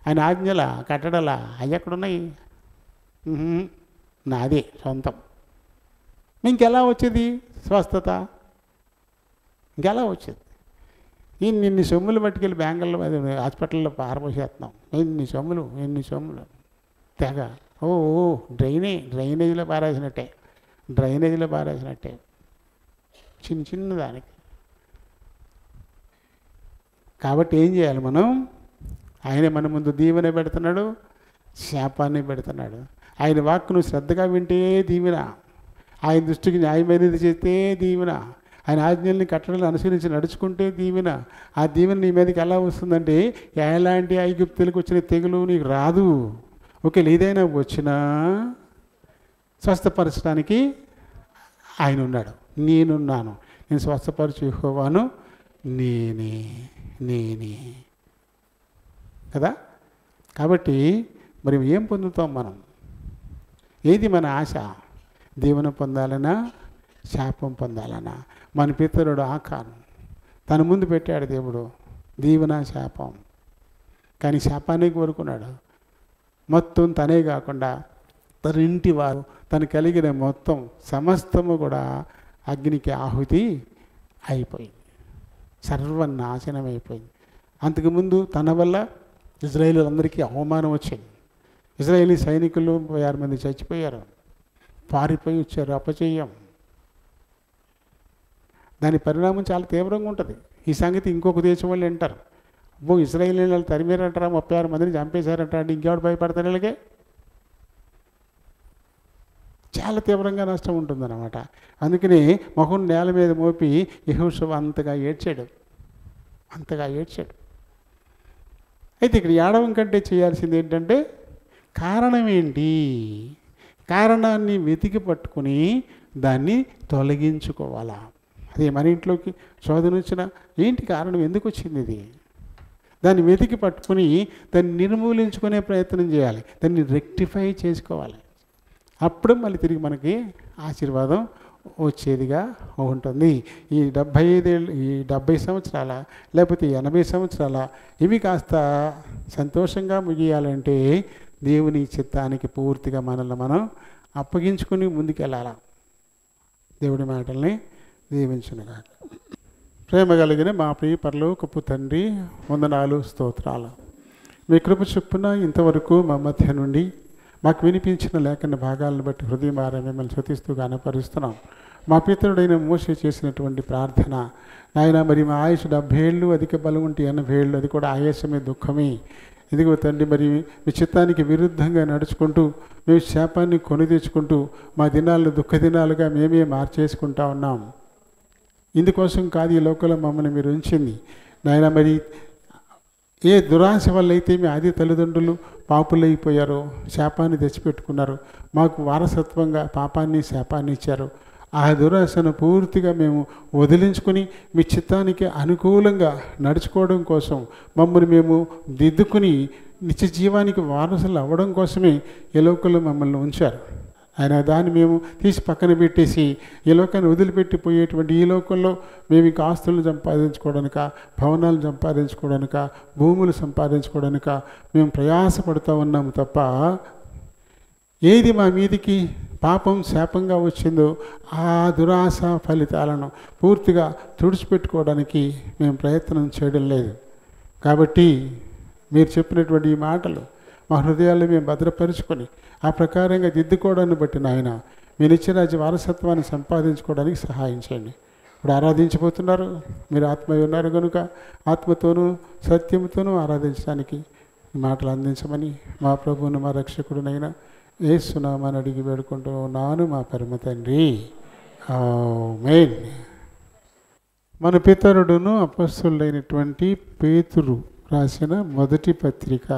ఆయన ఆజ్ఞల కట్టడల అవి ఎక్కడున్నాయి? నాదే సొంతం. ఇంకెలా వచ్చేది స్వస్థత? ఇంకెలా వచ్చేది? ఇన్ని సొమ్ములు పట్టుకెళ్ళి బ్యాంకుల్లో హాస్పిటల్లో పారపోసేస్తున్నాం. ఎన్ని సొమ్ములు తెగ. ఓ డ్రైనేజీలో పారేసినట్టే చిన్న దానికి. కాబట్టి ఏం చేయాలి మనం? ఆయన మన ముందు దీవెన పెడుతున్నాడు, శాపాన్ని పెడుతున్నాడు. ఆయన వాక్కును శ్రద్ధగా వింటే దీవెన, ఆయన దృష్టికి న్యాయమైనది చేస్తే దీవెన, ఆయన ఆజ్ఞల్ని కట్టడలు అనుసరించి నడుచుకుంటే దీవెన. ఆ దీవెన నీ మీదకి ఎలా వస్తుందంటే ఎలాంటి ఐగుప్తులకు వచ్చిన తెగులు నీకు రాదు. ఒకవేళ ఏదైనా వచ్చినా స్వస్థపరచడానికి ఆయన ఉన్నాడు. నేనున్నాను, నేను స్వస్థపరచు యెహోవాను నేనే కదా. కాబట్టి మరి ఏం పొందుతాం మనం? ఏది మన ఆశ? దీవెన పొందాలనా శాపం పొందాలనా? మన పితరుడు ఆకాను తన ముందు పెట్టాడు దేవుడు, దీవెన శాపం. కానీ శాపాన్ని కోరుకున్నాడు. మొత్తం తనే కాకుండా తన ఇంటి వారు, తను కలిగిన మొత్తం సమస్తము కూడా అగ్నికి ఆహుతి అయిపోయింది, సర్వనాశనం అయిపోయింది. అంతకుముందు తన వల్ల ఇజ్రాయేలీలందరికీ అవమానం వచ్చింది. ఇజ్రాయేలీ సైనికులు 6 మంది చచ్చిపోయారు, పారిపోయి వచ్చారు అపజయం. దాని పరిణామం చాలా తీవ్రంగా ఉంటుంది. ఈ సంగతి ఇంకొక దేశం వాళ్ళు వింటారు, అబ్బో ఇజ్రాయేలీలు తరిమేరంటారా, 36 మందిని చంపేశారంటారా అంటే ఇంకెవడు భయపడతారు? వీళ్ళకి చాలా తీవ్రంగా నష్టం ఉంటుందన్నమాట. అందుకని మొహం నేల మీద మోపి యెహోషువ అంతగా ఏడ్చాడు. అయితే ఇక్కడ ఏడవం కంటే చేయాల్సింది ఏంటంటే కారణం ఏంటి? కారణాన్ని వెతికి పట్టుకుని దాన్ని తొలగించుకోవాలా. అదే మన ఇంట్లోకి శోధన వచ్చిన ఏంటి కారణం, ఎందుకు వచ్చింది ఇది, దాన్ని వెతికి పట్టుకుని దాన్ని నిర్మూలించుకునే ప్రయత్నం చేయాలి, దాన్ని రెక్టిఫై చేసుకోవాలి. అప్పుడు మళ్ళీ తిరిగి మనకి ఆశీర్వాదం వచ్చేదిగా ఉంటుంది. ఈ 70 సంవత్సరాల లేకపోతే 80 సంవత్సరాల ఇవి కాస్త సంతోషంగా ముగియాలంటే దేవుని చిత్తానికి పూర్తిగా మనల్ని మనం అప్పగించుకుని ముందుకెళ్ళాలి. దేవుడి మాటల్ని దీవించునుగాక. ప్రేమ కలిగిన మా ప్రియ పరలోకపు తండ్రి, వందనాలు, స్తోత్రాలు. మీ కృప చొప్పున ఇంతవరకు మా మధ్య నుండి మాకు వినిపించిన లేఖన భాగాలను బట్టి హృదయమారా మిమ్మల్ని స్తుతిస్తూ గణపరుస్తున్నాం. మా పితరుడైన మోషే చేసినటువంటి ప్రార్థన ఆయన, మరి మా ఆయుష్ 70 ఏళ్ళు, అధిక బలం ఉంటే 80 ఏళ్ళు, అది కూడా ఆయాసమే, దుఃఖమే. ఇదిగో తండ్రి, మరి మీ చిత్తానికి విరుద్ధంగా నడుచుకుంటూ మేము శాపాన్ని కొని తెచ్చుకుంటూ మా దినాలను దుఃఖ దినాలుగా మేమే మార్చేసుకుంటా ఉన్నాం. ఇందుకోసం కాదు ఈ లోకంలో మమ్మల్ని మీరు ఉంచింది నాయన. మరి ఏ దురాశ వల్ల అయితే మీ ఆది తల్లిదండ్రులు పాపులైపోయారో, శాపాన్ని తెచ్చిపెట్టుకున్నారు, మాకు వారసత్వంగా పాపాన్ని శాపాన్ని ఇచ్చారు. ఆ దురాశను పూర్తిగా మేము వదిలించుకొని మీ చిత్తానికి అనుకూలంగా నడుచుకోవడం కోసం మమ్మల్ని మేము దిద్దుకుని నిత్య జీవానికి వారసులు అవ్వడం కోసమే ఈ లోకంలో మమ్మల్ని ఉంచారు. ఆయన దాన్ని మేము తీసి పక్కన పెట్టేసి ఈ లోకాన్ని వదిలిపెట్టిపోయేటువంటి ఈ లోకంలో మేము ఇంకా ఆస్తులను సంపాదించుకోవడానిక, భవనాలు సంపాదించుకోవడానిక, భూములు సంపాదించుకోవడానిక మేము ప్రయాసపడుతూ ఉన్నాము తప్ప ఏది మా మీదికి పాపం శాపంగా వచ్చిందో ఆ దురాశ ఫలితాలను పూర్తిగా తుడిచిపెట్టుకోవడానికి మేము ప్రయత్నం చేయడం లేదు. కాబట్టి మీరు చెప్పినటువంటి ఈ మాటలు మా హృదయాల్లో మేము భద్రపరుచుకొని ఆ ప్రకారంగా దిద్దుకోవడాన్ని బట్టి నాయన మీ నిత్యరాజ్య వారసత్వాన్ని సంపాదించుకోవడానికి సహాయం చేయండి. ఇప్పుడు ఆరాధించబోతున్నారు, మీరు ఆత్మ ఉన్నారు కనుక ఆత్మతోనూ సత్యంతోనూ ఆరాధించడానికి ఈ మాటలు అందించమని మా ప్రభువును మా రక్షకుడునైనా యేసు నామమున అడిగి వేడుకుంటున్నాను మా పరమ తండ్రి, ఆమేన్. మన పితరుడును అపొస్తలుడైనటువంటి పేతురు రాసిన మొదటి పత్రిక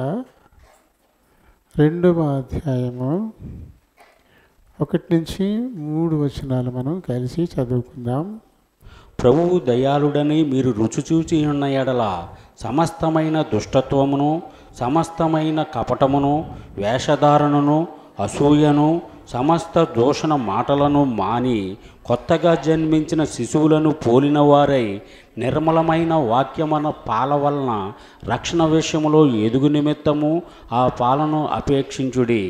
2వ అధ్యాయము 1-3 వచనాలు మనం కలిసి చదువుకుందాం. ప్రభువు దయాళుడని మీరు రుచి చూచి ఉన్న ఎడల సమస్తమైన దుష్టత్వమును, సమస్తమైన కపటమును, వేషధారణను, అసూయను, సమస్త దూషణ మాటలను మాని కొత్తగా జన్మించిన శిశువులను పోలిన వారై నిర్మలమైన వాక్యమన పాల వలన రక్షణ విషయంలో ఎదుగు నిమిత్తము ఆ పాలను అపేక్షించుడి.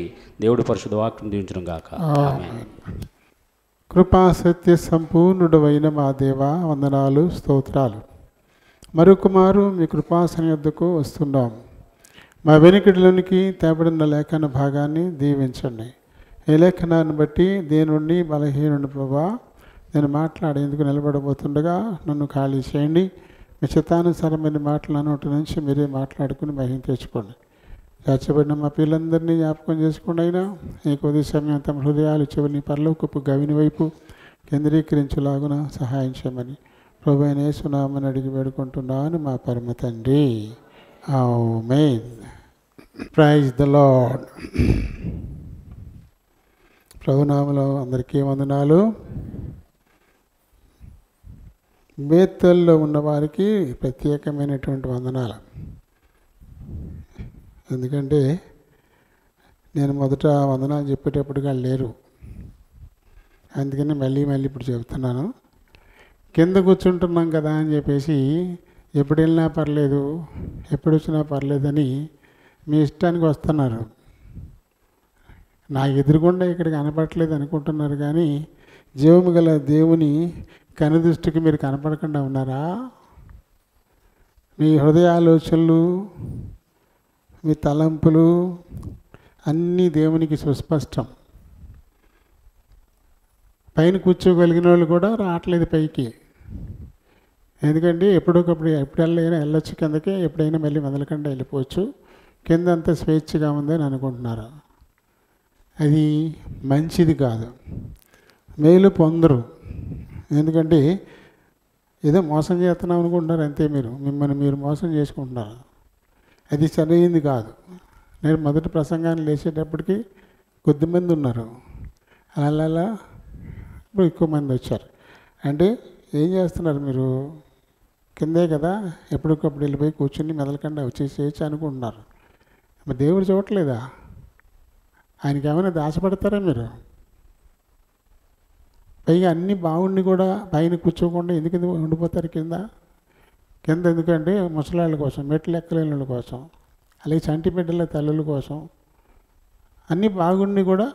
దేవుడి పరిశుద్ధ వాక్యం దీవించును గాక. ఆమేన్. కృపా సత్య సంపూర్ణుడవైన మా దేవా, వందనాలు, స్తోత్రాలు. మరొకమారు మీ కృపాసన యొద్దకు వస్తున్నాం. మా వెనుకడిలోనికి తేబడిన లేఖన భాగాన్ని దీవించండి. ఈ లేఖనాన్ని బట్టి దేని నుండి బలహీనుడి ప్రభా నేను మాట్లాడేందుకు నిలబడబోతుండగా నన్ను ఖాళీ చేయండి. మీ చిత్తానుసారమైన మాటల నోటి నుంచి మీరే మాట్లాడుకుని మహిమ తెచ్చుకోండి. చేర్చబడిన మా పిల్లలందరినీ జ్ఞాపకం చేసుకోండి. అయినా ఈ కొద్ది సమయం తమ హృదయాలు చివరిని పరలోకపు గవిని వైపు కేంద్రీకరించులాగున సహాయం చేయమని ప్రభు అయిన యేసు నామమున అడిగి వేడుకుంటున్నాను మా పరమ తండ్రి, ఆమేన్. Praise the Lord. ప్రభునామములో అందరికీ వందనాలు. బేతల్లో ఉన్నవారికి ప్రత్యేకమైనటువంటి వందనాలు. ఎందుకంటే నేను మొదట వందనాలు చెప్పేటప్పుడుగా లేరు, అందుకని మళ్ళీ ఇప్పుడు చెప్తున్నాను. కింద కూర్చుంటున్నాం కదా అని చెప్పేసి ఎప్పుడు వెళ్ళినా పర్లేదు, ఎప్పుడు వచ్చినా పర్లేదని మీ ఇష్టానికి వస్తున్నారు. నా ఎదురుగుండా ఇక్కడ కనపడట్లేదు అనుకుంటున్నారు, కానీ జీవము గల దేవుని కనుదృష్టికి మీరు కనపడకుండా ఉన్నారా? మీ హృదయ ఆలోచనలు, మీ తలంపులు అన్నీ దేవునికి సుస్పష్టం. పైన కూర్చోగలిగిన వాళ్ళు కూడా రావట్లేదు పైకి. ఎందుకంటే ఎప్పుడొకప్పుడు ఎప్పుడెళ్ళైనా వెళ్ళొచ్చు కిందకి, ఎప్పుడైనా మళ్ళీ మొదలకుండా వెళ్ళిపోవచ్చు. కింద అంతా స్వేచ్ఛగా ఉందని అనుకుంటున్నారు. అది మంచిది కాదు, మేలు పొందరు. ఎందుకంటే ఏదో మోసం చేస్తున్నాం అనుకుంటున్నారు అంతే. మిమ్మల్ని మీరు మోసం చేసుకుంటున్నారు. అది సరైనది కాదు. నేను మొదటి ప్రసంగాన్ని లేచేటప్పటికి కొద్దిమంది ఉన్నారు, అలా ఇప్పుడు ఎక్కువ మంది వచ్చారు. అంటే ఏం చేస్తున్నారు మీరు? కిందే కదా, ఎప్పటికప్పుడు వెళ్ళిపోయి కూర్చుని మెదలకుండా వచ్చేసేయచ్చు అనుకుంటున్నారు. మరి దేవుడు చూడట్లేదా? ఆయనకి ఏమైనా దాచపడతారా మీరు? పైగా అన్నీ బాగుండి కూడా పైన కూర్చోకుండా ఎందుకు ఉండిపోతారు కింద? ఎందుకంటే ముసలాళ్ళ కోసం, మెట్లు ఎక్కలేని వాళ్ళ కోసం, అలాగే చంటి బిడ్డల తల్లుల కోసం. అన్నీ బాగుండి కూడా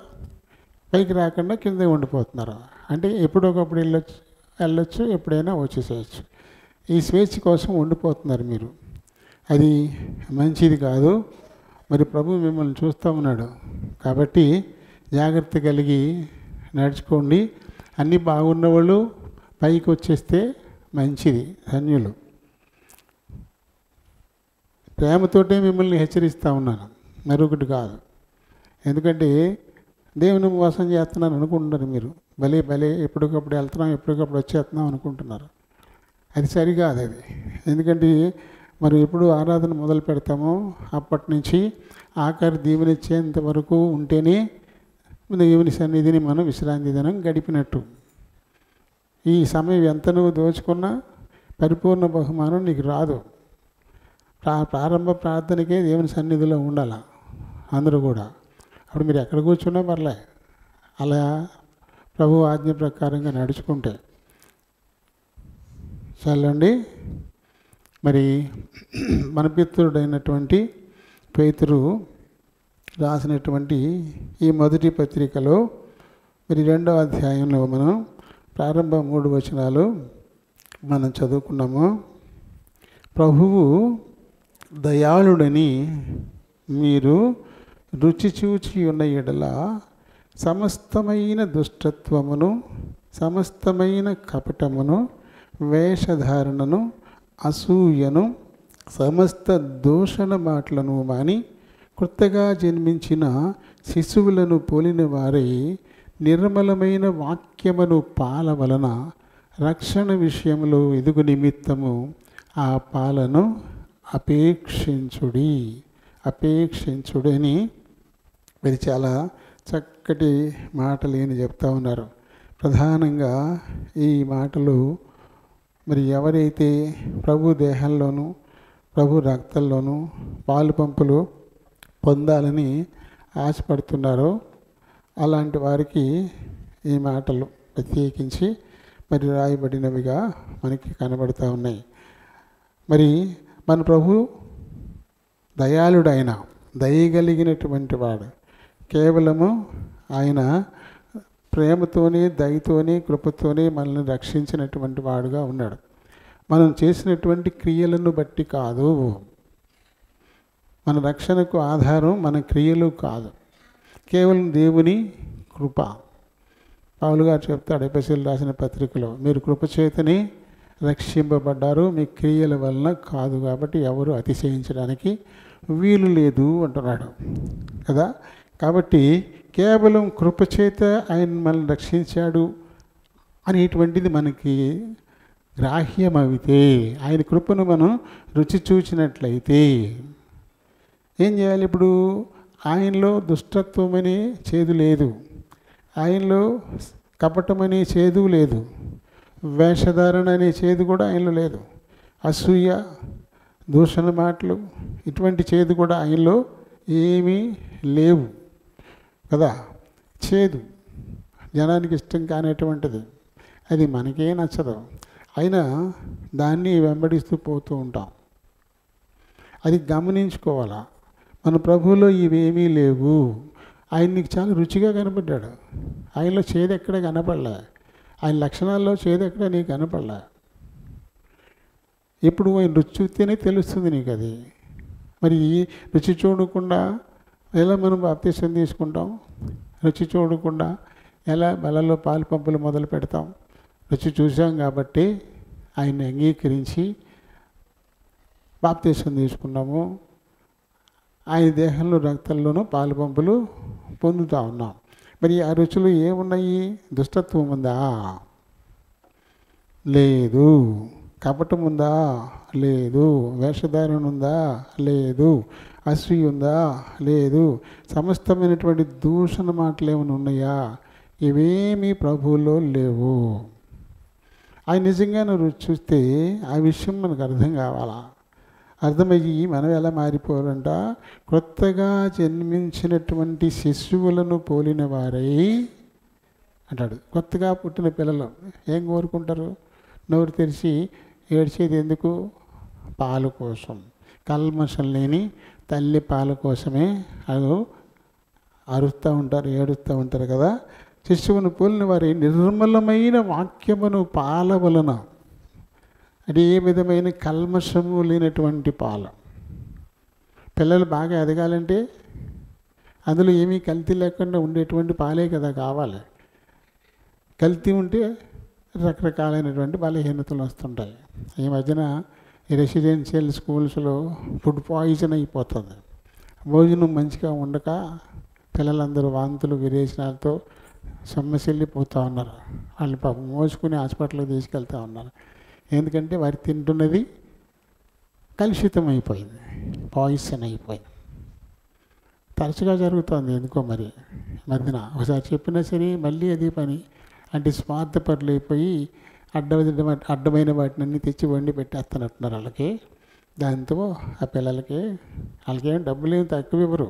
పైకి రాకుండా కింద ఉండిపోతున్నారు. అంటే ఎప్పుడొకప్పుడు వెళ్ళొచ్చు, ఎప్పుడైనా వచ్చేసేయచ్చు. ఈ స్వేచ్ఛ కోసం ఉండిపోతున్నారు మీరు. అది మంచిది కాదు. మరి ప్రభు మిమ్మల్ని చూస్తూ ఉన్నాడు కాబట్టి జాగ్రత్త కలిగి నడుచుకోండి. అన్నీ బాగున్న వాళ్ళు పైకి వచ్చేస్తే మంచిది, ధన్యులు. ప్రేమతోటే మిమ్మల్ని హెచ్చరిస్తూ ఉన్నాను, మరొకటి కాదు. ఎందుకంటే దేవుని మోసం చేస్తున్నాను అనుకుంటున్నారు మీరు. భలే ఎప్పటికప్పుడు వెళ్తున్నాం, ఎప్పటికప్పుడు వచ్చేస్తున్నాం అనుకుంటున్నారు. అది సరికాదు అది. ఎందుకంటే మరి ఎప్పుడు ఆరాధన మొదలు పెడతామో అప్పటి నుంచి ఆఖరి దీవెనిచ్చేంత వరకు ఉంటేనే దేవుని సన్నిధిని మనం విశ్రాంతి దినం గడిపినట్టు. ఈ సమయం ఎంత నువ్వు దోచుకున్నా పరిపూర్ణ బహుమానం నీకు రాదు. ప్రారంభ ప్రార్థనకే దేవుని సన్నిధిలో ఉండాలి అందరూ కూడా. అప్పుడు మీరు ఎక్కడ కూర్చున్నా పర్లే, అలా ప్రభు ఆజ్ఞ ప్రకారంగా నడుచుకుంటే చాలండి. మరి మన పితృడైనటువంటి పేతురు రాసినటువంటి ఈ మొదటి పత్రికలో మరి 2వ అధ్యాయంలో మనం ప్రారంభ 3 వచనాలు మనం చదువుకున్నాము. ప్రభువు దయాళుడని మీరు రుచి చూచి ఉన్న ఎడల సమస్తమైన దుష్టత్వమును, సమస్తమైన కపటమును, వేషధారణను, అసూయను, సమస్త దూషణ మాటలను మాని కొత్తగా జన్మించిన శిశువులను పోలిన వారై నిర్మలమైన వాక్యమును పాల వలన రక్షణ విషయంలో ఎదుగు నిమిత్తము ఆ పాలను అపేక్షించుడని ఇది చాలా చక్కటి మాటలు ఏని చెప్తా ఉన్నారు. ప్రధానంగా ఈ మాటలు మరి ఎవరైతే ప్రభు దేహంలోనూ ప్రభు రక్తంలోనూ పాలు పంపులు పొందాలని ఆశపడుతున్నారో అలాంటి వారికి ఈ మాటలు ప్రత్యేకించి మరి రాయబడినవిగా మనకి కనబడుతూ ఉన్నాయి. మరి మన ప్రభు దయాళుడైన, దయగలిగినటువంటి వాడు. కేవలము ఆయన ప్రేమతోనే, దయతోనే, కృపతోనే మనల్ని రక్షించినటువంటి వాడుగా ఉన్నాడు. మనం చేసినటువంటి క్రియలను బట్టి కాదు. మన రక్షణకు ఆధారం మన క్రియలు కాదు, కేవలం దేవుని కృప. పౌలు గారు చెప్తాడు ఎఫెసీయులకు రాసిన పత్రికలో, మీరు కృపచేతనే రక్షింపబడ్డారు, మీ క్రియల వలన కాదు, కాబట్టి ఎవరు అతిశయించడానికి వీలు లేదు అంటున్నాడు కదా. కాబట్టి కేవలం కృపచేత ఆయన మనల్ని రక్షించాడు అనేటువంటిది మనకి గ్రాహ్యమైతే, ఆయన కృపను మనం రుచి చూచినట్లయితే ఏం చేయాలి? ఇప్పుడు ఆయనలో దుష్టత్వం అనే చేదు లేదు, ఆయనలో కపటం అనే చేదు లేదు, వేషధారణ అనే చేదు కూడా ఆయనలో లేదు, అసూయ, దూషణ మాటలు ఇటువంటి చేదు కూడా ఆయనలో ఏమీ లేవు కదా. చేదు జనానికి ఇష్టం కానటువంటిది, అది మనకే నచ్చదు, అయినా దాన్ని వెంబడిస్తూ పోతూ ఉంటాం. అది గమనించుకోవాలా. మన ప్రభువులో ఇవేమీ లేవు. ఆయన నీకు చాలా రుచిగా కనపడ్డాడు, ఆయనలో చేదు ఎక్కడ కనపడలే, ఆయన లక్షణాల్లో చేదు ఎక్కడ నీకు కనపడలే. ఇప్పుడు ఆయన రుచి చూస్తేనే తెలుస్తుంది నీకు అది. మరి రుచి చూడకుండా ఎలా మనం బాప్తీసం తీసుకుంటాం? రుచి చూడకుండా ఎలా బలలో పాలు పంపులు మొదలు పెడతాం? రుచి చూసాం కాబట్టి ఆయన్ని అంగీకరించి బాప్తీసం తీసుకున్నాము, ఆయన దేహంలో రక్తంలోనూ పాలు పంపులు పొందుతూ ఉన్నాం. మరి ఆ రుచులు ఏమున్నాయి? దుష్టత్వం ఉందా? లేదు. కపటం ఉందా? లేదు. వేషధారణ ఉందా? లేదు. అసూయ ఉందా? లేదు. సమస్తమైనటువంటి దూషణ మాటలు ఏమైనా ఉన్నాయా? ఇవేమీ ప్రభువులో లేవు. ఆయన నిజంగా నువ్వు చూస్తే ఆ విషయం మనకు అర్థం కావాలా. అర్థమయ్యి మనం ఎలా మారిపోవాలంట, కొత్తగా జన్మించినటువంటి శిశువులను పోలిన వారై అంటాడు. కొత్తగా పుట్టిన పిల్లలు ఏం కోరుకుంటారు? నోరు తెరిచి ఏడ్చేది ఎందుకు? పాలు కోసం. కల్మషం లేని తల్లి పాల కోసమే అది అరుస్తూ ఉంటారు, ఏడుస్తూ ఉంటారు కదా. శిశువును పోలిన వారి నిర్మలమైన వాక్యమును పాల వలన, అంటే ఏ విధమైన కల్మషము లేనటువంటి పాలు. పిల్లలు బాగా ఎదగాలంటే అందులో ఏమీ కల్తీ లేకుండా ఉండేటువంటి పాలే కదా కావాలి. కల్తీ ఉంటే రకరకాలైనటువంటి బలహీనతలు వస్తుంటాయి. ఈ మధ్యన ఈ రెసిడెన్షియల్ స్కూల్స్లో ఫుడ్ పాయిజన్ అయిపోతుంది. భోజనం మంచిగా ఉండక పిల్లలందరూ వాంతులు విరేచనాలతో సొమ్మసిల్లిపోతూ ఉన్నారు. వాళ్ళు పాపం మోసుకుని హాస్పిటల్కి తీసుకెళ్తూ ఉన్నారు. ఎందుకంటే వారు తింటున్నది కలుషితం అయిపోయింది, పాయిజన్ అయిపోయింది. తరచుగా జరుగుతుంది ఎందుకో మరి మధ్యన. ఒకసారి చెప్పినా సరే మళ్ళీ అదే పని. అంటే స్వార్థపరులు అయిపోయి అడ్డమైన వాటిని అన్నీ తెచ్చి వండి పెట్టేస్తున్నట్టున్నారు వాళ్ళకి. దాంతో ఆ పిల్లలకి వాళ్ళకేం డబ్బులు ఏమి తక్కువ ఇవ్వరు.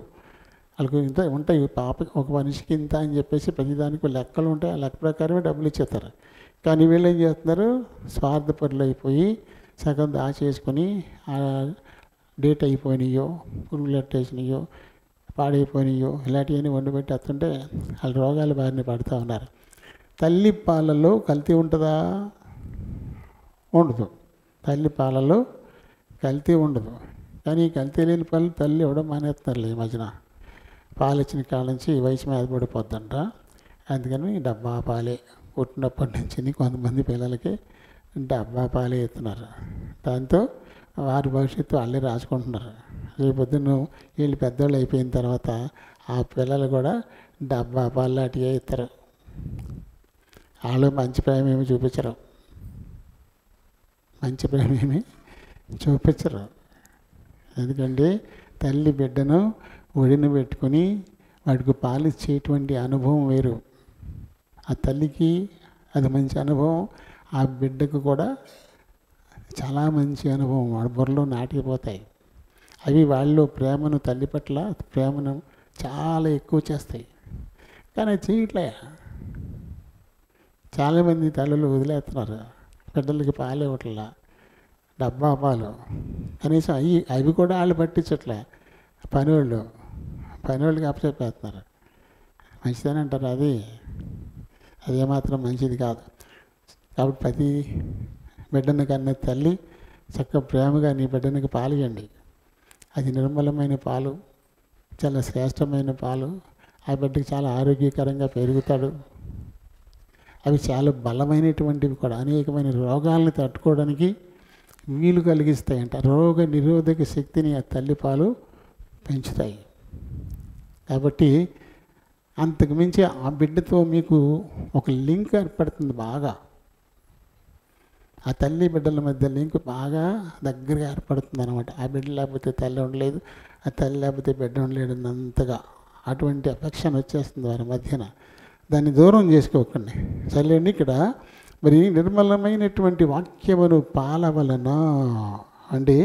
వాళ్ళకి ఇంత ఉంటాయి, పాప ఒక మనిషికి ఇంత అని చెప్పేసి ప్రతిదానికి లెక్కలు ఉంటాయి. ఆ లెక్క ప్రకారమే డబ్బులు ఇచ్చేస్తారు. కానీ వీళ్ళు ఏం చేస్తున్నారు, స్వార్థపరులు అయిపోయి సగం దాచేసుకొని డేట్ అయిపోయినాయో, పురుగులు అట్టేసినాయో, పాడైపోయినాయో ఇలాంటివన్నీ వండి పెట్టి వస్తుంటే వాళ్ళు రోగాల బారిన పడుతూ ఉన్నారు. తల్లి పాలలో కల్తీ ఉంటుందా? ఉండదు. తల్లి పాలలో కల్తీ ఉండదు. కానీ కల్తీ లేని పాలు తల్లి ఇవ్వడం మానేస్తున్నారు ఈ మధ్యన. పాలు ఇచ్చిన కాడ నుంచి ఈ వయసు మీద పడిపోద్దంట. అందుకని డబ్బా పాలే పుట్టినప్పటి నుంచి కొంతమంది పిల్లలకి డబ్బా పాలే ఇస్తున్నారు. దాంతో వారి భవిష్యత్తు వాళ్ళే రాసుకుంటున్నారు. రేపొద్దున వీళ్ళు పెద్దవాళ్ళు అయిపోయిన తర్వాత ఆ పిల్లలు కూడా డబ్బా పాలు లాంటివే ఇస్తారు. వాళ్ళు మంచి ప్రేమ ఏమి చూపించరు, మంచి ప్రేమ ఏమి చూపించరు. ఎందుకంటే తల్లి బిడ్డను ఒడిని పెట్టుకొని వాడికి పాలు ఇచ్చేటువంటి అనుభవం వేరు. ఆ తల్లికి అది మంచి అనుభవం, ఆ బిడ్డకు కూడా చాలా మంచి అనుభవం. వాడి బుర్రలో నాటిపోతాయి. అవి వాళ్ళు ప్రేమను, తల్లి పట్ల ప్రేమను చాలా ఎక్కువ చేస్తాయి. కానీ అది చేయట్లే. చాలామంది తల్లులు వదిలేస్తున్నారు, బిడ్డలకి పాలు ఇవ్వట్లా, డబ్బా పాలు. కనీసం అవి కూడా వాళ్ళు పట్టించట్లే. పనివాళ్ళకి అప్పచెప్పేస్తున్నారు. మంచిదేనంటారు. అది ఏమాత్రం మంచిది కాదు. కాబట్టి ప్రతి బిడ్డను కన్నా తల్లి చక్కగా ప్రేమగా నీ బిడ్డనికి పాలు ఇవ్వండి. అది నిర్మలమైన పాలు, చాలా శ్రేష్టమైన పాలు. ఆ బిడ్డకి చాలా ఆరోగ్యకరంగా పెరుగుతాడు. అవి చాలా బలమైనటువంటివి కూడా, అనేకమైన రోగాలను తట్టుకోవడానికి వీలు కలిగిస్తాయంట. రోగ నిరోధక శక్తిని ఆ తల్లిపాలు పెంచుతాయి. కాబట్టి అంతకు మించి ఆ బిడ్డతో మీకు ఒక లింక్ ఏర్పడుతుంది బాగా. ఆ తల్లి బిడ్డల మధ్య లింక్ బాగా దగ్గరగా ఏర్పడుతుంది అనమాట. ఆ బిడ్డ లేకపోతే తల్లి ఉండలేదు, ఆ తల్లి లేకపోతే బిడ్డ ఉండలేడు అంతగా అటువంటి అఫెక్షన్ వచ్చేస్తుంది వారి మధ్యన. దాన్ని దూరం చేసుకోకండి. సరేండి. ఇక్కడ మరి నిర్మలమైనటువంటి వాక్యమును పాల వలన అంటే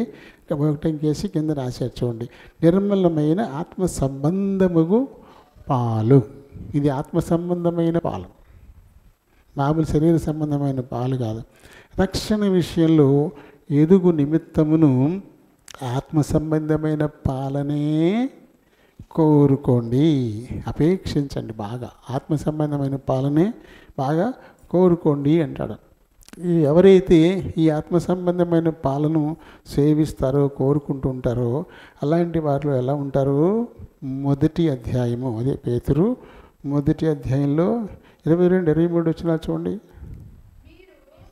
ఒకటం కేసి కింద రాశారు చూడండి. నిర్మలమైన ఆత్మ సంబంధముగు పాలు. ఇది ఆత్మ సంబంధమైన పాలు, మామూలు శరీర సంబంధమైన పాలు కాదు. రక్షణ విషయంలో ఎదుగు నిమిత్తమును ఆత్మ సంబంధమైన పాలనే కోరుకోండి, అపేక్షించండి. బాగా ఆత్మ సంబంధమైన పాలనే బాగా కోరుకోండి అంటాడు. ఎవరైతే ఈ ఆత్మ సంబంధమైన పాలను సేవిస్తారో, కోరుకుంటూ ఉంటారో అలాంటి వారిలో ఎలా ఉంటారు? మొదటి అధ్యాయము, అదే పేతురు మొదటి అధ్యాయంలో 22-23 వచ్చినా చూడండి.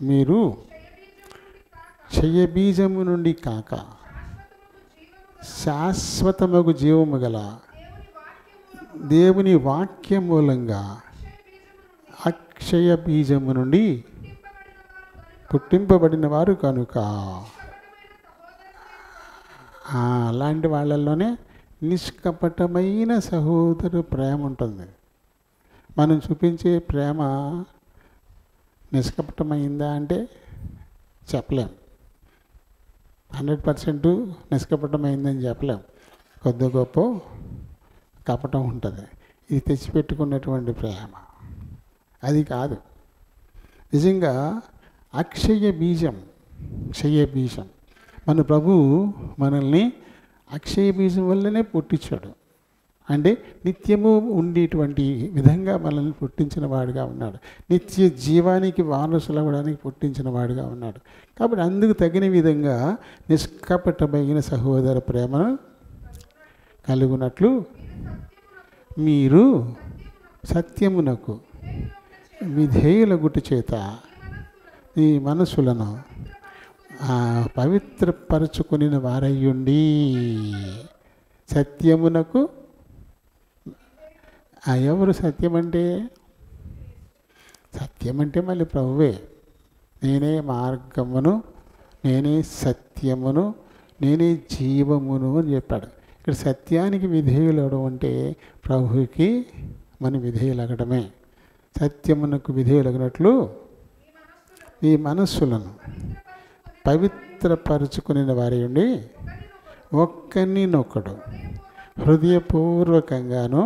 మీరు క్షయబీజము నుండి కాక శాశ్వతమగు జీవము గల దేవుని వాక్య మూలంగా అక్షయ బీజము నుండి పుట్టింపబడిన వారు కనుక. అలాంటి వాళ్ళల్లోనే నిష్కపటమైన సహోదరు ప్రేమ ఉంటుంది. మనం చూపించే ప్రేమ నిష్కపటమైందా అంటే చెప్పలేం. 100% నిష్కపటమైందని చెప్పలేం. కొద్ది గొప్ప కపటం ఉంటుంది. ఇది తెచ్చిపెట్టుకున్నటువంటి ప్రేమ అది కాదు. నిజంగా అక్షయ బీజం, క్షయ బీజం. మన ప్రభువు మనల్ని అక్షయ బీజం వల్లనే పుట్టించాడు. అంటే నిత్యము ఉండేటువంటి విధంగా మనల్ని పుట్టించిన వాడుగా ఉన్నాడు. నిత్య జీవానికి వారసులు అవ్వడానికి పుట్టించిన వాడుగా ఉన్నాడు. కాబట్టి అందుకు తగిన విధంగా నిష్కపటమైన సహోదర ప్రేమను కలుగునట్లు మీరు సత్యమునకు విధేయుల గుట్టు చేత ఈ మనసులను పవిత్రపరచుకుని వారయ్యుండి సత్యమునకు. ఎవరు సత్యం అంటే? సత్యం అంటే మళ్ళీ ప్రభువే. నేనే మార్గమును, నేనే సత్యమును, నేనే జీవమును అని చెప్పాడు. ఇక్కడ సత్యానికి విధేయులవడం అంటే ప్రభువుకి మన విధేయులగడమే. సత్యమునకు విధేయులగినట్లు ఈ మనస్సులను పవిత్రపరచుకుని వారి ఉండి ఒక్కరినొక్కడు హృదయపూర్వకంగాను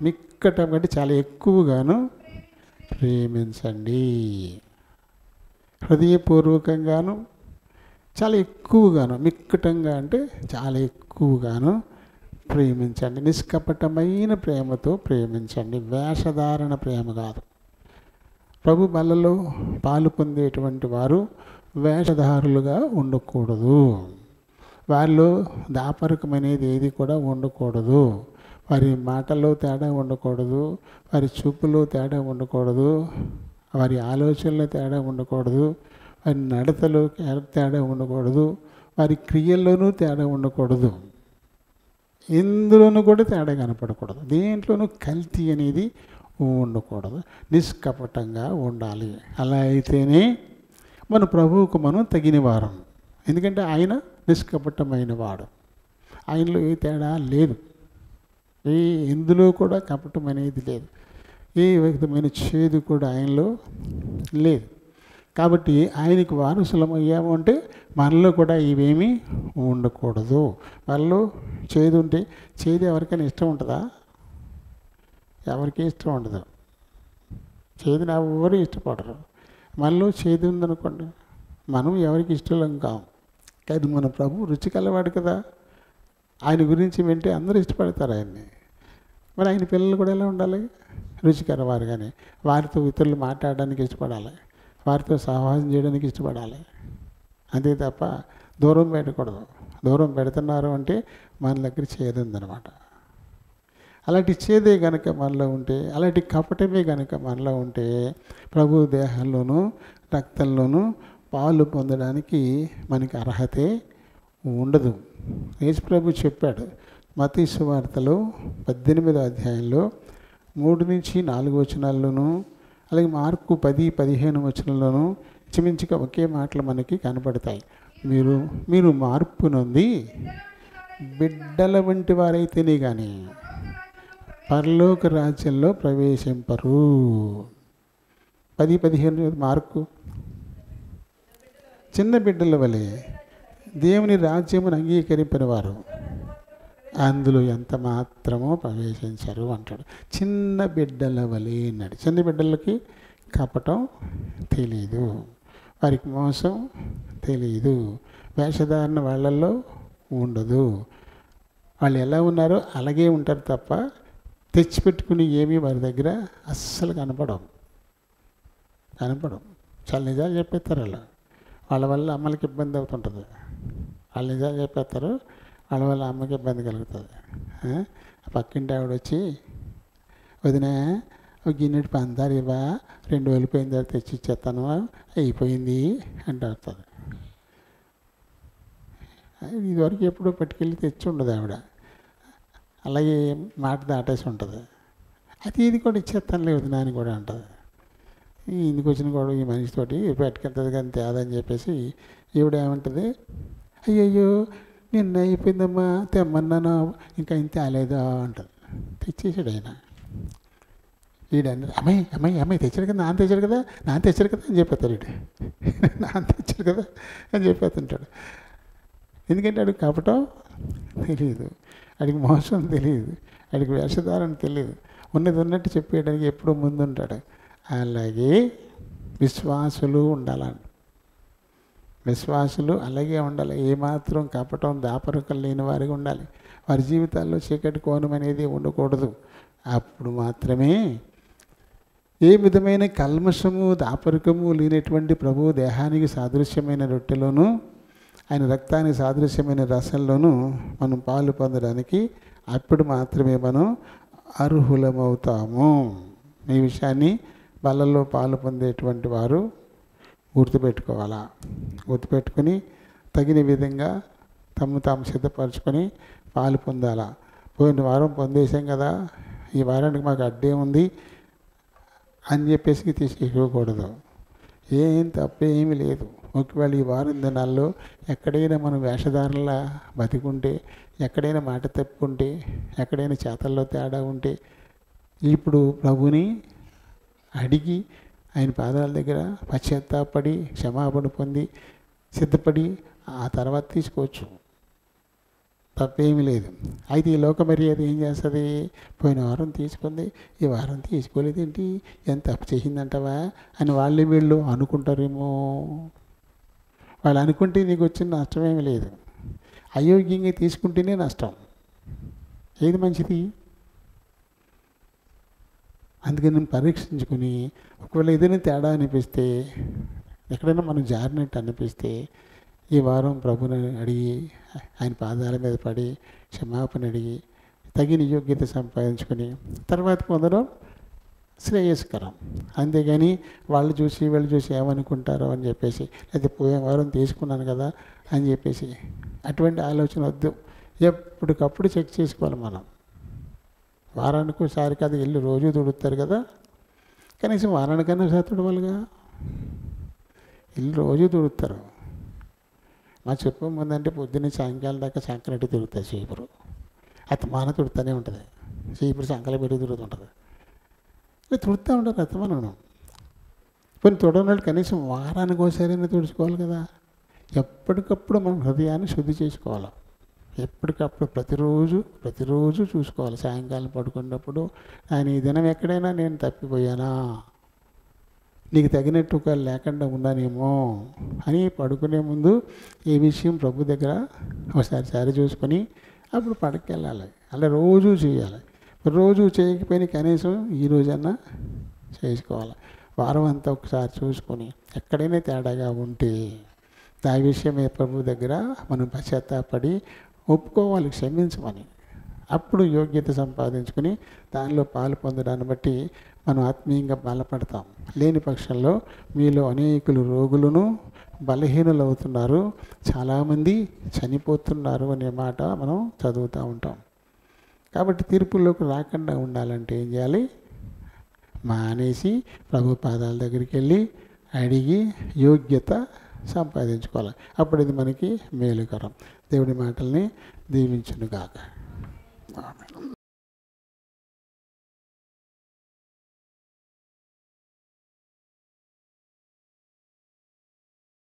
మిక్కటం కంటే చాలా ఎక్కువగాను ప్రేమించండి. హృదయపూర్వకంగాను చాలా ఎక్కువగాను, మిక్కటంగా అంటే చాలా ఎక్కువగాను ప్రేమించండి. నిష్కపటమైన ప్రేమతో ప్రేమించండి. వేషధారణ ప్రేమ కాదు. ప్రభు బలలో పాలు పొందేటువంటి వారు వేషధారులుగా ఉండకూడదు. వారిలో దాపరికం అనేది ఏది కూడా ఉండకూడదు. వారి మాటల్లో తేడా ఉండకూడదు, వారి చూపులో తేడా ఉండకూడదు, వారి ఆలోచనలో తేడా ఉండకూడదు, వారి నడతలో తేడా ఉండకూడదు, వారి క్రియల్లోనూ తేడా ఉండకూడదు. ఎందులోనూ కూడా తేడా కనపడకూడదు. దేంట్లోనూ కల్తీ అనేది ఉండకూడదు. నిష్కపటంగా ఉండాలి. అలా అయితేనే మన ప్రభువుకు మనం తగిన వారం. ఎందుకంటే ఆయన నిష్కపటమైన వాడు. ఆయనలో ఏ తేడా లేదు. ఎందులో కూడా కపటం అనేది లేదు. ఏ విధమైన చేదు కూడా ఆయనలో లేదు. కాబట్టి ఆయనకు వారసులం అయ్యాము అంటే మనలో కూడా ఇవేమీ ఉండకూడదు. మనలో చేదు ఉంటే, చేదు ఎవరికైనా ఇష్టం ఉంటుందా? ఎవరికి ఇష్టం ఉండదు. చేదుని ఎవరు ఇష్టపడరు. మనలో చేదు ఉందనుకోండి, మనం ఎవరికి ఇష్టం కాము. కానీ మన ప్రభు రుచి కలవాడు కదా. ఆయన గురించి వింటే అందరూ ఇష్టపడతారు ఆయన్ని. మరి ఆయన పిల్లలు కూడా ఎలా ఉండాలి? రుచికరవారు. కానీ వారితో ఇతరులు మాట్లాడడానికి ఇష్టపడాలి, వారితో సహవాసం చేయడానికి ఇష్టపడాలి. అంతే తప్ప దూరం పెట్టకూడదు. దూరం పెడుతున్నారు అంటే మన దగ్గర చేదు ఉందన్నమాట. అలాంటి చేదే కనుక మనలో ఉంటే, అలాంటి కపటమే కనుక మనలో ఉంటే ప్రభు దేహంలోనూ రక్తంలోనూ పాలు పొందడానికి మనకి అర్హతే ఉండదు. యేసు ప్రభు చెప్పాడు మత్తయి సువార్తలో 18వ అధ్యాయంలో 3-4 వచనాల్లోనూ, అలాగే మార్కు 10-15 వచనంలోనూ చిమించిగా ఒకే మాటలు మనకి కనపడతాయి. మీరు మార్పు నొంది బిడ్డల వంటి వారైతేనే కానీ పరలోక రాజ్యంలో ప్రవేశింపరు. 10-15 మార్కు. చిన్న బిడ్డల వలె దేవుని రాజ్యమును అంగీకరింపిన వారు అందులో ఎంత మాత్రమో ప్రవేశించరు అంటాడు. చిన్న బిడ్డల వలె అన్నాడు. చిన్న బిడ్డలకి కపటం తెలీదు, వారికి మోసం తెలీదు, వేషధారణ వాళ్ళల్లో ఉండదు. వాళ్ళు ఎలా ఉన్నారో అలాగే ఉంటారు తప్ప తెచ్చిపెట్టుకుని ఏమీ వారి దగ్గర అస్సలు కనపడం. చాలా నిజాలు చెప్పేస్తారు. వాళ్ళ వల్ల అమ్మలకి ఇబ్బంది అవుతుంటుంది. వాళ్ళు నిజాలు చెప్పేస్తారు, వాళ్ళ వల్ల అమ్మకి ఇబ్బంది కలుగుతుంది. పక్కింటి ఆవిడ వచ్చి, వదిన ఒక గిన్నెటి పందారు ఇవ్వా, 2 వెళ్ళిపోయిన తర్వాత తెచ్చి ఇచ్చేస్తాను, అయిపోయింది అంటే అవుతుంది. ఇదివరకు ఎప్పుడో పట్టుకెళ్ళి తెచ్చి ఉండదు ఆవిడ. అలాగే మాట దాటేసి ఉంటుంది. ఇది కూడా ఇచ్చేస్తాను లేదు నాని కూడా అంటుంది. ఇందుకు వచ్చిన కూడా ఈ మనిషితోటి పెట్టుకెళ్తుంది కానీ తేదని చెప్పేసి ఈవిడ ఏమంటుంది, అయ్యయ్యో నిన్న అయిపోయిందమ్మా, తెమ్మన్నాను ఇంకా ఇంత తేలేదా అంటుంది. తెచ్చేసాడు ఆయన. వీడన్నారు అమ్మాయి తెచ్చాడు కదా, నాన్న తెచ్చాడు కదా అని చెప్పేస్తాడు. వీడు నాన్న తెచ్చాడు కదా అని చెప్పేస్తుంటాడు. ఎందుకంటే అడిగి కపటం తెలియదు, అడిగి మోసం తెలియదు, అడిగి వేషధారణ తెలియదు. ఉన్నది ఉన్నట్టు చెప్పేయడానికి ఎప్పుడూ ముందుంటాడు. అలాగే విశ్వాసులు ఉండాలండి. విశ్వాసులు అలాగే ఉండాలి. ఏమాత్రం కపటం దాపరికం లేని వారిగా ఉండాలి. వారి జీవితాల్లో చీకటి కోణం అనేది ఉండకూడదు. అప్పుడు మాత్రమే ఏ విధమైన కల్మషము దాపరికము లేనటువంటి ప్రభు దేహానికి సాదృశ్యమైన రొట్టెలోనూ ఆయన రక్తానికి సాదృశ్యమైన రసంలోనూ మనం పాలు పొందడానికి అప్పుడు మాత్రమే మనం అర్హులమవుతాము. ఈ విషయాన్ని బలలో పాలు పొందేటువంటి వారు గుర్తుపెట్టుకోవాలా. గుర్తుపెట్టుకుని తగిన విధంగా తాము సిద్ధపరచుకొని పాలు పొందాలా. పోయిన వారం పొందేసాం కదా, ఈ వారానికి మాకు అడ్డే ఉంది అని చెప్పేసి తీసుకోకూడదు. ఏం తప్పేమీ లేదు. ఒకవేళ ఈ వారం దినాల్లో ఎక్కడైనా మనం వేషధారణలా బతికుంటే, ఎక్కడైనా మాట తప్పుకుంటే, ఎక్కడైనా చేతల్లో తేడా ఉంటే ఇప్పుడు ప్రభుని అడిగి ఆయన పాదాల దగ్గర పశ్చాత్తాపడి క్షమాపణ పొంది సిద్ధపడి ఆ తర్వాత తీసుకోవచ్చు. తప్పేమీ లేదు. అయితే ఈ లోక మర్యాద ఏం చేస్తుంది? పోయిన వారం తీసుకుంది, ఈ వారం తీసుకోలేదేంటి, ఎంత తప్పు చేసిందంటవా అని వాళ్ళు వీళ్ళు అనుకుంటారేమో. వాళ్ళు అనుకుంటే నీకు వచ్చిన నష్టమేమీ లేదు. అయోగ్యంగా తీసుకుంటేనే నష్టం. ఏది మంచిది? అందుకని నేను పరీక్షించుకుని ఒకవేళ ఏదైనా తేడా అనిపిస్తే, ఎక్కడైనా మనం జారినట్టు అనిపిస్తే ఈ వారం ప్రభుని అడిగి ఆయన పాదాల మీద పడి క్షమాపణ అడిగి తగిన యోగ్యత సంపాదించుకొని తర్వాత పొందడం శ్రేయస్కరం. అంతేగాని వాళ్ళు చూసి వీళ్ళు చూసి ఏమనుకుంటారో అని చెప్పేసి, లేకపోతే పోయే వారం తీసుకున్నాను కదా అని చెప్పేసి అటువంటి ఆలోచన వద్దు. ఎప్పటికప్పుడు చెక్ చేసుకోవాలి మనం. వారానికి ఒకసారి కదా ఇల్లు రోజు తుడుస్తారు కదా, కనీసం వారానికన్నా ఒకసారి తుడవాలిగా. ఇల్లు రోజు తుడుస్తారు. మా చెప్పు ముందంటే పొద్దున్నే సాయంకాలం దాకా సంకలెట్టి తిరుగుతుంది చీపురు. అత్తమాన తుడుతూనే ఉంటుంది. చీపురు సంకల పెట్టి తిరుగుతుంటుంది. ఇలా తుడుతూ ఉంటారు అత్తమానం. కొన్ని తుడవనాడు కనీసం వారానికి ఒకసారైనా తుడుచుకోవాలి కదా. ఎప్పటికప్పుడు మనం హృదయాన్ని శుద్ధి చేసుకోవాలి. ఎప్పటికప్పుడు ప్రతిరోజు చూసుకోవాలి. సాయంకాలం పడుకున్నప్పుడు ఆయన ఈ దినం ఎక్కడైనా నేను తప్పిపోయానా, నీకు తగినట్టు ఒక లేకుండా ఉన్నానేమో అని పడుకునే ముందు ఈ విషయం ప్రభు దగ్గర ఒకసారి సరి చూసుకొని అప్పుడు పడకెళ్ళాలి. అలా రోజు చేయాలి. రోజు చేయకపోయినా కనీసం ఈ రోజన్నా చేసుకోవాలి. వారం అంతా ఒకసారి చూసుకొని ఎక్కడైనా తేడాగా ఉంటే ఆ విషయమే ప్రభు దగ్గర మనం పశ్చాత్తాపడి ఒప్పుకోవాలి, క్షమించమని. అప్పుడు యోగ్యత సంపాదించుకుని దానిలో పాలు పొందడాన్ని బట్టి మనం ఆత్మీయంగా బలపడతాం. లేని పక్షంలో మీలో అనేకులు రోగులను బలహీనులు అవుతున్నారు, చాలామంది చనిపోతున్నారు అనే మాట మనం చదువుతూ ఉంటాం. కాబట్టి తీర్పుల్లోకి రాకుండా ఉండాలంటే ఏం చేయాలి? మానేసి ప్రభు పాదాల దగ్గరికి వెళ్ళి అడిగి యోగ్యత సంపాదించుకోవాలి. అప్పుడు ఇది మనకి మేలుకరం. దేవుడి మాటల్ని దీవించునుగాక. ఆమేన్.